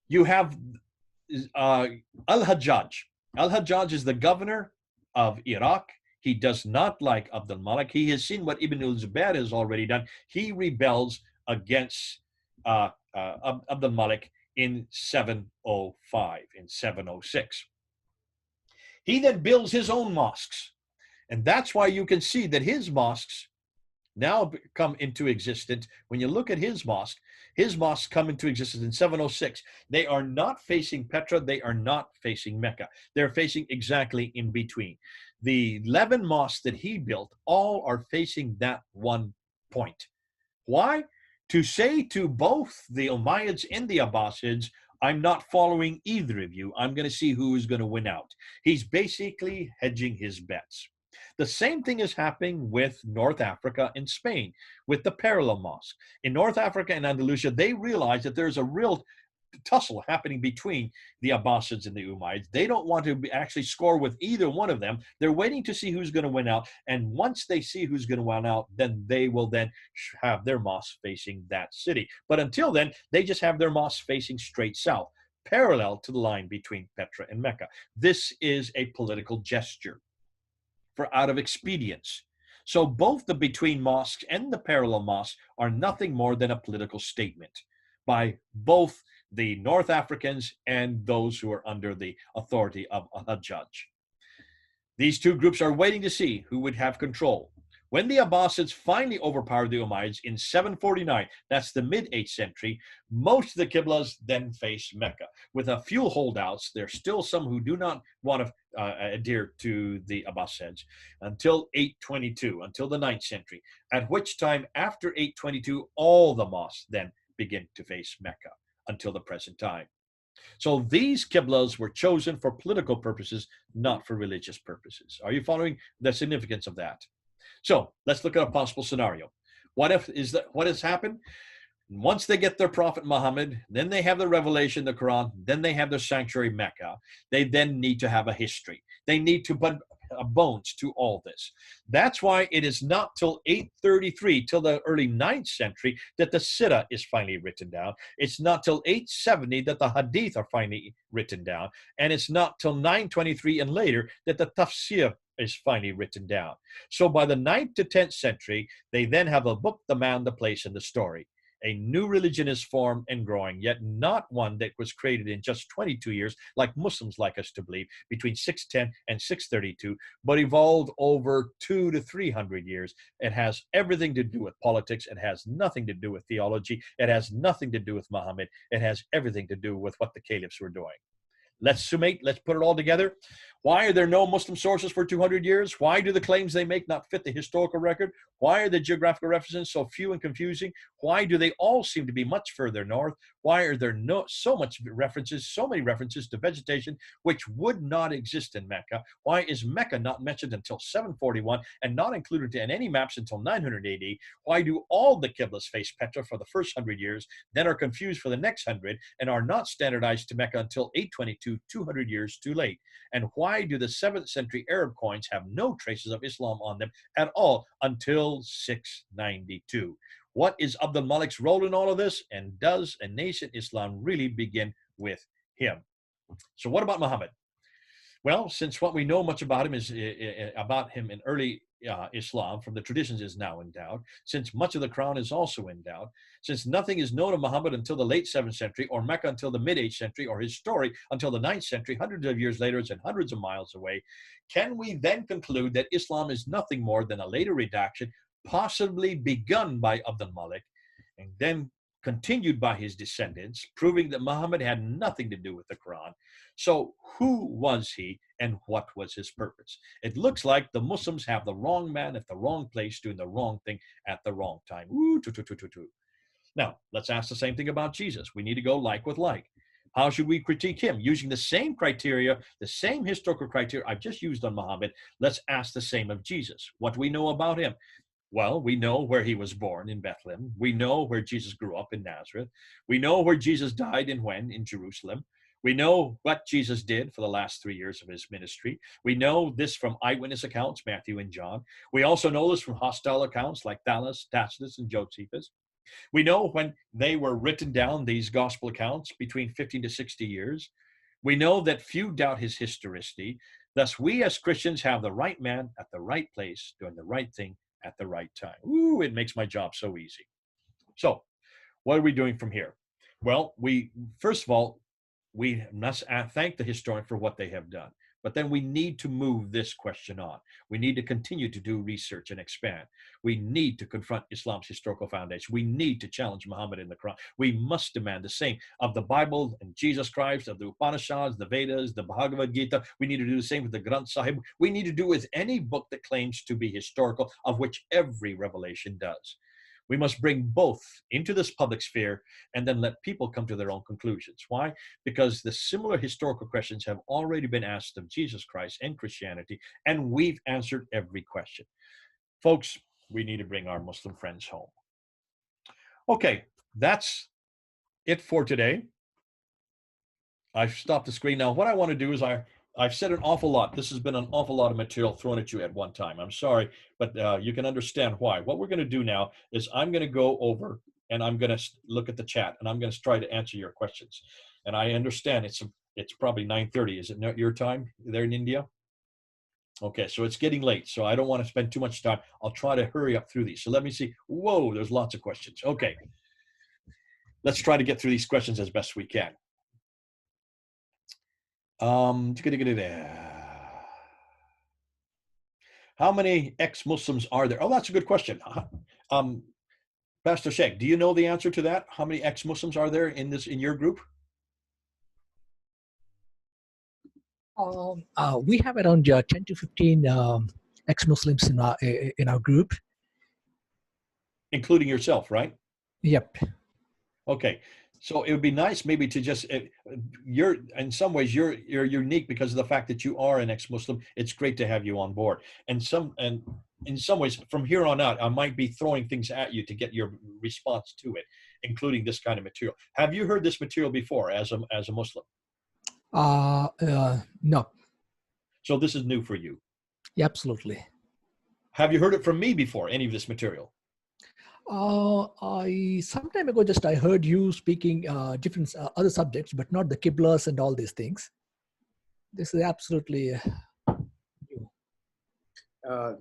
You have Al-Hajjaj. Al-Hajjaj is the governor of Iraq. He does not like Abdul Malik. He has seen what Ibn al-Zubayr has already done. He rebels against Abdul Malik in 705, in 706. He then builds his own mosques. And that's why you can see that his mosques now come into existence. When you look at his mosques come into existence in 706. They are not facing Petra. They are not facing Mecca. They're facing exactly in between. The 11 mosques that he built all are facing that one point. Why? To say to both the Umayyads and the Abbasids, I'm not following either of you. I'm going to see who is going to win out. He's basically hedging his bets. The same thing is happening with North Africa and Spain, with the parallel mosque. In North Africa and Andalusia, they realize that there's a real tussle happening between the Abbasids and the Umayyads. They don't want to actually score with either one of them. They're waiting to see who's going to win out. And once they see who's going to win out, then they will then have their mosque facing that city. But until then, they just have their mosque facing straight south, parallel to the line between Petra and Mecca. This is a political gesture for out of expedience. So both the between mosques and the parallel mosques are nothing more than a political statement by both the North Africans and those who are under the authority of Al-Hajjaj. These two groups are waiting to see who would have control. When the Abbasids finally overpowered the Umayyads in 749, that's the mid-8th century, most of the Qiblas then face Mecca. With a few holdouts, there's still some who do not want to adhere to the Abbasids until 822, until the 9th century, at which time, after 822, all the mosques then begin to face Mecca until the present time. So these Qiblas were chosen for political purposes, not for religious purposes. Are you following the significance of that? So let's look at a possible scenario. What has happened? Once they get their prophet Muhammad, then they have the revelation, the Quran, then they have their sanctuary Mecca. They then need to have a history. They need to put bones to all this. That's why it is not till 833, till the early 9th century, that the Sirah is finally written down. It's not till 870 that the Hadith are finally written down. And it's not till 923 and later that the Tafsir is finally written down. So by the 9th to 10th century, they then have a book, the man, the place, and the story. A new religion is formed and growing, yet not one that was created in just 22 years, like Muslims like us to believe, between 610 and 632, but evolved over 200 to 300 years. It has everything to do with politics. It has nothing to do with theology. It has nothing to do with Muhammad. It has everything to do with what the caliphs were doing. Let's summate, let's put it all together. Why are there no Muslim sources for 200 years? Why do the claims they make not fit the historical record? Why are the geographical references so few and confusing? Why do they all seem to be much further north? Why are there so many references to vegetation which would not exist in Mecca? Why is Mecca not mentioned until 741 and not included in any maps until 900 AD? Why do all the Qiblas face Petra for the first 100 years, then are confused for the next 100, and are not standardized to Mecca until 822, 200 years too late? And why do the 7th century Arab coins have no traces of Islam on them at all until 692? What is Abdul Malik's role in all of this? And does a nascent Islam really begin with him? So what about Muhammad? Well, since what we know much about him is about him in early Islam from the traditions is now in doubt, since much of the Quran is also in doubt, since nothing is known of Muhammad until the late 7th century, or Mecca until the mid-8th century, or his story until the 9th century, hundreds of years later and hundreds of miles away, can we then conclude that Islam is nothing more than a later redaction, possibly begun by Abdul Malik, and then continued by his descendants, proving that Muhammad had nothing to do with the Quran? So who was he and what was his purpose? It looks like the Muslims have the wrong man at the wrong place doing the wrong thing at the wrong time. Now, let's ask the same thing about Jesus. We need to go like with like. How should we critique him? Using the same criteria, the same historical criteria I've just used on Muhammad, let's ask the same of Jesus. What do we know about him? Well, we know where he was born, in Bethlehem. We know where Jesus grew up, in Nazareth. We know where Jesus died and when, in Jerusalem. We know what Jesus did for the last 3 years of his ministry. We know this from eyewitness accounts, Matthew and John. We also know this from hostile accounts like Thallus, Tacitus, and Josephus. We know when they were written down, these gospel accounts, between 15 to 60 years. We know that few doubt his historicity. Thus, we as Christians have the right man at the right place, doing the right thing at the right time. Ooh, it makes my job so easy. So, what are we doing from here? Well, first of all, we must thank the historian for what they have done. But then we need to move this question on. We need to continue to do research and expand. We need to confront Islam's historical foundation. We need to challenge Muhammad in the Quran. We must demand the same of the Bible and Jesus Christ, of the Upanishads, the Vedas, the Bhagavad Gita. We need to do the same with the Granth Sahib. We need to do with any book that claims to be historical, of which every revelation does. We must bring both into this public sphere and then let people come to their own conclusions. Why? Because the similar historical questions have already been asked of Jesus Christ and Christianity, and we've answered every question. Folks, we need to bring our Muslim friends home. Okay, that's it for today. I've stopped the screen now. What I want to do is I've said an awful lot. This has been an awful lot of material thrown at you at one time. I'm sorry, but you can understand why. What we're going to do now is I'm going to go over and I'm going to look at the chat and I'm going to try to answer your questions. And I understand it's probably 9:30. Is it not your time there in India? Okay, so it's getting late, so I don't want to spend too much time. I'll try to hurry up through these. So let me see. Whoa, there's lots of questions. Okay, let's try to get through these questions as best we can. How many ex-Muslims are there? Oh, that's a good question. Pastor Sheikh, do you know the answer to that? How many ex-Muslims are there in your group? We have around 10 to 15 ex-Muslims in our group, including yourself, right? Yep. Okay. So it would be nice maybe to just, you're in some ways, you're unique because of the fact that you are an ex-Muslim. It's great to have you on board. And in some ways, from here on out, I might be throwing things at you to get your response to it, including this kind of material. Have you heard this material before as a Muslim? No. So this is new for you? Yeah, absolutely. Have you heard it from me before, any of this material? Some time ago, I heard you speaking different other subjects, but not the Qiblas and all these things. This is absolutely new.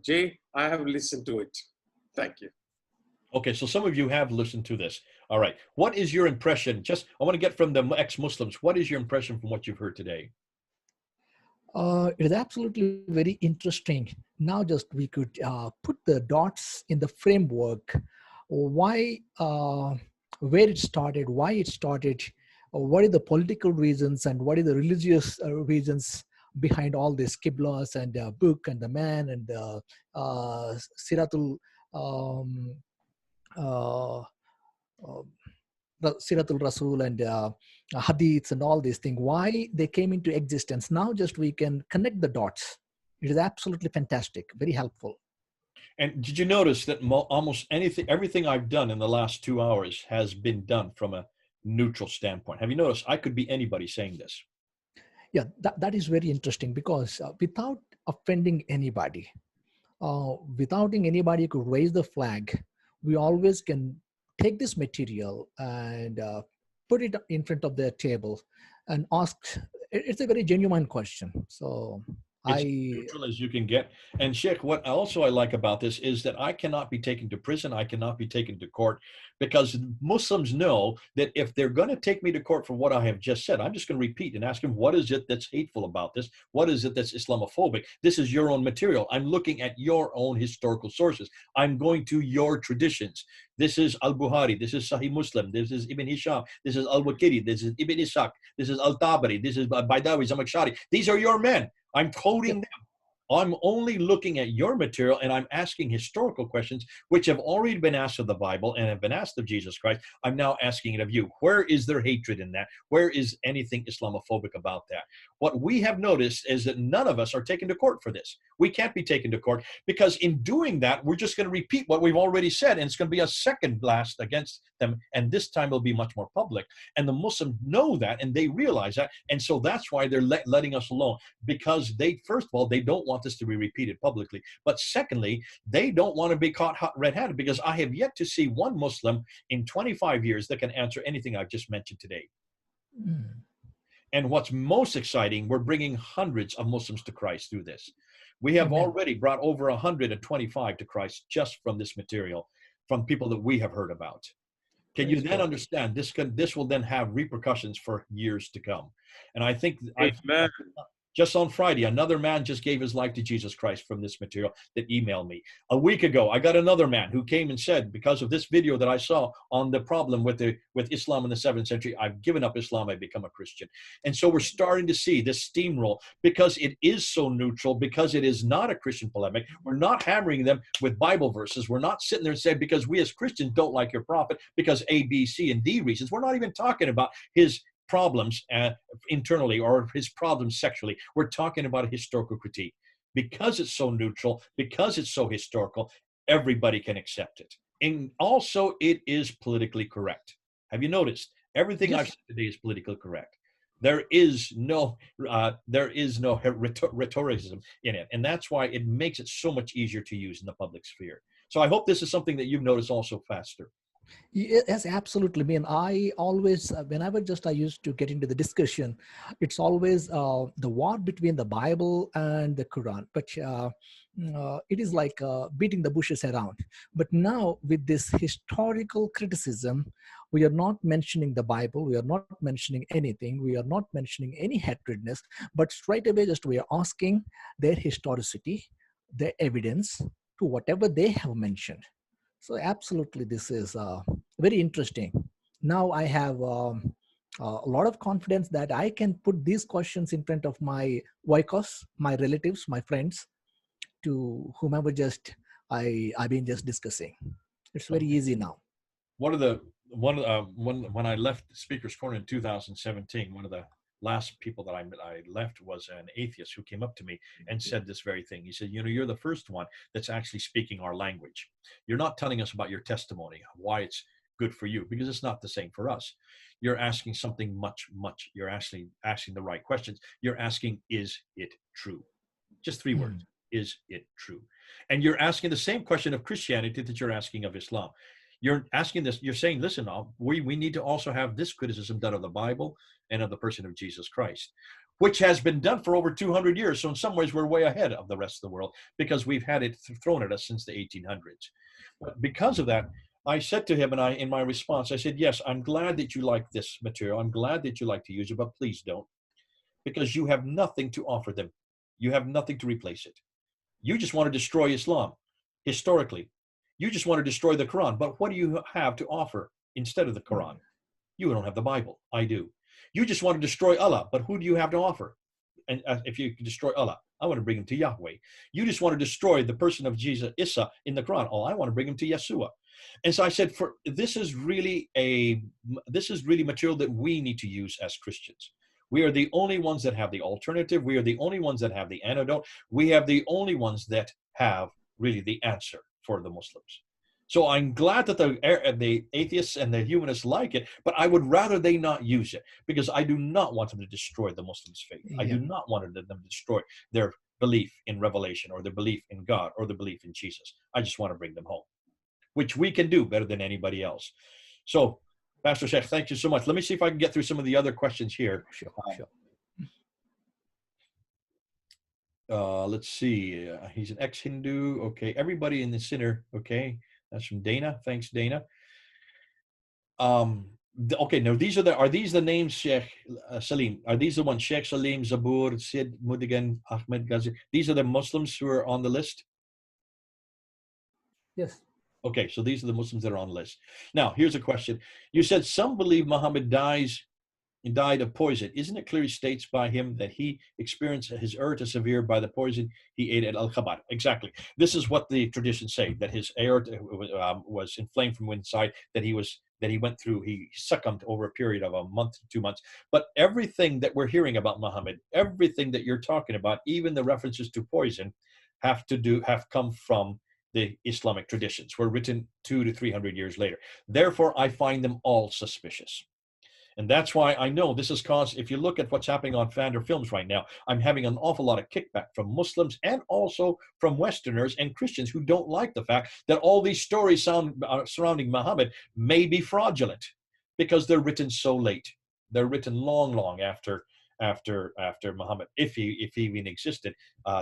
Jay, I have listened to it. Thank you. Okay, so some of you have listened to this. All right. What is your impression? I want to get from the ex-Muslims. What is your impression from what you've heard today? It is absolutely very interesting. Now we could put the dots in the framework. Why, where it started, why it started, what are the political reasons and what are the religious reasons behind all this Qiblas and book and the man and the Siratul um, uh, uh, Siratul Rasul and Hadiths and all these things, why they came into existence. Now just we can connect the dots. It is absolutely fantastic, very helpful. And did you notice that almost everything I've done in the last 2 hours has been done from a neutral standpoint? Have you noticed I could be anybody saying this? Yeah, that is very interesting because without offending anybody, without anybody could raise the flag, we always can take this material and put it in front of the table and ask. It's a very genuine question. So It's I neutral as you can get. And Sheikh, what also I like about this is that I cannot be taken to prison. I cannot be taken to court because Muslims know that if they're going to take me to court for what I have just said, I'm just going to repeat and ask them, what is it that's hateful about this? What is it that's Islamophobic? This is your own material. I'm looking at your own historical sources. I'm going to your traditions. This is Al-Bukhari. This is Sahih Muslim. This is Ibn Hisham. This is Al-Waqidi. This is Ibn Ishaq. This is Al-Tabari. This is Baidawi, Zamakhshari. These are your men. I'm quoting them. I'm only looking at your material and I'm asking historical questions which have already been asked of the Bible and have been asked of Jesus Christ. I'm now asking it of you. Where is there hatred in that? Where is anything Islamophobic about that? What we have noticed is that none of us are taken to court for this. We can't be taken to court because in doing that, we're just going to repeat what we've already said, and it's going to be a second blast against them, and this time it'll be much more public. And the Muslims know that, and they realize that, and so that's why they're letting us alone, because they, first of all, they don't want this to be repeated publicly, but secondly, they don't want to be caught red-handed, because I have yet to see one Muslim in 25 years that can answer anything I've just mentioned today. Mm. And what's most exciting, we're bringing hundreds of Muslims to Christ through this. We have Amen. already brought over 125 to Christ just from this material, from people that we have heard about. Can you Praise then God. understand this will then have repercussions for years to come? And I think Amen. just on Friday, another man just gave his life to Jesus Christ from this material that emailed me. A week ago, I got another man who came and said, because of this video that I saw on the problem with Islam in the 7th century, I've given up Islam, I've become a Christian. And so we're starting to see this steamroll because it is so neutral, because it is not a Christian polemic. We're not hammering them with Bible verses. We're not sitting there and saying, because we as Christians don't like your prophet, because A, B, C, and D reasons. We're not even talking about his problems internally or his problems sexually. We're talking about a historical critique. Because it's so neutral, because it's so historical, everybody can accept it. And also, it is politically correct. Have you noticed? Everything Yes. I've said today is politically correct. There is no rhetoricism in it. And that's why it makes it so much easier to use in the public sphere. So I hope this is something that you've noticed also, Pastor. Yes, absolutely. I mean, I always, whenever just I used to get into the discussion, it's always the war between the Bible and the Quran. But it is like beating the bushes around. But now with this historical criticism, we are not mentioning the Bible. We are not mentioning anything. We are not mentioning any hatredness. But straight away, just we are asking their historicity, their evidence to whatever they have mentioned. So absolutely, this is very interesting. Now I have a lot of confidence that I can put these questions in front of my Oikos, my relatives, my friends, to whomever just I've been just discussing. It's very easy now. When I left Speaker's Corner in 2017, one of the last people that I left was an atheist who came up to me and said this very thing. He said, you're the first one that's actually speaking our language. You're not telling us about your testimony, why it's good for you, because it's not the same for us. You're asking something much, you're actually asking the right questions. You're asking, is it true? Just 3 words. Is it true? And you're asking the same question of Christianity that you're asking of Islam. You're asking this, you're saying, listen, we need to also have this criticism done of the Bible and of the person of Jesus Christ, which has been done for over 200 years. So in some ways, we're way ahead of the rest of the world because we've had it thrown at us since the 1800s. But because of that, I said to him, and in my response, I said, yes, I'm glad that you like this material. I'm glad that you like to use it, but please don't, because you have nothing to offer them. You have nothing to replace it. You just want to destroy Islam historically. You just want to destroy the Quran. But what do you have to offer instead of the Quran? You don't have the Bible. I do. You just want to destroy Allah, but who do you have to offer? And if you can destroy Allah, I want to bring him to Yahweh. You just want to destroy the person of Jesus, Isa, in the Quran. Oh, I want to bring him to Yeshua. And so I said, this is really material that we need to use as Christians. We are the only ones that have the alternative. We are the only ones that have the antidote. We have the only ones that have really the answer for the Muslims. So I'm glad that the atheists and the humanists like it, but I would rather they not use it, because I do not want them to destroy the Muslims' faith. I do not want them to destroy their belief in revelation or their belief in God or the belief in Jesus. I just want to bring them home, which we can do better than anybody else. So, Pastor Sheikh, thank you so much. Let me see if I can get through some of the other questions here. Sure. Let's see. He's an ex-Hindu. Okay. Everybody in the center. Okay. That's from Dana. Thanks, Dana. Okay. Now, are these the names, Sheikh Salim? Are these the ones? Sheikh Salim, Zabur, Sid, Mudigan, Ahmed Ghazi. These are the Muslims who are on the list? Yes. Okay. So these are the Muslims that are on the list. Now, here's a question. You said some believe Muhammad died of poison. Isn't it clearly states by him that he experienced his aorta severe by the poison he ate at Al-Khabar? Exactly. This is what the traditions say, that his aorta was inflamed from inside, that he succumbed over a period of a month to 2 months. But everything that we're hearing about Muhammad, everything that you're talking about, even the references to poison, have come from the Islamic traditions, were written 200 to 300 years later. Therefore, I find them all suspicious. And that's why I know this has caused, if you look at what's happening on Fander Films right now, I'm having an awful lot of kickback from Muslims and also from Westerners and Christians who don't like the fact that all these stories surrounding Muhammad may be fraudulent, because they're written so late. They're written long after Muhammad, if he even existed,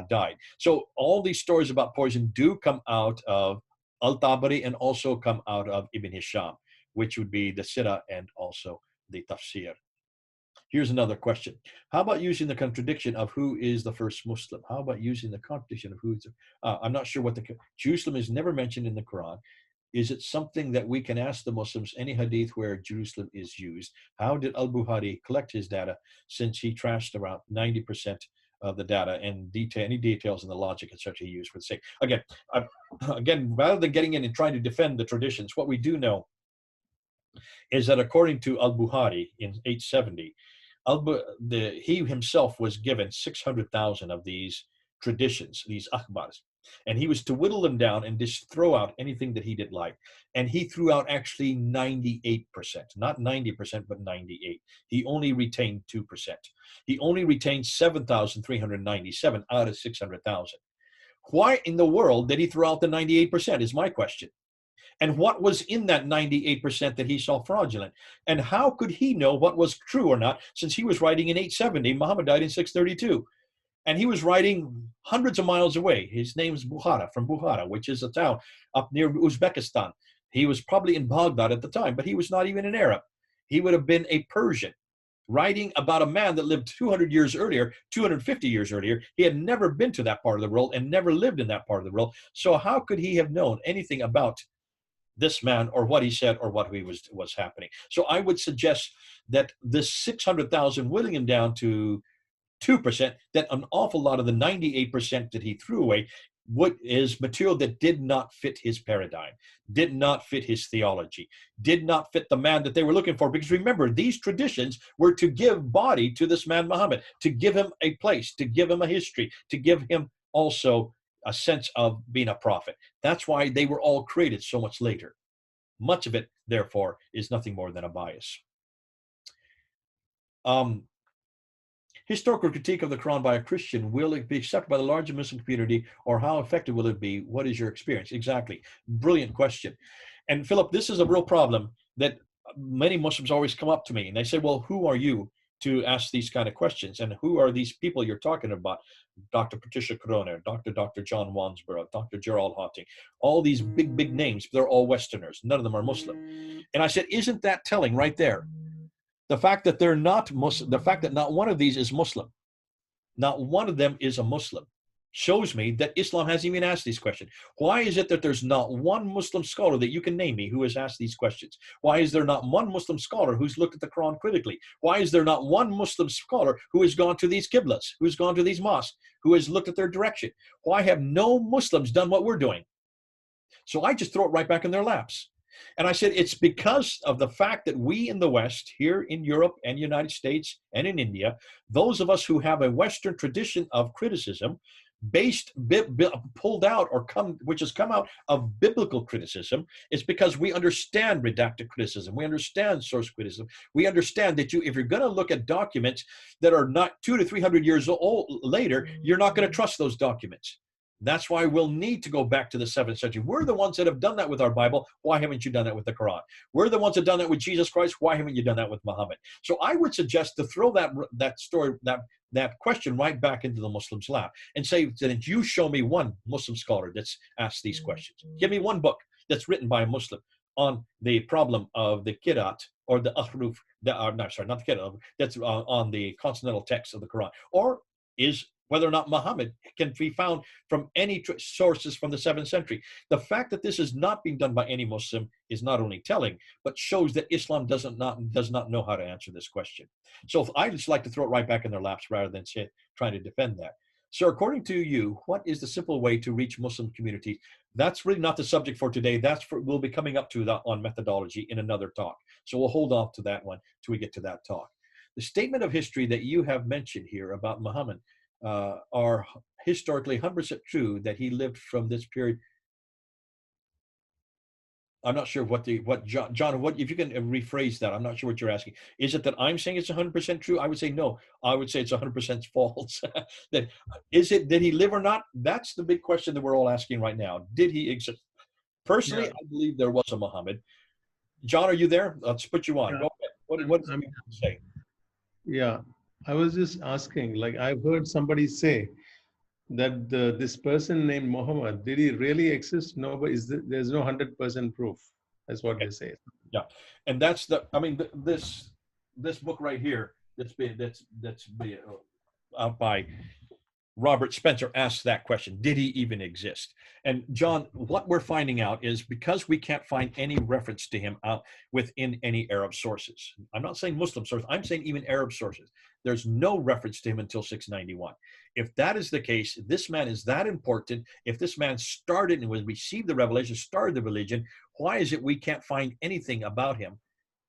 died. So all these stories about poison do come out of Al-Tabari and also come out of Ibn Hisham, which would be the Sirah and also the tafsir. Here's another question. How about using the contradiction of who is the first Muslim? How about using the contradiction of who's I'm not sure what Jerusalem is never mentioned in the Quran. Is it something that we can ask the Muslims, any hadith where Jerusalem is used? How did Al-Bukhari collect his data, since he trashed around 90% of the data, and any details in the logic and such he used for the sake? Again, rather than getting in and trying to defend the traditions, what we do know is that according to Al-Bukhari in 870, he himself was given 600,000 of these traditions, these akhbars, and he was to whittle them down and just throw out anything that he didn't like. And he threw out actually 98%, not 90%, but 98. He only retained 2%. He only retained 7,397 out of 600,000. Why in the world did he throw out the 98% is my question. And what was in that 98% that he saw fraudulent? And how could he know what was true or not, since he was writing in 870, Muhammad died in 632. And he was writing hundreds of miles away. His name is from Bukhara, which is a town up near Uzbekistan. He was probably in Baghdad at the time, but he was not even an Arab. He would have been a Persian, writing about a man that lived 200 years earlier, 250 years earlier. He had never been to that part of the world and never lived in that part of the world. So how could he have known anything about this man or what he said or what was happening? So I would suggest that this 600,000 whittling him down to 2%, that an awful lot of the 98% that he threw away is material that did not fit his paradigm, did not fit his theology, did not fit the man that they were looking for. Because remember, these traditions were to give body to this man Muhammad, to give him a place, to give him a history, to give him also a sense of being a prophet. That's why they were all created so much later. Much of it, therefore, is nothing more than a bias. Historical critique of the Quran by a Christian, will it be accepted by the larger Muslim community, or how effective will it be? What is your experience? Exactly. Brilliant question. And Philip, this is a real problem that many Muslims always come up to me and they say, well, who are you to ask these kind of questions? And who are these people you're talking about? Dr. Patricia Corona, Dr. John Wansborough, Dr. Gerald Hotting, all these big names, they're all Westerners. None of them are Muslim. And I said, isn't that telling right there? The fact that they're not Muslim, the fact that not one of these is Muslim, not one of them is a Muslim. shows me that Islam hasn't even asked these questions. Why is it that there's not one Muslim scholar that you can name me who has asked these questions? Why is there not one Muslim scholar who's looked at the Quran critically? Why is there not one Muslim scholar who has gone to these qiblas, who has gone to these mosques, who has looked at their direction? Why have no Muslims done what we're doing? So I just throw it right back in their laps. And I said, it's because of the fact that we in the West, here in Europe and United States and in India, those of us who have a Western tradition of criticism pulled out or which has come out of biblical criticism, is because we understand redacted criticism. We understand source criticism. We understand that if you're going to look at documents that are not 200 to 300 years old later, you're not going to trust those documents. That's why we'll need to go back to the 7th century. We're the ones that have done that with our Bible. Why haven't you done that with the Quran? We're the ones that have done that with Jesus Christ. Why haven't you done that with Muhammad? So I would suggest to throw that story, that question right back into the Muslim's lap and say that you show me one Muslim scholar that's asked these questions. Give me one book that's written by a Muslim on the problem of the Qiraat or the Ahruf, not the Qiraat, that's on the consonantal text of the Quran, or is whether or not Muhammad can be found from any sources from the 7th century. The fact that this is not being done by any Muslim is not only telling, but shows that Islam does not know how to answer this question. So I just like to throw it right back in their laps rather than trying to defend that. So according to you, what is the simple way to reach Muslim communities? That's really not the subject for today. We'll be coming up to that on methodology in another talk. So we'll hold off to that one till we get to that talk. The statement of history that you have mentioned here about Muhammad are historically 100% true, that he lived from this period. I'm not sure what John, what if you can rephrase that? I'm not sure what you're asking. Is it that I'm saying it's 100% true? I would say no. I would say it's 100% false. Did he live or not? That's the big question that we're all asking right now. Did he exist? Personally, yeah. I believe there was a Muhammad. John, are you there? Let's put you on. Yeah. Go ahead. What does he say? Yeah, I was just asking, like I've heard somebody say that this person named Muhammad, did he really exist? No, but there's no 100% proof. That's what they say. Yeah, and that's this book right here that's out by Robert Spencer asks that question: did he even exist? And John, what we're finding out is, because we can't find any reference to him within any Arab sources. I'm not saying Muslim sources. I'm saying even Arab sources. There's no reference to him until 691. If that is the case, this man is that important. If this man started and received the revelation, started the religion, why is it we can't find anything about him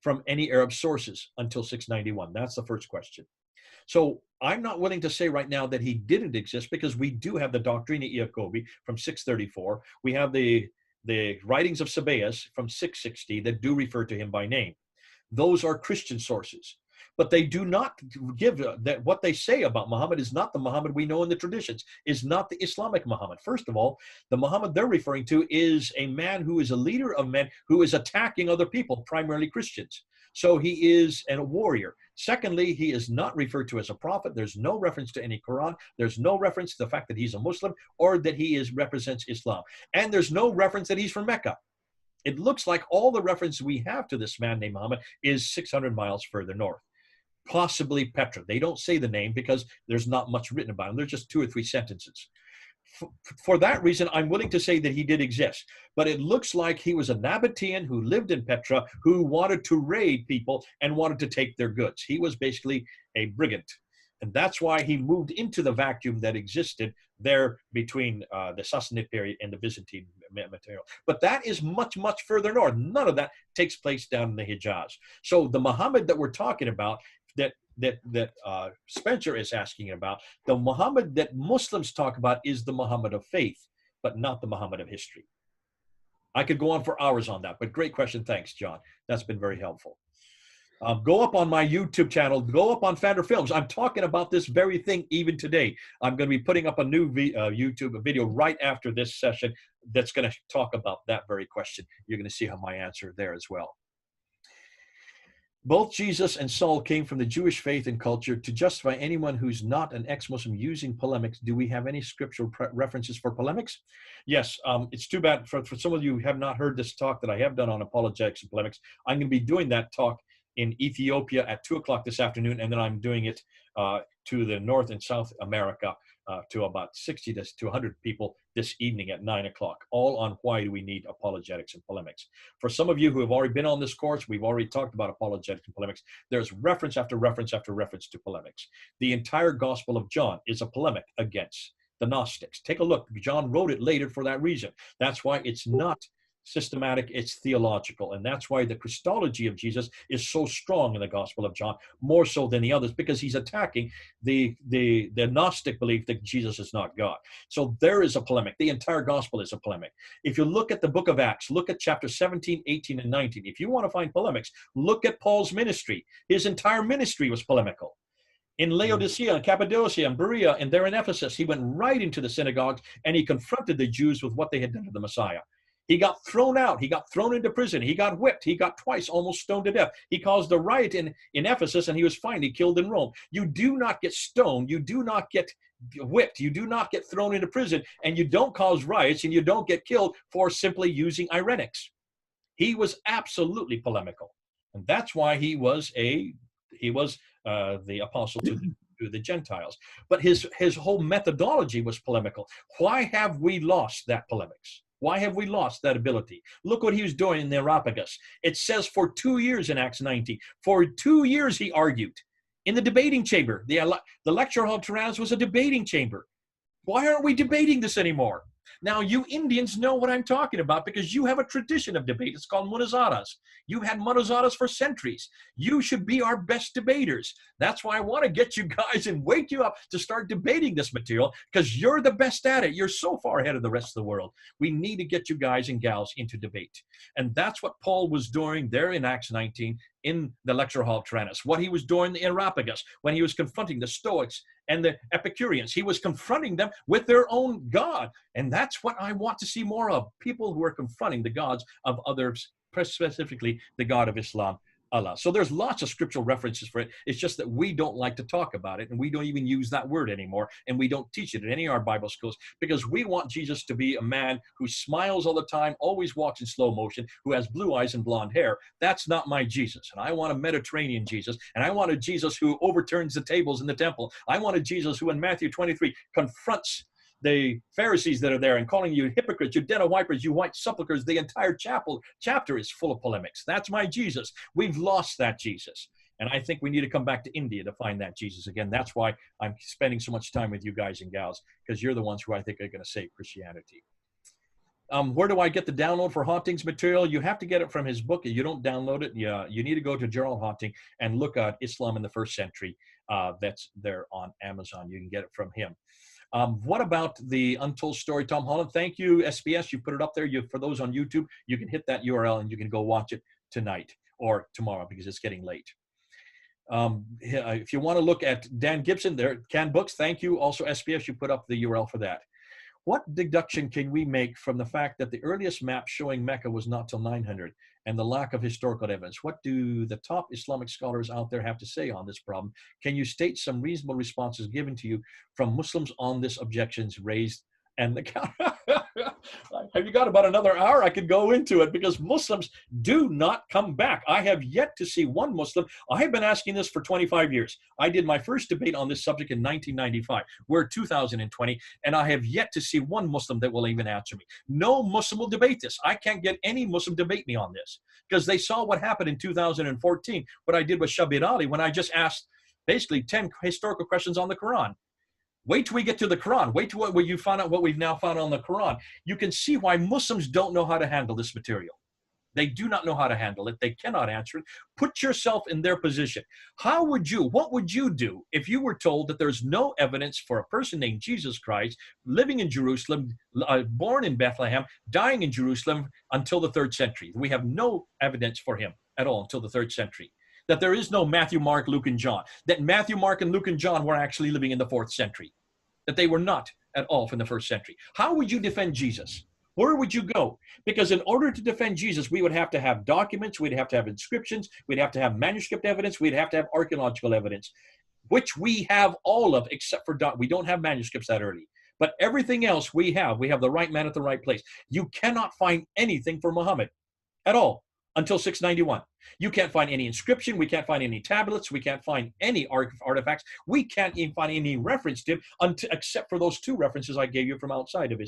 from any Arab sources until 691? That's the first question. So I'm not willing to say right now that he didn't exist, because we do have the Doctrina Iacobi from 634. We have the writings of Sabaeus from 660 that do refer to him by name. Those are Christian sources. But they do not give that what they say about Muhammad is not the Muhammad we know in the traditions, is not the Islamic Muhammad. First of all, the Muhammad they're referring to is a man who is a leader of men who is attacking other people, primarily Christians. So he is a warrior. Secondly, he is not referred to as a prophet. There's no reference to any Quran. There's no reference to the fact that he's a Muslim or that he represents Islam. And there's no reference that he's from Mecca. It looks like all the reference we have to this man named Muhammad is 600 miles further north. Possibly Petra. They don't say the name because there's not much written about him. There's just 2 or 3 sentences. For that reason, I'm willing to say that he did exist. But it looks like he was a Nabatean who lived in Petra, who wanted to raid people and wanted to take their goods. He was basically a brigand. And that's why he moved into the vacuum that existed there between the Sassanid period and the Byzantine material. But that is much, much further north. None of that takes place down in the Hijaz. So the Muhammad that we're talking about, that Spencer is asking about, the Muhammad that Muslims talk about is the Muhammad of faith, but not the Muhammad of history. I could go on for hours on that, but great question. Thanks, John. That's been very helpful. Go up on my YouTube channel, go up on Fander Films. I'm talking about this very thing even today. I'm going to be putting up a new YouTube video right after this session that's going to talk about that very question. You're going to see how my answer there as well. Both Jesus and Saul came from the Jewish faith and culture. To justify anyone who's not an ex-Muslim using polemics, do we have any scriptural references for polemics? Yes, it's too bad for some of you who have not heard this talk that I have done on apologetics and polemics. I'm going to be doing that talk in Ethiopia at 2 o'clock this afternoon, and then I'm doing it to the North and South America to about 60 to 100 people this evening at 9 o'clock, all on why do we need apologetics and polemics. For some of you who have already been on this course, we've already talked about apologetics and polemics. There's reference after reference after reference to polemics. The entire Gospel of John is a polemic against the Gnostics. Take a look. John wrote it later for that reason. That's why it's not systematic, it's theological. And that's why the Christology of Jesus is so strong in the Gospel of John, more so than the others, because he's attacking the Gnostic belief that Jesus is not God. So there is a polemic. The entire Gospel is a polemic. If you look at the book of Acts, look at chapter 17, 18, and 19. If you want to find polemics, look at Paul's ministry. His entire ministry was polemical. In Laodicea and Cappadocia and Berea and there in Ephesus, he went right into the synagogues and he confronted the Jews with what they had done to the Messiah. He got thrown out. He got thrown into prison. He got whipped. He got twice almost stoned to death. He caused a riot in Ephesus, and he was finally killed in Rome. You do not get stoned. You do not get whipped. You do not get thrown into prison, and you don't cause riots, and you don't get killed for simply using irenics. He was absolutely polemical, and that's why he was the apostle to the Gentiles. But his whole methodology was polemical. Why have we lost that polemics? Why have we lost that ability? Look what he was doing in the Areopagus. It says for 2 years in Acts 19. For 2 years he argued in the debating chamber. The lecture hall of Tyrannus was a debating chamber. Why aren't we debating this anymore? Now, you Indians know what I'm talking about because you have a tradition of debate. It's called monozadas. You've had monozadas for centuries. You should be our best debaters. That's why I want to get you guys and wake you up to start debating this material because you're the best at it. You're so far ahead of the rest of the world. We need to get you guys and gals into debate. And that's what Paul was doing there in Acts 19 in the lecture hall of Tyrannus, what he was doing in Areopagus when he was confronting the Stoics and the Epicureans. He was confronting them with their own God. And that's what I want to see more of, people who are confronting the gods of others, specifically the God of Islam, Allah. So there's lots of scriptural references for it. It's just that we don't like to talk about it, and we don't even use that word anymore, and we don't teach it in any of our Bible schools because we want Jesus to be a man who smiles all the time, always walks in slow motion, who has blue eyes and blonde hair. That's not my Jesus. And I want a Mediterranean Jesus, and I want a Jesus who overturns the tables in the temple. I want a Jesus who in Matthew 23 confronts the Pharisees that are there and calling you hypocrites, you den of vipers, you white sepulchres. The entire chapter is full of polemics. That's my Jesus. We've lost that Jesus. And I think we need to come back to India to find that Jesus again. That's why I'm spending so much time with you guys and gals, because you're the ones who I think are going to save Christianity. Where do I get the download for Hauntings material? You have to get it from his book. You don't download it. You need to go to Gerald Haunting and look at Islam in the First Century. That's there on Amazon. You can get it from him. What about the Untold Story, Tom Holland? Thank you, SBS. You put it up there. For those on YouTube, you can hit that URL and you can go watch it tonight or tomorrow because it's getting late. If you want to look at Dan Gibson, there, Canned Books, thank you. Also, SBS, you put up the URL for that. What deduction can we make from the fact that the earliest map showing Mecca was not till 900 and the lack of historical evidence? What do the top Islamic scholars out there have to say on this problem? Can you state some reasonable responses given to you from Muslims on this objections raised? And the have you got about another hour? I could go into it because Muslims do not come back. I have yet to see one Muslim. I have been asking this for 25 years. I did my first debate on this subject in 1995. We're 2020, and I have yet to see one Muslim that will even answer me. No Muslim will debate this. I can't get any Muslim to debate me on this because they saw what happened in 2014, what I did with Shabir Ali when I just asked basically 10 historical questions on the Quran. Wait till we get to the Quran. Wait till what you find out what we've now found on the Quran. You can see why Muslims don't know how to handle this material. They do not know how to handle it. They cannot answer it. Put yourself in their position. What would you do if you were told that there's no evidence for a person named Jesus Christ living in Jerusalem, born in Bethlehem, dying in Jerusalem until the 3rd century? We have no evidence for him at all until the 3rd century. That there is no Matthew, Mark, Luke, and John. That Matthew, Mark, and Luke, and John were actually living in the 4th century. That they were not at all from the 1st century. How would you defend Jesus? Where would you go? Because in order to defend Jesus, we would have to have documents, we'd have to have inscriptions, we'd have to have manuscript evidence, we'd have to have archaeological evidence, which we have all of, except for we don't have manuscripts that early. But everything else we have the right man at the right place. You cannot find anything for Muhammad at all. until 691. You can't find any inscription. We can't find any tablets. We can't find any artifacts. We can't even find any reference to him except for those two references I gave you from outside of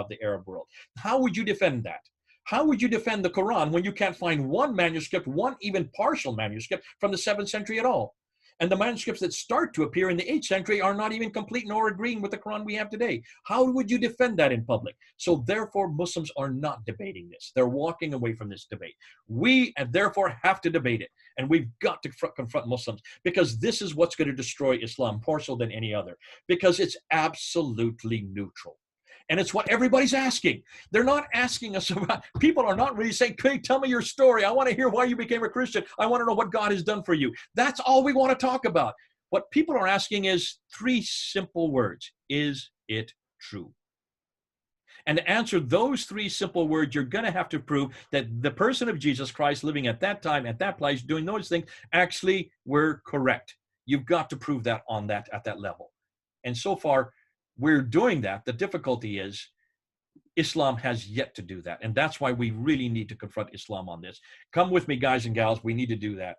the Arab world. How would you defend that? How would you defend the Quran when you can't find one manuscript, one even partial manuscript from the 7th century at all? And the manuscripts that start to appear in the 8th century are not even complete nor agreeing with the Quran we have today. How would you defend that in public? So therefore, Muslims are not debating this. They're walking away from this debate. We, and therefore, have to debate it. And we've got to confront Muslims, because this is what's going to destroy Islam more so than any other, because it's absolutely neutral. And it's what everybody's asking. They're not asking us about, people are not really saying, hey, tell me your story. I want to hear why you became a Christian. I want to know what God has done for you. That's all we want to talk about. What people are asking is 3 simple words. Is it true? And to answer those 3 simple words, you're going to have to prove that the person of Jesus Christ living at that time, at that place, doing those things, actually were correct. You've got to prove that at that level. And so far, we're doing that. The difficulty is Islam has yet to do that. And that's why we really need to confront Islam on this. Come with me, guys and gals. We need to do that.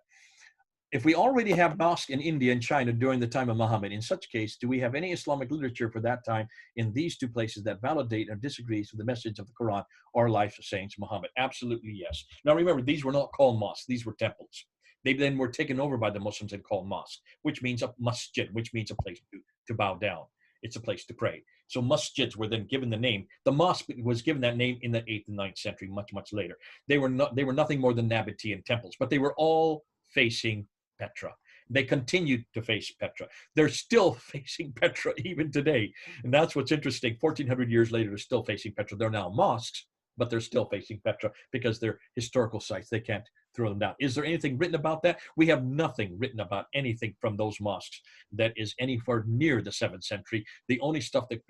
If we already have mosques in India and China during the time of Muhammad, in such case, do we have any Islamic literature for that time in these 2 places that validate or disagrees with the message of the Quran or life of Saint Muhammad? Absolutely yes. Now remember, these were not called mosques. These were temples. They then were taken over by the Muslims and called mosques, which means a masjid, which means a place to bow down. It's a place to pray. So masjids were then given the name. The mosque was given that name in the 8th and 9th century, much, much later. They were nothing more than Nabatean temples, but they were all facing Petra. They continued to face Petra. They're still facing Petra even today. And that's what's interesting. 1400 years later, they're still facing Petra. They're now mosques, but they're still facing Petra because they're historical sites. They can't throw them down. Is there anything written about that? We have nothing written about anything from those mosques that is anywhere near the 7th century. The only stuff that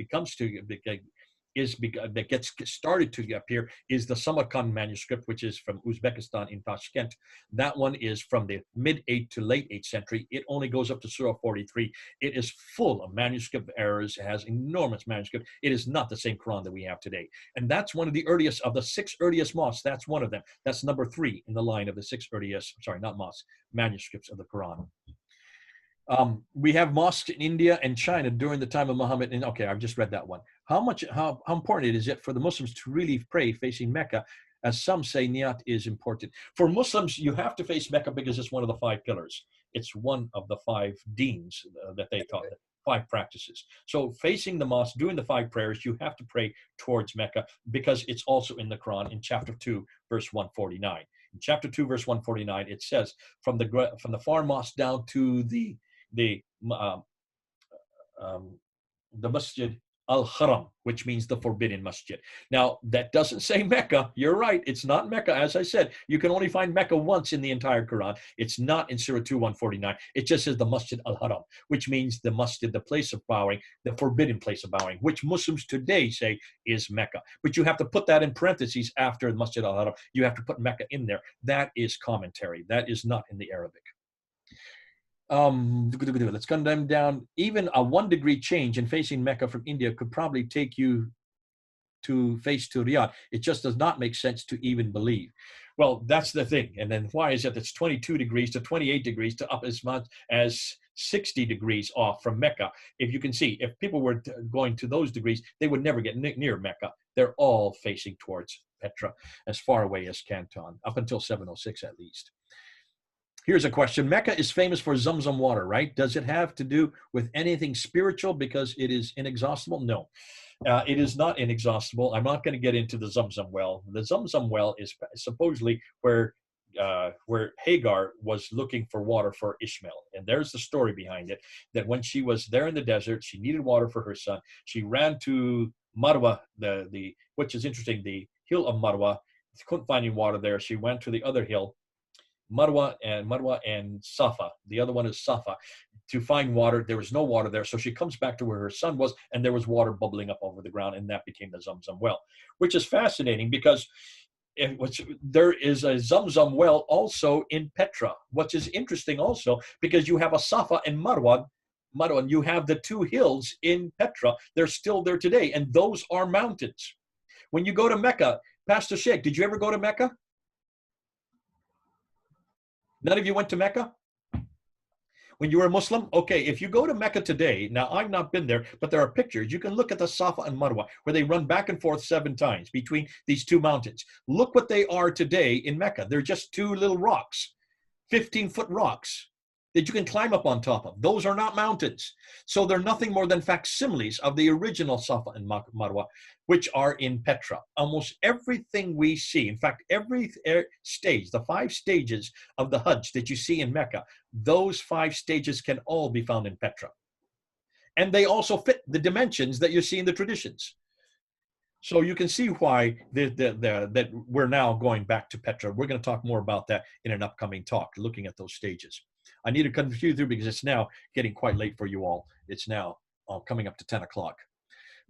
that gets started to appear is the Samarkand manuscript, which is from Uzbekistan in Tashkent. That one is from the mid-8th to late 8th century. It only goes up to Surah 43. It is full of manuscript errors. It has enormous manuscript. It is not the same Quran that we have today. And that's one of the earliest of the 6 earliest mosques. That's one of them. That's number 3 in the line of the 6 earliest, sorry, not mosques, manuscripts of the Quran. We have mosques in India and China during the time of Muhammad. And okay, I've just read that one. How important is it for the Muslims to really pray facing Mecca? As some say, niyat is important. For Muslims, you have to face Mecca because it's one of the 5 pillars. It's one of the 5 deens that they taught, 5 practices. So facing the mosque, doing the 5 prayers, you have to pray towards Mecca because it's also in the Quran in chapter 2, verse 149. In chapter 2, verse 149, it says, from the far mosque down to the Masjid al-Haram, which means the forbidden masjid. Now, that doesn't say Mecca. You're right. It's not Mecca. As I said, you can only find Mecca once in the entire Quran. It's not in Surah 2, 149. It just says the Masjid al-Haram, which means the masjid, the place of bowing, the forbidden place of bowing, which Muslims today say is Mecca. But you have to put that in parentheses after the Masjid al-Haram. You have to put Mecca in there. That is commentary. That is not in the Arabic. Let's cut them down. Even a 1 degree change in facing Mecca from India could probably take you to Riyadh. It just does not make sense to even believe. Well, that's the thing. And then why is it that's 22 degrees to 28 degrees to up as much as 60 degrees off from Mecca? If you can see, if people were going to those degrees, they would never get near Mecca. They're all facing towards Petra, as far away as Canton, up until 706 at least. Here's a question. Mecca is famous for Zamzam water, right? Does it have to do with anything spiritual because it is inexhaustible? No, it is not inexhaustible. I'm not going to get into the Zamzam well. The Zamzam well is supposedly where Hagar was looking for water for Ishmael. And there's the story behind it, that when she was there in the desert, she needed water for her son. She ran to Marwa, which is interesting, the hill of Marwa. She couldn't find any water there. She went to the other hill, Marwa and Safa. The other one is Safa. To find water, there was no water there. So she comes back to where her son was, and there was water bubbling up over the ground, and that became the Zamzam well, which is fascinating because there is a Zamzam well also in Petra, which is interesting also because you have a Safa and Marwa, and you have the 2 hills in Petra. They're still there today, and those are mountains. When you go to Mecca, Pastor Sheikh, did you ever go to Mecca? None of you went to Mecca when you were a Muslim? Okay, if you go to Mecca today, now I've not been there, but there are pictures. You can look at the Safa and Marwa where they run back and forth 7 times between these 2 mountains. Look what they are today in Mecca. They're just 2 little rocks, 15-foot rocks that you can climb up on top of. Those are not mountains. So they're nothing more than facsimiles of the original Safa and Marwa, which are in Petra. Almost everything we see, in fact, every stage, the 5 stages of the Hajj that you see in Mecca, those 5 stages can all be found in Petra. And they also fit the dimensions that you see in the traditions. So you can see why that we're now going back to Petra. We're going to talk more about that in an upcoming talk, looking at those stages. I need to confuse through because it's now getting quite late for you all. It's now coming up to 10 o'clock.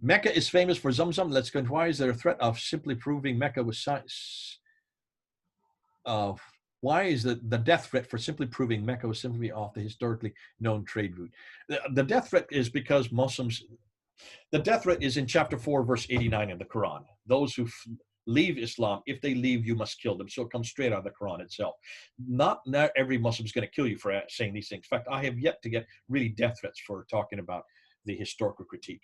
Mecca is famous for Zamzam. Let's go. Why is there a threat of simply proving Mecca was why is the death threat for simply proving Mecca was simply off the historically known trade route? The death threat is because Muslims, the death threat is in chapter 4, verse 89 of the Quran. Those who leave Islam, if they leave, you must kill them. So it comes straight out of the Quran itself. Not every Muslim is going to kill you for saying these things. In fact, I have yet to get really death threats for talking about the historical critique.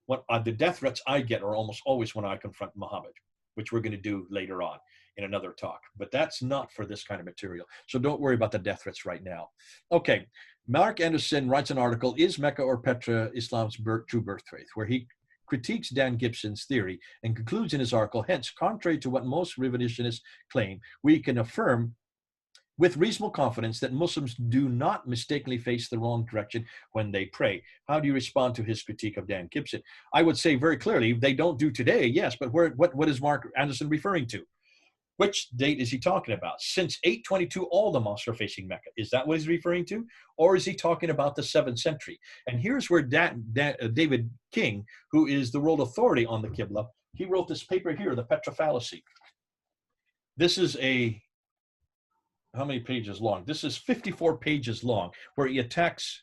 What the death threats I get are almost always when I confront Muhammad, which we're going to do later on in another talk. But that's not for this kind of material. So don't worry about the death threats right now. Okay. Mark Anderson writes an article, Is Mecca or Petra Islam's true birthplace? Where he critiques Dan Gibson's theory and concludes in his article, hence, contrary to what most revisionists claim, we can affirm with reasonable confidence that Muslims do not mistakenly face the wrong direction when they pray. How do you respond to his critique of Dan Gibson? I would say very clearly, they don't do today, yes, but what is Mark Anderson referring to? Which date is he talking about? Since 822, all the mosques are facing Mecca. Is that what he's referring to? Or is he talking about the 7th century? And here's where David King, who is the world authority on the Qibla, he wrote this paper here, The Petra Fallacy. This is how many pages long? This is 54 pages long, where he attacks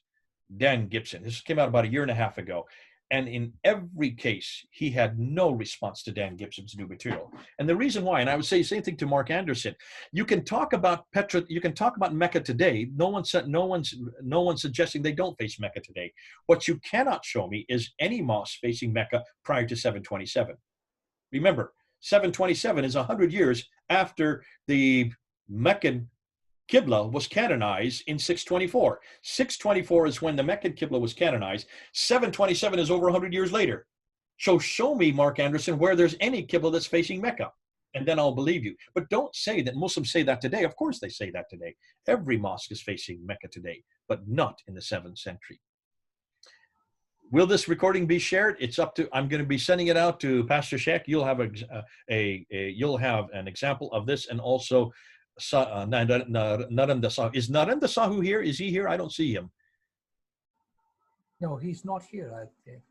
Dan Gibson. This came out about 1.5 years ago. And in every case, he had no response to Dan Gibson's new material. And the reason why, and I would say the same thing to Mark Anderson, you can talk about Petra, you can talk about Mecca today. No one's suggesting they don't face Mecca today. What you cannot show me is any mosque facing Mecca prior to 727. Remember, 727 is 100 years after the Meccan Qibla was canonized in 624. 624 is when the Meccan Qibla was canonized. 727 is over 100 years later. So show me, Mark Anderson, where there's any Qibla that's facing Mecca, and then I'll believe you. But don't say that Muslims say that today. Of course they say that today. Every mosque is facing Mecca today, but not in the 7th century. Will this recording be shared? It's up to, I'm going to be sending it out to Pastor Sheikh. You'll have you'll have an example of this, and also Narendra Sahu. Is Narendra Sahu here? Is he here? I don't see him. No, he's not here, I think.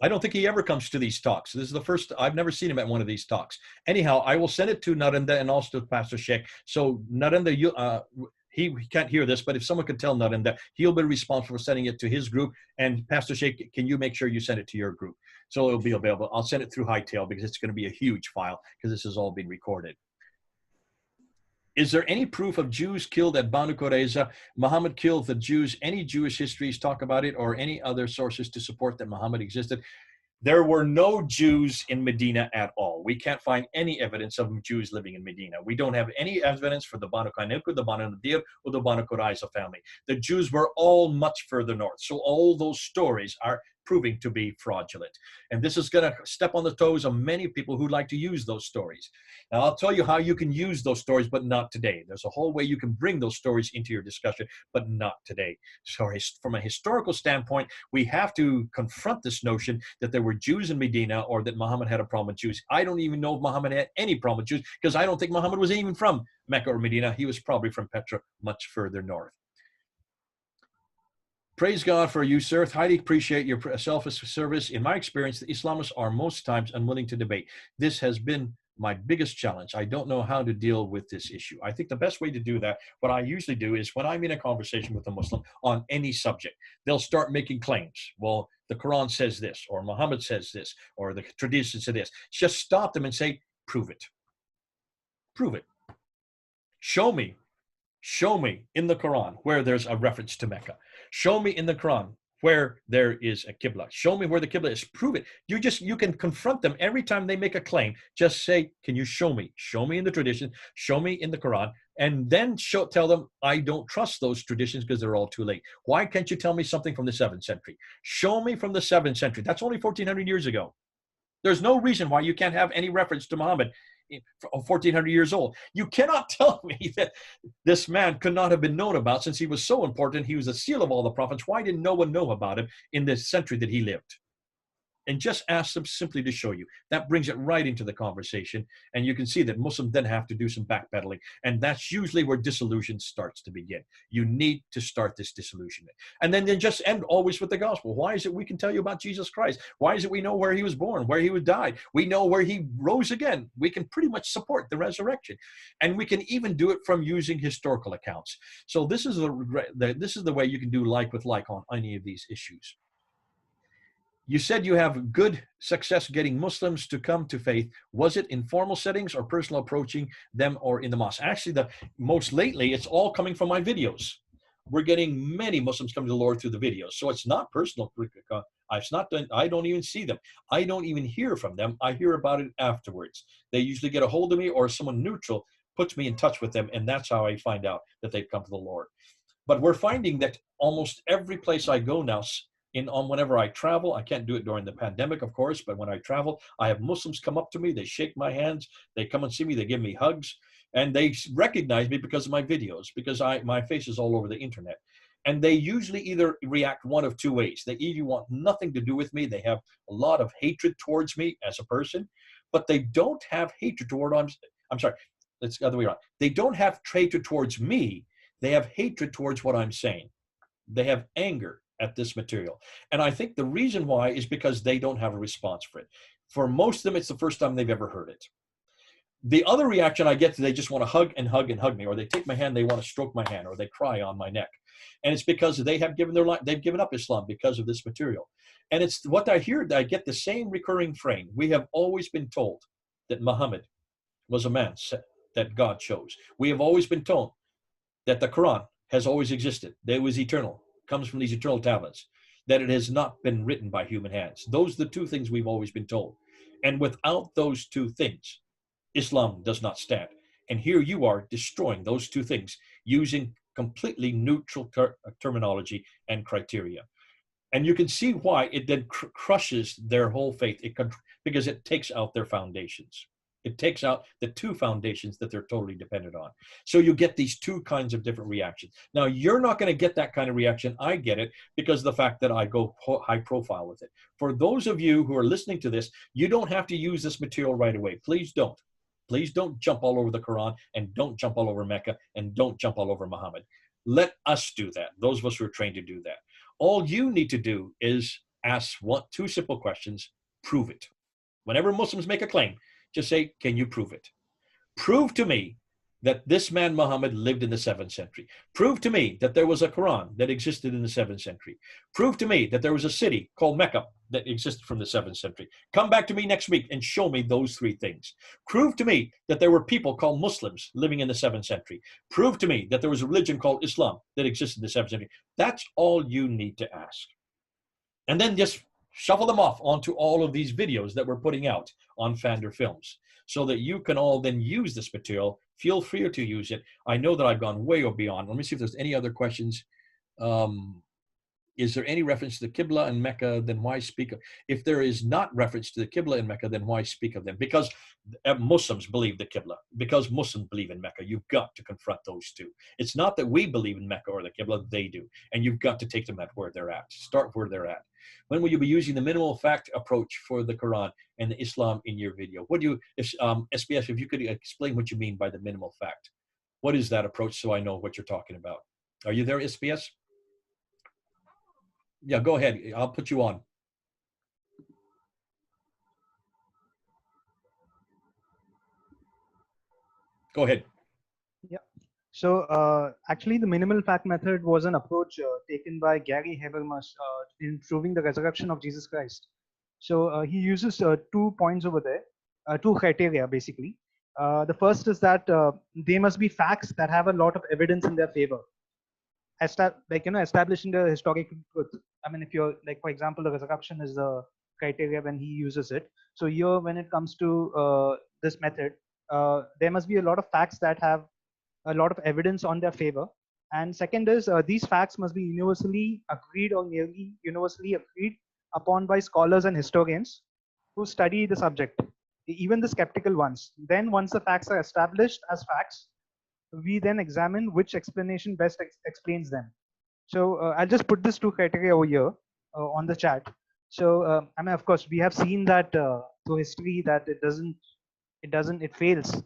I don't think he ever comes to these talks. This is the first, I've never seen him at one of these talks. Anyhow, I will send it to Narendra and also to Pastor Sheikh. So Narendra, he can't hear this, but if someone could tell Narendra, he'll be responsible for sending it to his group. And Pastor Sheikh, can you make sure you send it to your group? So it'll be available. I'll send it through Hightail because it's going to be a huge file because this has all been recorded. Is there any proof of Jews killed at Banu Qurayza? Muhammad killed the Jews. Any Jewish histories talk about it, or any other sources to support that Muhammad existed? There were no Jews in Medina at all. We can't find any evidence of Jews living in Medina. We don't have any evidence for the Banu Qaynuqa, the Banu Nadir, or the Banu Qurayza family. The Jews were all much further north. So all those stories are proving to be fraudulent. And this is going to step on the toes of many people who like to use those stories. Now, I'll tell you how you can use those stories, but not today. There's a whole way you can bring those stories into your discussion, but not today. So from a historical standpoint, we have to confront this notion that there were Jews in Medina or that Muhammad had a problem with Jews. I don't even know if Muhammad had any problem with Jews because I don't think Muhammad was even from Mecca or Medina. He was probably from Petra, much further north. Praise God for you, sir. Highly appreciate your selfless service. In my experience, the Islamists are most times unwilling to debate. This has been my biggest challenge. I don't know how to deal with this issue. I think the best way to do that, what I usually do is when I'm in a conversation with a Muslim on any subject, they'll start making claims. Well, the Quran says this, or Muhammad says this, or the tradition says this. Just stop them and say, prove it. Prove it. Show me Show me in the Quran where there's a reference to Mecca. Show me in the Quran where there is a Qibla. Show me where the Qibla is. Prove it. You can confront them every time they make a claim. Just say, can you show me? Show me in the tradition. Show me in the Quran. And then tell them, I don't trust those traditions because they're all too late. Why can't you tell me something from the 7th century? Show me from the 7th century. That's only 1400 years ago. There's no reason why you can't have any reference to Muhammad 1400 years old. You cannot tell me that this man could not have been known about since he was so important. He was the seal of all the prophets. Why did no one know about him in the century that he lived? And just ask them simply to show you. That brings it right into the conversation. And you can see that Muslims then have to do some backpedaling. And that's usually where disillusion starts to begin. You need to start this disillusionment. And then just end always with the gospel. Why is it we can tell you about Jesus Christ? Why is it we know where he was born, where he would die? We know where he rose again. We can pretty much support the resurrection. And we can even do it from using historical accounts. So this is the way you can do like with like on any of these issues. You said you have good success getting Muslims to come to faith. Was it in formal settings or personal approaching them or in the mosque? Actually, the most lately, it's all coming from my videos. We're getting many Muslims coming to the Lord through the videos. So it's not personal. It's not done. I don't even see them. I don't even hear from them. I hear about it afterwards. They usually get a hold of me or someone neutral puts me in touch with them. And that's how I find out that they've come to the Lord. But we're finding that almost every place I go now, whenever I travel, I can't do it during the pandemic, of course, but when I travel, I have Muslims come up to me, they shake my hands, they come and see me, they give me hugs, and they recognize me because of my videos, because my face is all over the internet. And they usually either react one of two ways. They either want nothing to do with me, they have a lot of hatred towards me as a person, but they don't have hatred toward, I'm sorry, it's the other way around. They don't have hatred towards me, they have hatred towards what I'm saying. They have anger at this material. And I think the reason why is because they don't have a response for it. For most of them, it's the first time they've ever heard it. The other reaction I get, they just want to hug and hug and hug me, or they take my hand, they want to stroke my hand, or they cry on my neck. And it's because they have given their life, they've given up Islam because of this material. And it's what I hear, I get the same recurring frame. We have always been told that Muhammad was a man that God chose. We have always been told that the Quran has always existed, that it was eternal, comes from these eternal tablets, that it has not been written by human hands. Those are the two things we've always been told. And without those two things, Islam does not stand. And here you are destroying those two things using completely neutral terminology and criteria. And you can see why it then crushes their whole faith, because it takes out their foundations. It takes out the two foundations that they're totally dependent on. So you get these two kinds of different reactions. Now, you're not going to get that kind of reaction. I get it because of the fact that I go high profile with it. For those of you who are listening to this, you don't have to use this material right away. Please don't. Please don't jump all over the Quran, and don't jump all over Mecca, and don't jump all over Muhammad. Let us do that. Those of us who are trained to do that. All you need to do is ask two simple questions. Prove it. Whenever Muslims make a claim, just say, can you prove it? Prove to me that this man Muhammad lived in the 7th century. Prove to me that there was a Quran that existed in the 7th century. Prove to me that there was a city called Mecca that existed from the 7th century. Come back to me next week and show me those three things. Prove to me that there were people called Muslims living in the 7th century. Prove to me that there was a religion called Islam that existed in the 7th century. That's all you need to ask. And then just shuffle them off onto all of these videos that we're putting out on Fander Films, so that you can all then use this material. Feel free to use it. I know that I've gone way beyond. Let me see if there's any other questions. Is there any reference to the Qibla and Mecca? Then why speak of? If there is not reference to the Qibla and Mecca, then why speak of them? Because Muslims believe the Qibla. Because Muslims believe in Mecca. You've got to confront those two. It's not that we believe in Mecca or the Qibla. They do. And you've got to take them at where they're at. Start where they're at. When will you be using the minimal fact approach for the Quran and the Islam in your video? What do you, SBS, if you could explain what you mean by the minimal fact. What is that approach, so I know what you're talking about? Are you there, SBS? Yeah, go ahead. I'll put you on. Go ahead. Yeah. So actually, the minimal fact method was an approach taken by Gary Habermas in proving the resurrection of Jesus Christ. So he uses 2 points over there, two criteria basically. The first is that they must be facts that have a lot of evidence in their favor, establishing the historical truth. I mean, if you're like, for example, the resurrection is the criteria when he uses it. So here, when it comes to this method, there must be a lot of facts that have a lot of evidence on their favor. And second is these facts must be universally agreed or nearly universally agreed upon by scholars and historians who study the subject, even the skeptical ones. Then, once the facts are established as facts, we then examine which explanation best explains them. So I'll just put this two criteria over here on the chat. So I mean, of course, we have seen that through history that it fails.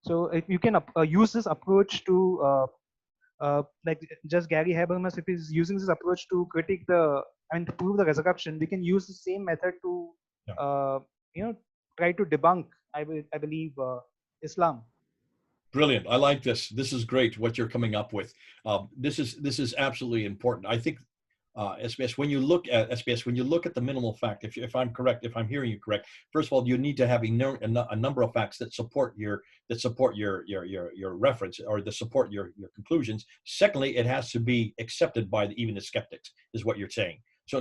So if you can use this approach to like just Gary Habermas, if he's using this approach to critique to prove the resurrection, we can use the same method to Yeah. try to debunk, I believe, Islam. Brilliant. I like this. This is great what you're coming up with. This is absolutely important. I think SBS, when you look at the minimal fact, if I'm correct, if I'm hearing you correct, first of all, you need to have a number of facts that support your reference or that support your conclusions. Secondly, it has to be accepted by even the skeptics, is what you're saying. So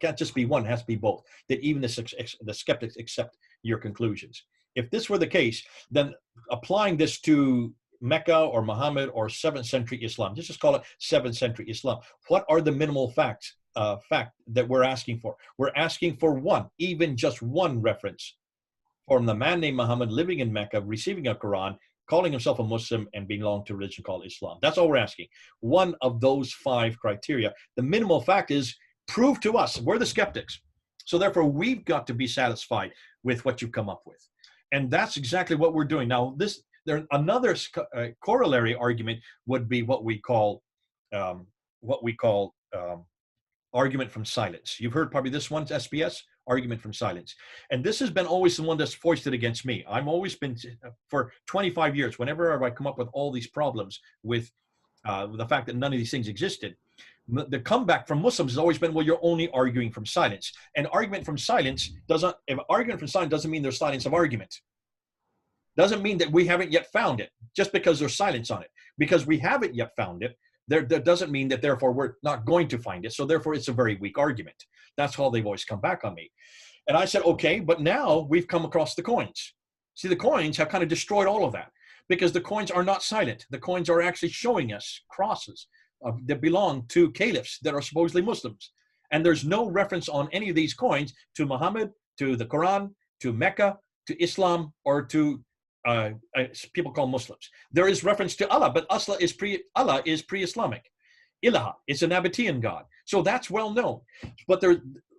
can't just be one; it has to be both. That even the skeptics accept your conclusions. If this were the case, then applying this to Mecca or Muhammad or 7th century Islam, just call it 7th century Islam. What are the minimal fact that we're asking for? We're asking for one, even just one reference from the man named Muhammad living in Mecca, receiving a Quran, calling himself a Muslim and belonging to a religion called Islam. That's all we're asking. One of those 5 criteria. The minimal fact is prove to us. We're the skeptics. So therefore, we've got to be satisfied with what you've come up with. And that's exactly what we're doing. Now, another corollary argument would be what we call argument from silence. You've heard probably this one, SBS, argument from silence. And this has been always the one that's foisted against me. I've always been, for 25 years, whenever I come up with all these problems with the fact that none of these things existed, the comeback from Muslims has always been, well, you're only arguing from silence. And argument from silence doesn't mean there's silence of argument. Doesn't mean that we haven't yet found it, just because there's silence on it. Because we haven't yet found it, that doesn't mean that therefore we're not going to find it. So therefore it's a very weak argument. That's how they've always come back on me. And I said, okay, but now we've come across the coins. See, the coins have kind of destroyed all of that, because the coins are not silent. The coins are actually showing us crosses that belong to caliphs that are supposedly Muslims. And there's no reference on any of these coins to Muhammad, to the Quran, to Mecca, to Islam, or to people call Muslims. There is reference to Allah, but Allah is pre-Islamic. Ilaha, it's a Nabatean god. So that's well known. But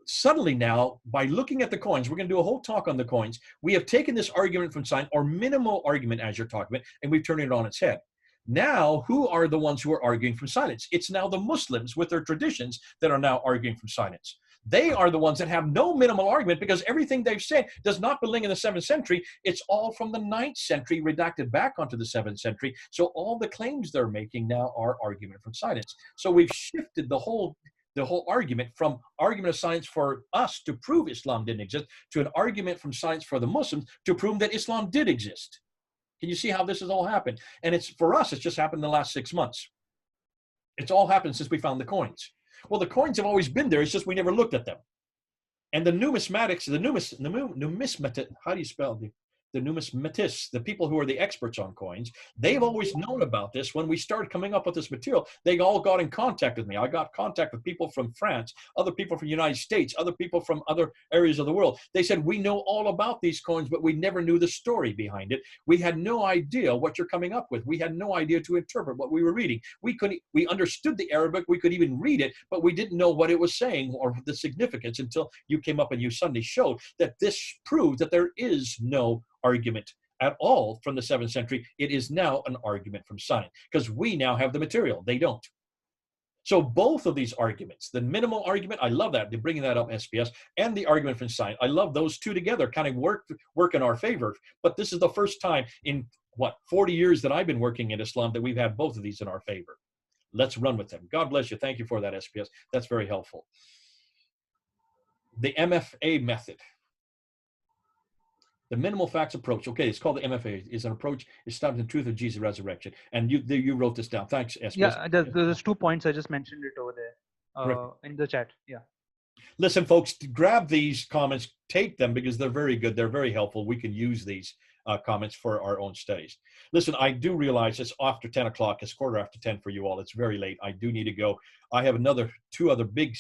suddenly now, by looking at the coins, we're going to do a whole talk on the coins. We have taken this argument from silence, or minimal argument as you're talking about, and we've turned it on its head. Now, who are the ones who are arguing from silence? It's now the Muslims with their traditions that are now arguing from silence. They are the ones that have no minimal argument, because everything they've said does not belong in the 7th century. It's all from the 9th century, redacted back onto the 7th century. So all the claims they're making now are argument from silence. So we've shifted the whole argument from argument of science for us to prove Islam didn't exist to an argument from science for the Muslims to prove that Islam did exist. Can you see how this has all happened? And for us, it's just happened in the last 6 months. It's all happened since we found the coins. Well, the coins have always been there. It's just we never looked at them. And the numismatics, how do you spell the numismatists, the people who are the experts on coins, they've always known about this. When we started coming up with this material, they all got in contact with me. I got contact with people from France, other people from the United States, other people from other areas of the world. They said, we know all about these coins, but we never knew the story behind it. We had no idea what you're coming up with. We had no idea to interpret what we were reading. We understood the Arabic, we could even read it, but we didn't know what it was saying or the significance until you came up and you suddenly showed that this proved that there is no argument at all from the 7th century. It is now an argument from science, because we now have the material. They don't. So both of these arguments, the minimal argument, I love that, they're bringing that up, SPS, and the argument from science, I love those two together, kind of work in our favor. But this is the first time in, 40 years that I've been working in Islam that we've had both of these in our favor. Let's run with them. God bless you. Thank you for that, SPS. That's very helpful. The MFA method. The minimal facts approach. Okay, it's called the MFA. Is an approach established in truth of Jesus' resurrection. And you wrote this down. Thanks, Espes. Yeah, there's 2 points. I just mentioned it over there Terrific. in the chat. Yeah. Listen, folks, grab these comments, take them because they're very good. They're very helpful. We can use these comments for our own studies. Listen, I do realize it's after 10 o'clock. It's quarter after 10 for you all. It's very late. I do need to go. I have two other big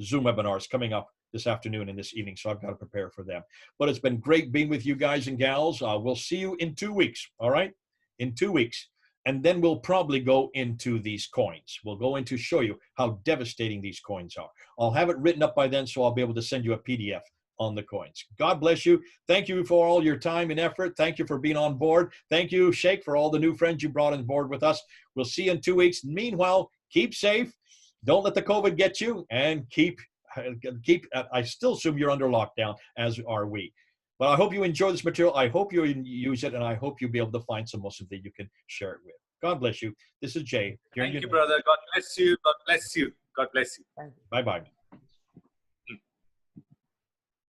Zoom webinars coming up this afternoon and this evening, so I've got to prepare for them. But it's been great being with you guys and gals. We'll see you in 2 weeks, all right? In 2 weeks. And then we'll probably go into these coins. We'll go into show you how devastating these coins are. I'll have it written up by then, so I'll be able to send you a PDF on the coins. God bless you. Thank you for all your time and effort. Thank you for being on board. Thank you, Sheikh, for all the new friends you brought on board with us. We'll see you in 2 weeks. Meanwhile, keep safe. Don't let the COVID get you, and keep, I still assume you're under lockdown, as are we. But I hope you enjoy this material. I hope you use it, and I hope you'll be able to find some Muslims that you can share it with. God bless you. This is Jay. Thank you, brother. God bless you. God bless you. God bless you. Bye-bye.